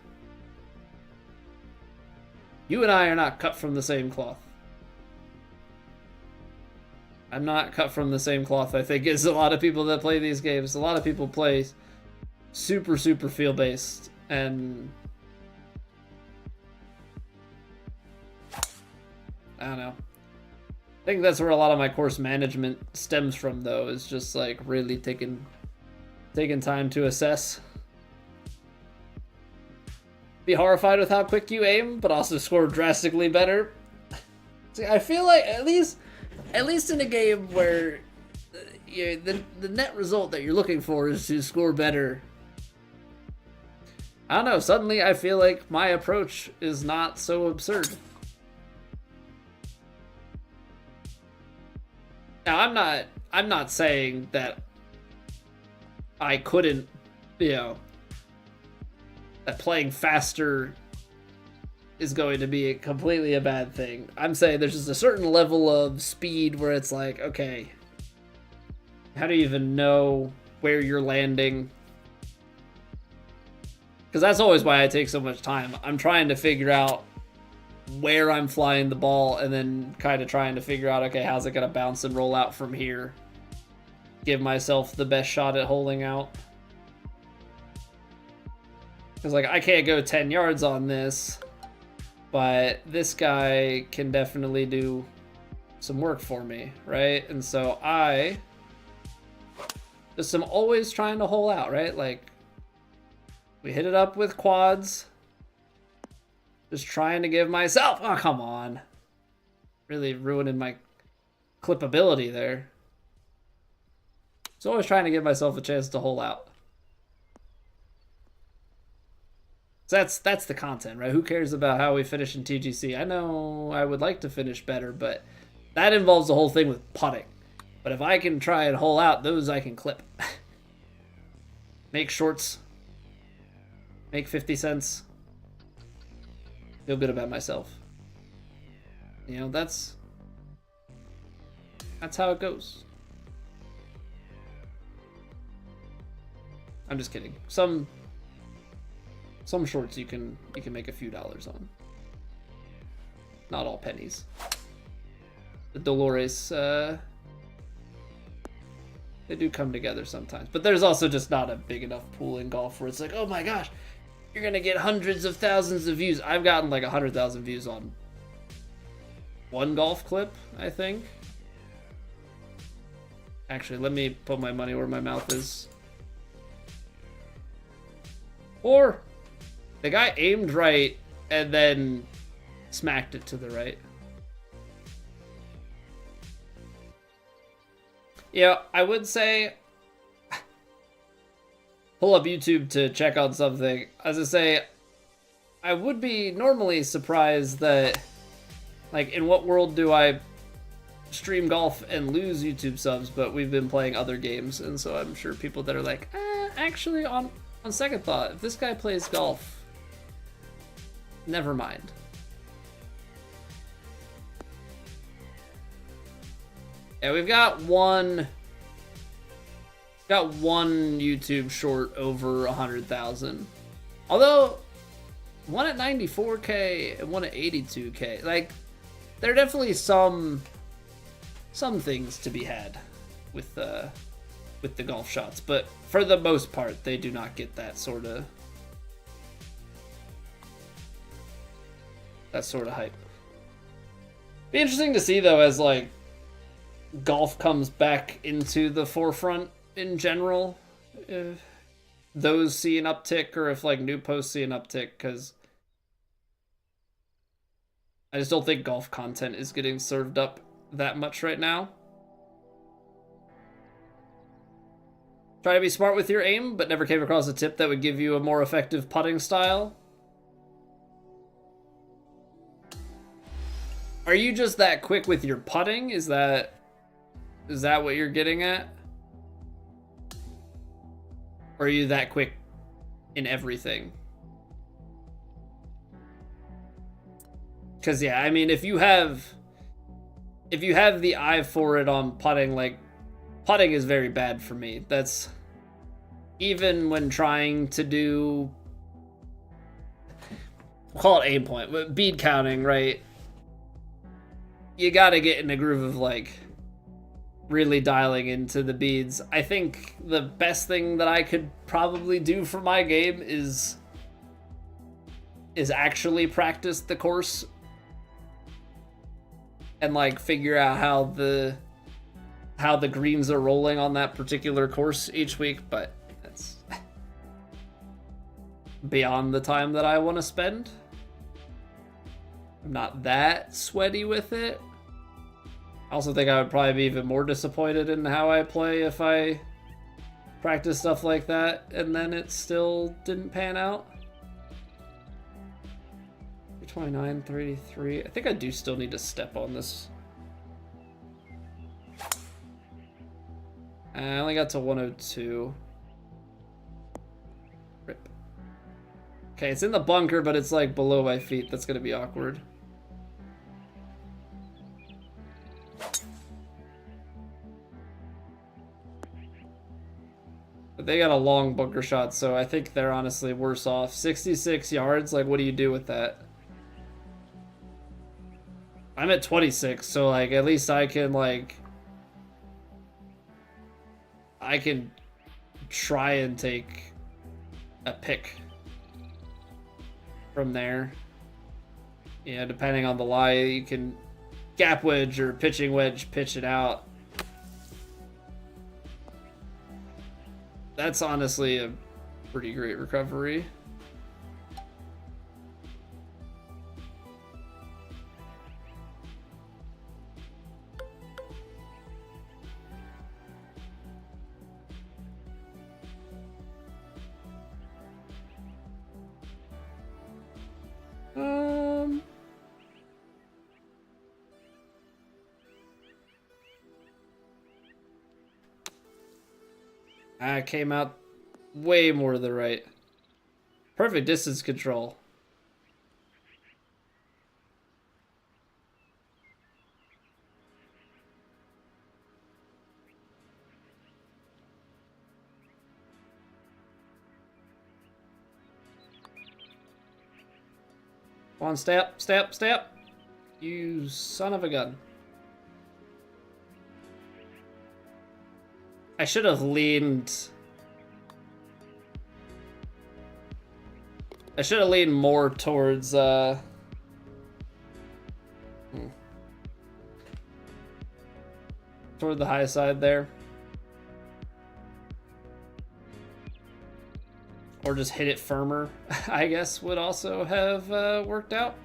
You and I are not cut from the same cloth. I'm not cut from the same cloth, I think, as a lot of people that play these games. A lot of people play super feel-based, and I don't know. I think that's where a lot of my course management stems from, though, is just like really taking time to assess. Be horrified with how quick you aim, but also score drastically better. See, I feel like at least in a game where the net result that you're looking for is to score better. I don't know, suddenly I feel like my approach is not so absurd. Now I'm not saying that I couldn't, you know, that playing faster is going to be completely a bad thing. I'm saying there's just a certain level of speed where it's like, okay, how do you even know where you're landing? Because that's always why I take so much time. I'm trying to figure out where I'm flying the ball and then kind of trying to figure out, okay, how's it going to bounce and roll out from here? Give myself the best shot at holding out. Because, like, I can't go 10 yards on this, but this guy can definitely do some work for me, right? And so I just am always trying to hole out, right? Like, we hit it up with quads. Just trying to give myself... Oh, come on. Really ruining my clippability there. So always trying to give myself a chance to hole out. So that's the content, right? Who cares about how we finish in TGC? I know I would like to finish better, but that involves the whole thing with putting. But if I can try and hole out, those I can clip. Make shorts. Make 50 cents. Feel good about myself. You know, that's how it goes. I'm just kidding. Some shorts you can make a few dollars on. Not all pennies. The Dolores, they do come together sometimes. But there's also just not a big enough pool in golf where it's like, oh my gosh, you're gonna get hundreds of thousands of views. I've gotten like 100,000 views on one golf clip, I think. Actually, let me put my money where my mouth is. Or the guy aimed right and then smacked it to the right. Yeah, I would say pull up YouTube to check on something. As I say, I would be normally surprised that, like, in what world do I stream golf and lose YouTube subs, but we've been playing other games, and so I'm sure people that are like, actually, on second thought, if this guy plays golf, never mind. Yeah, we've got one YouTube short over 100,000. Although, one at 94K and one at 82K. Like, there are definitely some things to be had with the golf shots, but for the most part, they do not get that sort of hype. Be interesting to see though, as like golf comes back into the forefront in general, if those see an uptick or if like new posts see an uptick, because I just don't think golf content is getting served up that much right now. Try to be smart with your aim, but never came across a tip that would give you a more effective putting style. Are you just that quick with your putting? Is that what you're getting at? Or are you that quick in everything? Because yeah, I mean, if you have the eye for it on putting, like, putting is very bad for me. That's even when trying to do, we'll call it aim point, but bead counting, right? You gotta get in a groove of like really dialing into the beads. I think the best thing that I could probably do for my game is actually practice the course and like figure out how the greens are rolling on that particular course each week, but that's beyond the time that I want to spend. I'm not that sweaty with it. I also think I would probably be even more disappointed in how I play if I practice stuff like that and then it still didn't pan out. 329, 33. I think I do still need to step on this. I only got to 102. Rip. Okay, it's in the bunker, but it's like below my feet. That's gonna be awkward. But they got a long bunker shot, so I think they're honestly worse off. 66 yards, like what do you do with that? I'm at 26, so like at least I can like I can try and take a pick from there. Yeah, depending on the lie, you can gap wedge or pitching wedge, pitch it out. That's honestly a pretty great recovery. I came out way more to the right. Perfect distance control. Come on, step, step, step. You son of a gun. I should have leaned. I should have leaned more towards toward the high side there. Or just hit it firmer, I guess would also have worked out.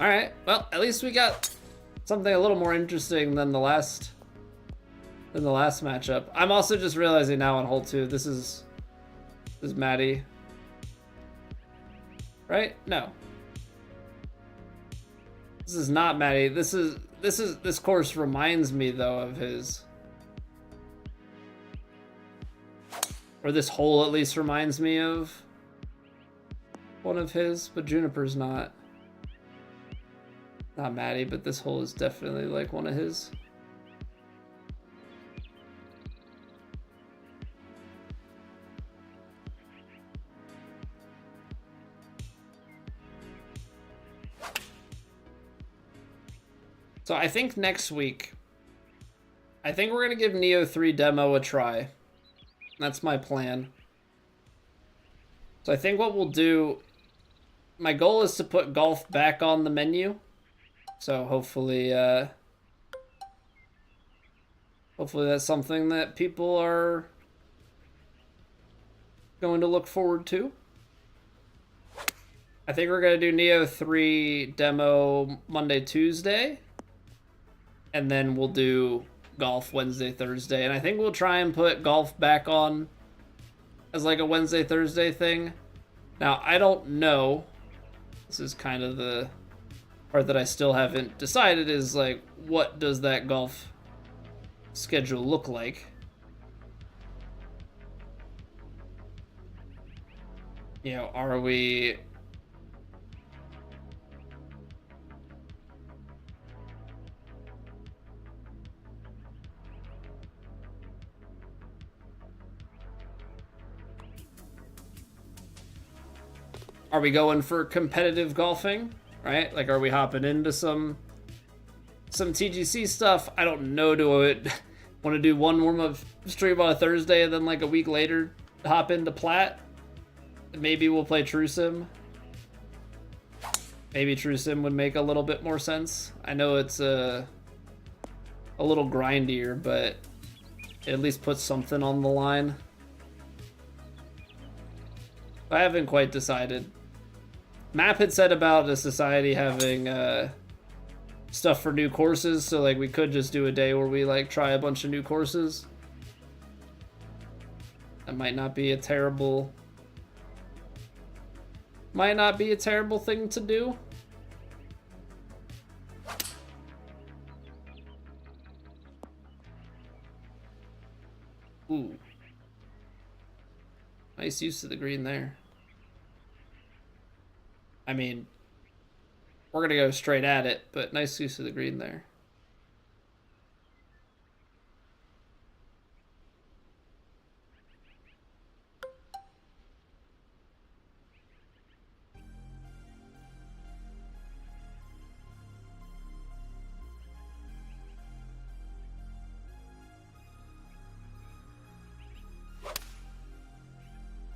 All right, well, at least we got something a little more interesting than the last matchup. I'm also just realizing now on hole 2, this is Maddie. Right? No. This is not Maddie. This course reminds me though of his. Or this hole at least reminds me of one of his, but Juniper's not Maddie, but this hole is definitely like one of his. So I think next week, I think we're gonna give Neo 3 demo a try. That's my plan. So I think what we'll do, my goal is to put golf back on the menu. So hopefully that's something that people are going to look forward to. I think we're going to do Neo 3 demo Monday, Tuesday. And then we'll do golf Wednesday, Thursday. And I think we'll try and put golf back on as like a Wednesday, Thursday thing. Now, I don't know. This is kind of the part that I still haven't decided is like, what does that golf schedule look like? You know, are we... Are we going for competitive golfing, right? Like, are we hopping into some TGC stuff? I don't know. Do I want to do one warm-up stream on a Thursday and then like a week later hop into Plat? Maybe we'll play True Sim. Maybe True Sim would make a little bit more sense. I know it's a little grindier, but it at least puts something on the line. I haven't quite decided. Map had said about the society having stuff for new courses, so like we could just do a day where we like try a bunch of new courses. That might not be a terrible thing to do. Ooh. Nice use of the green there. I mean, we're going to go straight at it, but nice use of the green there.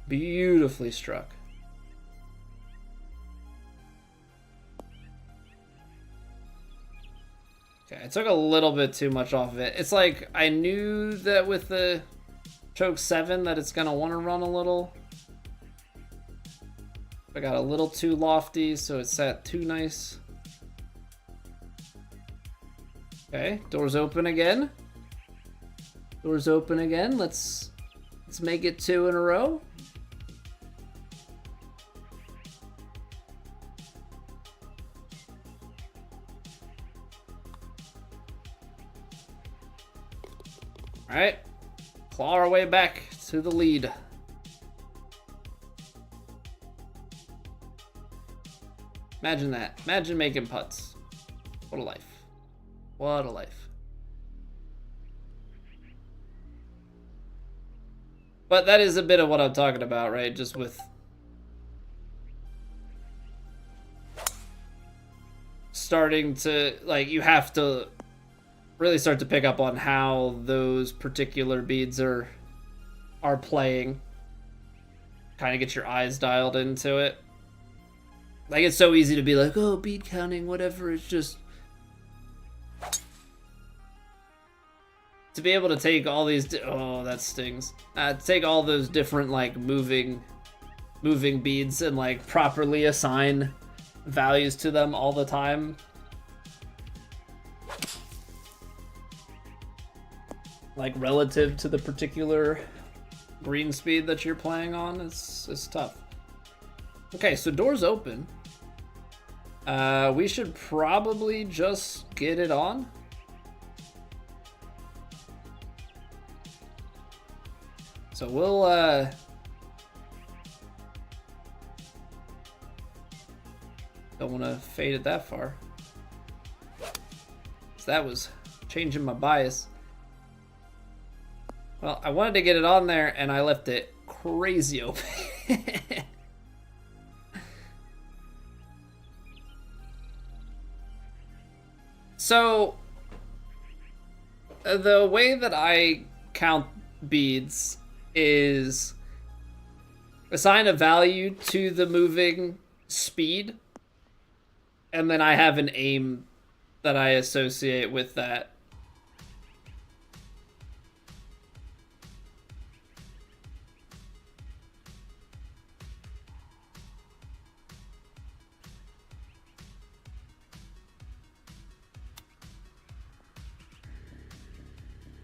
Beautifully struck. Okay, I took a little bit too much off of it. It's like I knew that with the choke 7 that it's gonna want to run a little. I got a little too lofty, so it sat too nice. Okay, doors open again. Doors open again. Let's make it 2 in a row. All right, claw our way back to the lead. Imagine that. Imagine making putts. What a life. What a life. But that is a bit of what I'm talking about, right? Just with starting to, like, you have to really start to pick up on how those particular beads are playing. Kind of get your eyes dialed into it. Like, it's so easy to be like, oh, bead counting, whatever. It's just to be able to take all these, oh, that stings. Take all those different, like, moving beads and, like, properly assign values to them all the time. Like, relative to the particular green speed that you're playing on, it's tough. Okay, so doors open. We should probably just get it on. So we'll don't want to fade it that far. So that was changing my bias. Well, I wanted to get it on there, and I left it crazy open. So, the way that I count beads is assign a value to the moving speed, and then I have an aim that I associate with that.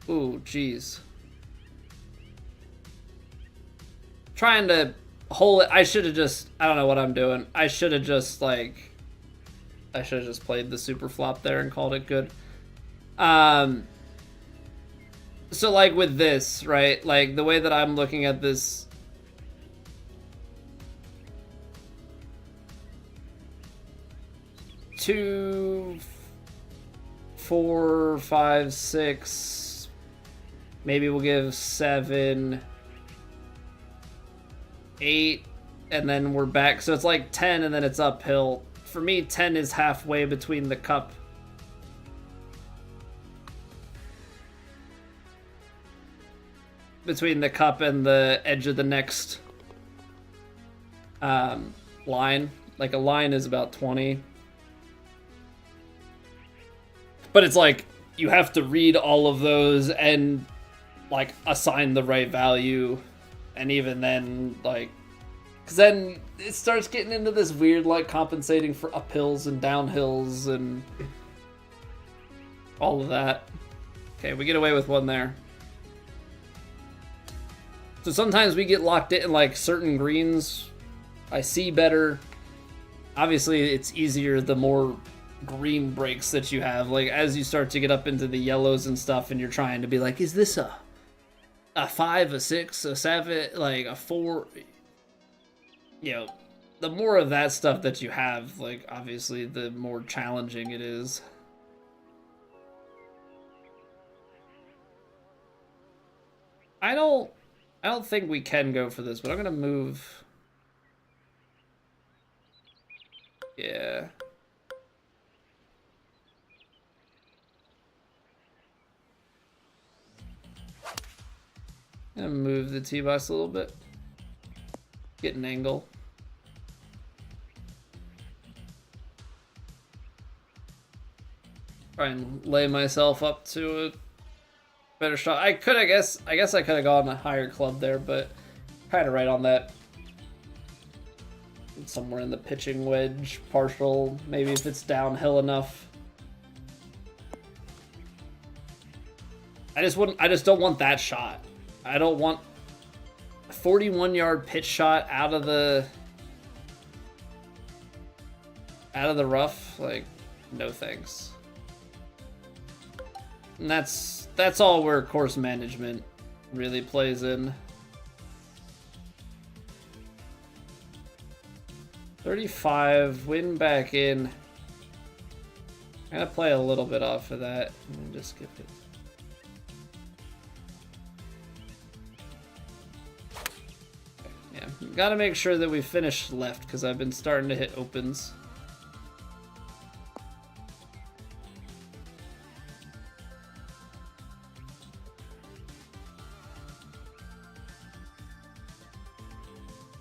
Ooh, jeez. Trying to hold it. I should have just, I don't know what I'm doing. I should have just played the super flop there and called it good. So like with this, right? Like the way that I'm looking at this, two, 4, 5, 6. Maybe we'll give 7, 8, and then we're back. So it's like 10, and then it's uphill. For me, 10 is halfway between the cup. Between the cup and the edge of the next line. Like a line is about 20. But it's like, you have to read all of those and like assign the right value, and even then, like, because then it starts getting into this weird, like, compensating for uphills and downhills and all of that. Okay, we get away with one there. So sometimes we get locked in, like, certain greens I see better. Obviously, it's easier the more green breaks that you have. Like, as you start to get up into the yellows and stuff, and you're trying to be like, is this a a 5, a 6, a 7, like a 4. You know, the more of that stuff that you have, like, obviously, the more challenging it is. I don't think we can go for this, but I'm gonna move. Yeah. I'm gonna move the tee box a little bit. Get an angle. Try and lay myself up to a better shot. I guess I could have gone a higher club there, but kind of right on that. Somewhere in the pitching wedge partial, maybe if it's downhill enough. I just don't want that shot. I don't want a 41-yard pitch shot out of the rough. Like, no thanks. And that's all where course management really plays in. 35, win back in. I'm gonna play a little bit off of that and just skip it. Yeah, gotta make sure that we finish left because I've been starting to hit opens.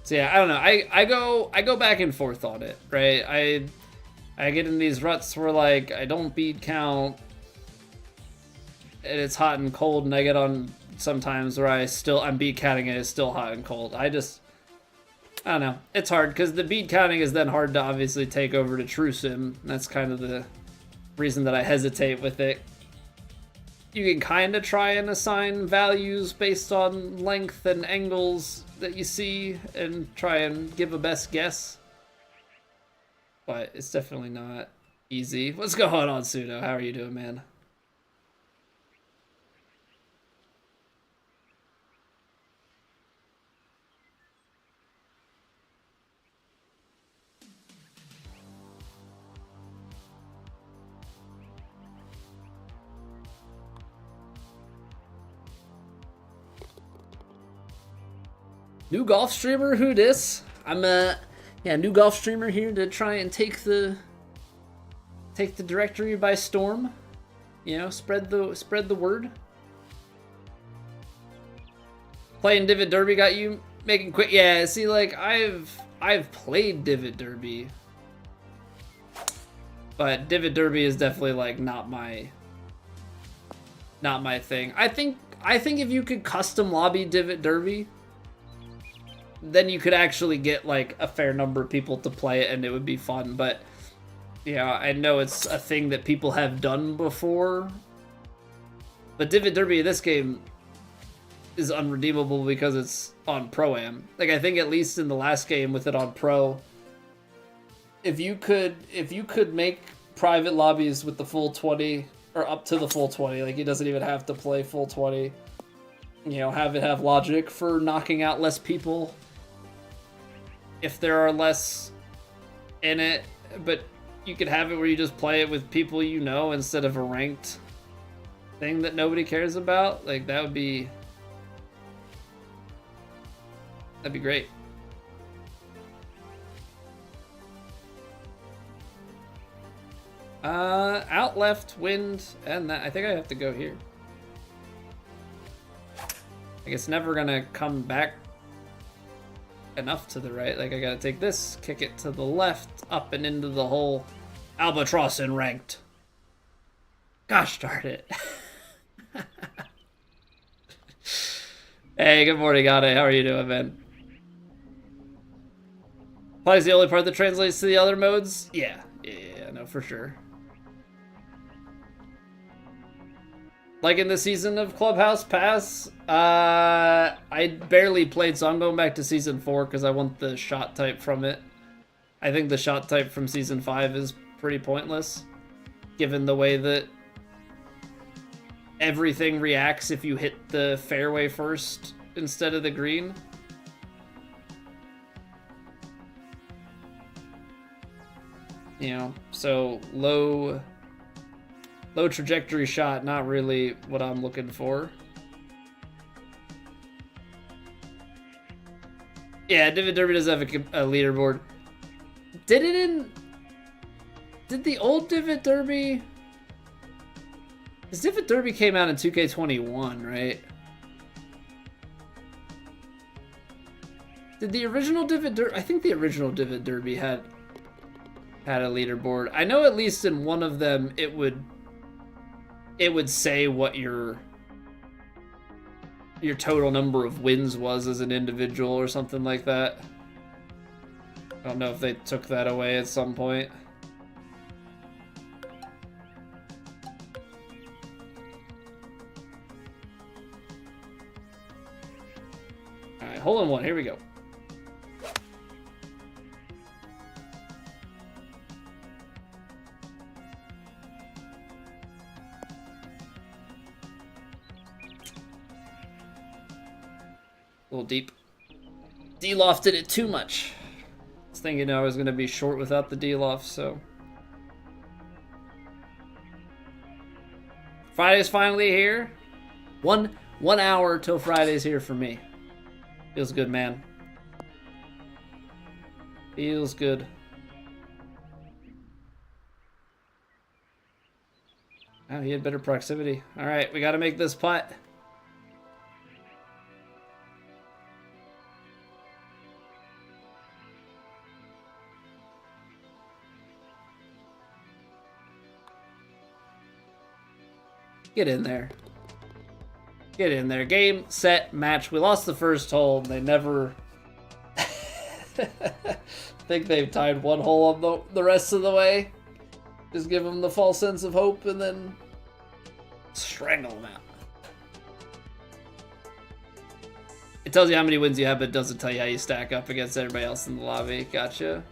So yeah, I don't know. I go back and forth on it, right? I get in these ruts where like I don't bead count and it's hot and cold, and I get on sometimes where I'm bead counting and it's still hot and cold. I don't know. It's hard because the bead counting is then hard to obviously take over to true sim. That's kind of the reason that I hesitate with it. You can kind of try and assign values based on length and angles that you see and try and give a best guess. But it's definitely not easy. What's going on, Suno? How are you doing, man? New golf streamer, who dis? I'm new golf streamer here to try and take the directory by storm. You know, spread the word. Playing Divot Derby got you making quick. Yeah, see, like I've played Divot Derby, but Divot Derby is definitely like not my thing. I think if you could custom lobby Divot Derby, then you could actually get like a fair number of people to play it and it would be fun. But yeah, I know it's a thing that people have done before. But Divot Derby in this game is unredeemable because it's on Pro-Am. Like, I think at least in the last game with it on Pro, if you could make private lobbies with the full 20 or up to the full 20, like he doesn't even have to play full 20, you know, have it have logic for knocking out less people if there are less in it, but you could have it where you just play it with people you know instead of a ranked thing that nobody cares about. Like, that'd be great. Out left, wind, and that. I think I have to go here. Like, it's never gonna come back enough to the right. Like, I gotta take this, kick it to the left, up and into the hole. Albatross in ranked. Gosh darn it. Hey, good morning, Ade. How are you doing, man? Probably the only part that translates to the other modes? Yeah, no, for sure. Like in the season of Clubhouse Pass, I barely played, so I'm going back to Season 4 because I want the shot type from it. I think the shot type from Season 5 is pretty pointless, given the way that everything reacts if you hit the fairway first instead of the green. You know, so low trajectory shot, not really what I'm looking for. Yeah, Divot Derby does have a leaderboard. Did the old Divot Derby? This Divot Derby came out in 2K21, right? Did the original Divot Derby? I think the original Divot Derby had a leaderboard. I know at least in one of them it would say what your total number of wins was as an individual or something like that. I don't know if they took that away at some point. All right, hole in one. Here we go. A little deep. D-lofted it too much. I was thinking I was going to be short without the D-loft, so. Friday's finally here. One hour till Friday's here for me. Feels good, man. Feels good. Oh, he had better proximity. All right, we got to make this putt. Get in there. Get in there. Game, set, match. We lost the first hole. They never... I think they've tied one hole on the rest of the way. Just give them the false sense of hope and then strangle them out. It tells you how many wins you have, but it doesn't tell you how you stack up against everybody else in the lobby. Gotcha.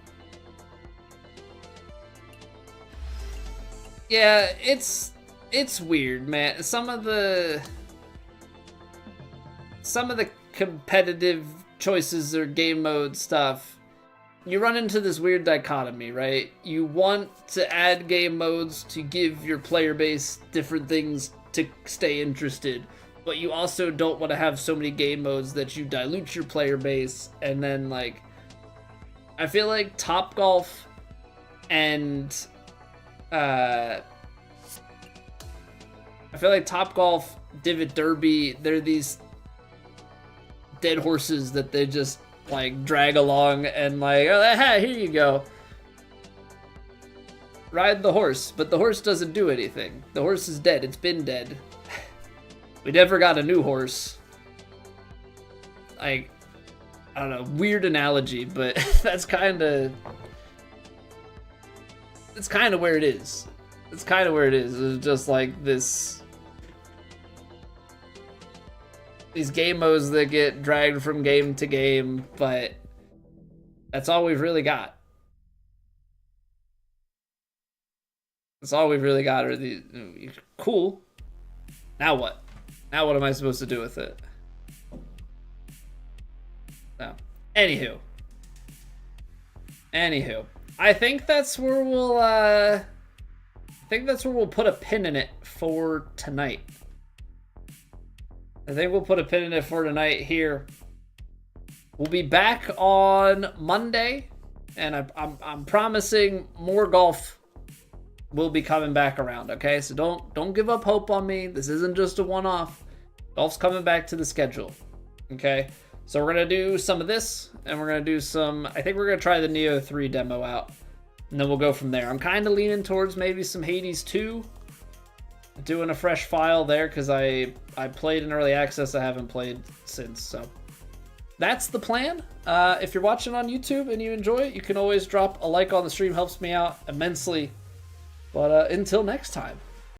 Yeah, it's weird, man. Some of the competitive choices or game mode stuff, you run into this weird dichotomy, right? You want to add game modes to give your player base different things to stay interested, but you also don't want to have so many game modes that you dilute your player base. And then, like, I feel like Topgolf and Divot Derby, they're these dead horses that they just like drag along and like, oh, hey, here you go. Ride the horse, but the horse doesn't do anything. The horse is dead. It's been dead. We never got a new horse. Like, I don't know, weird analogy, but that's kind of where it is. It's kind of where it is. It's just like these game modes that get dragged from game to game, but that's all we've really got. That's all we've really got are these. Cool. Now what? Now what am I supposed to do with it? So, anywho, I think that's where we'll put a pin in it for tonight. I think we'll put a pin in it for tonight here. We'll be back on Monday, and I'm promising more golf will be coming back around, okay? So don't give up hope on me. This isn't just a one-off. Golf's coming back to the schedule, okay? So we're going to do some of this, and we're going to do some... I think we're going to try the Neo 3 demo out, and then we'll go from there. I'm kind of leaning towards maybe some Hades 2. Doing a fresh file there because I played in early access. I haven't played since, so that's the plan. If you're watching on YouTube and you enjoy it, you can always drop a like on the stream. Helps me out immensely. But until next time.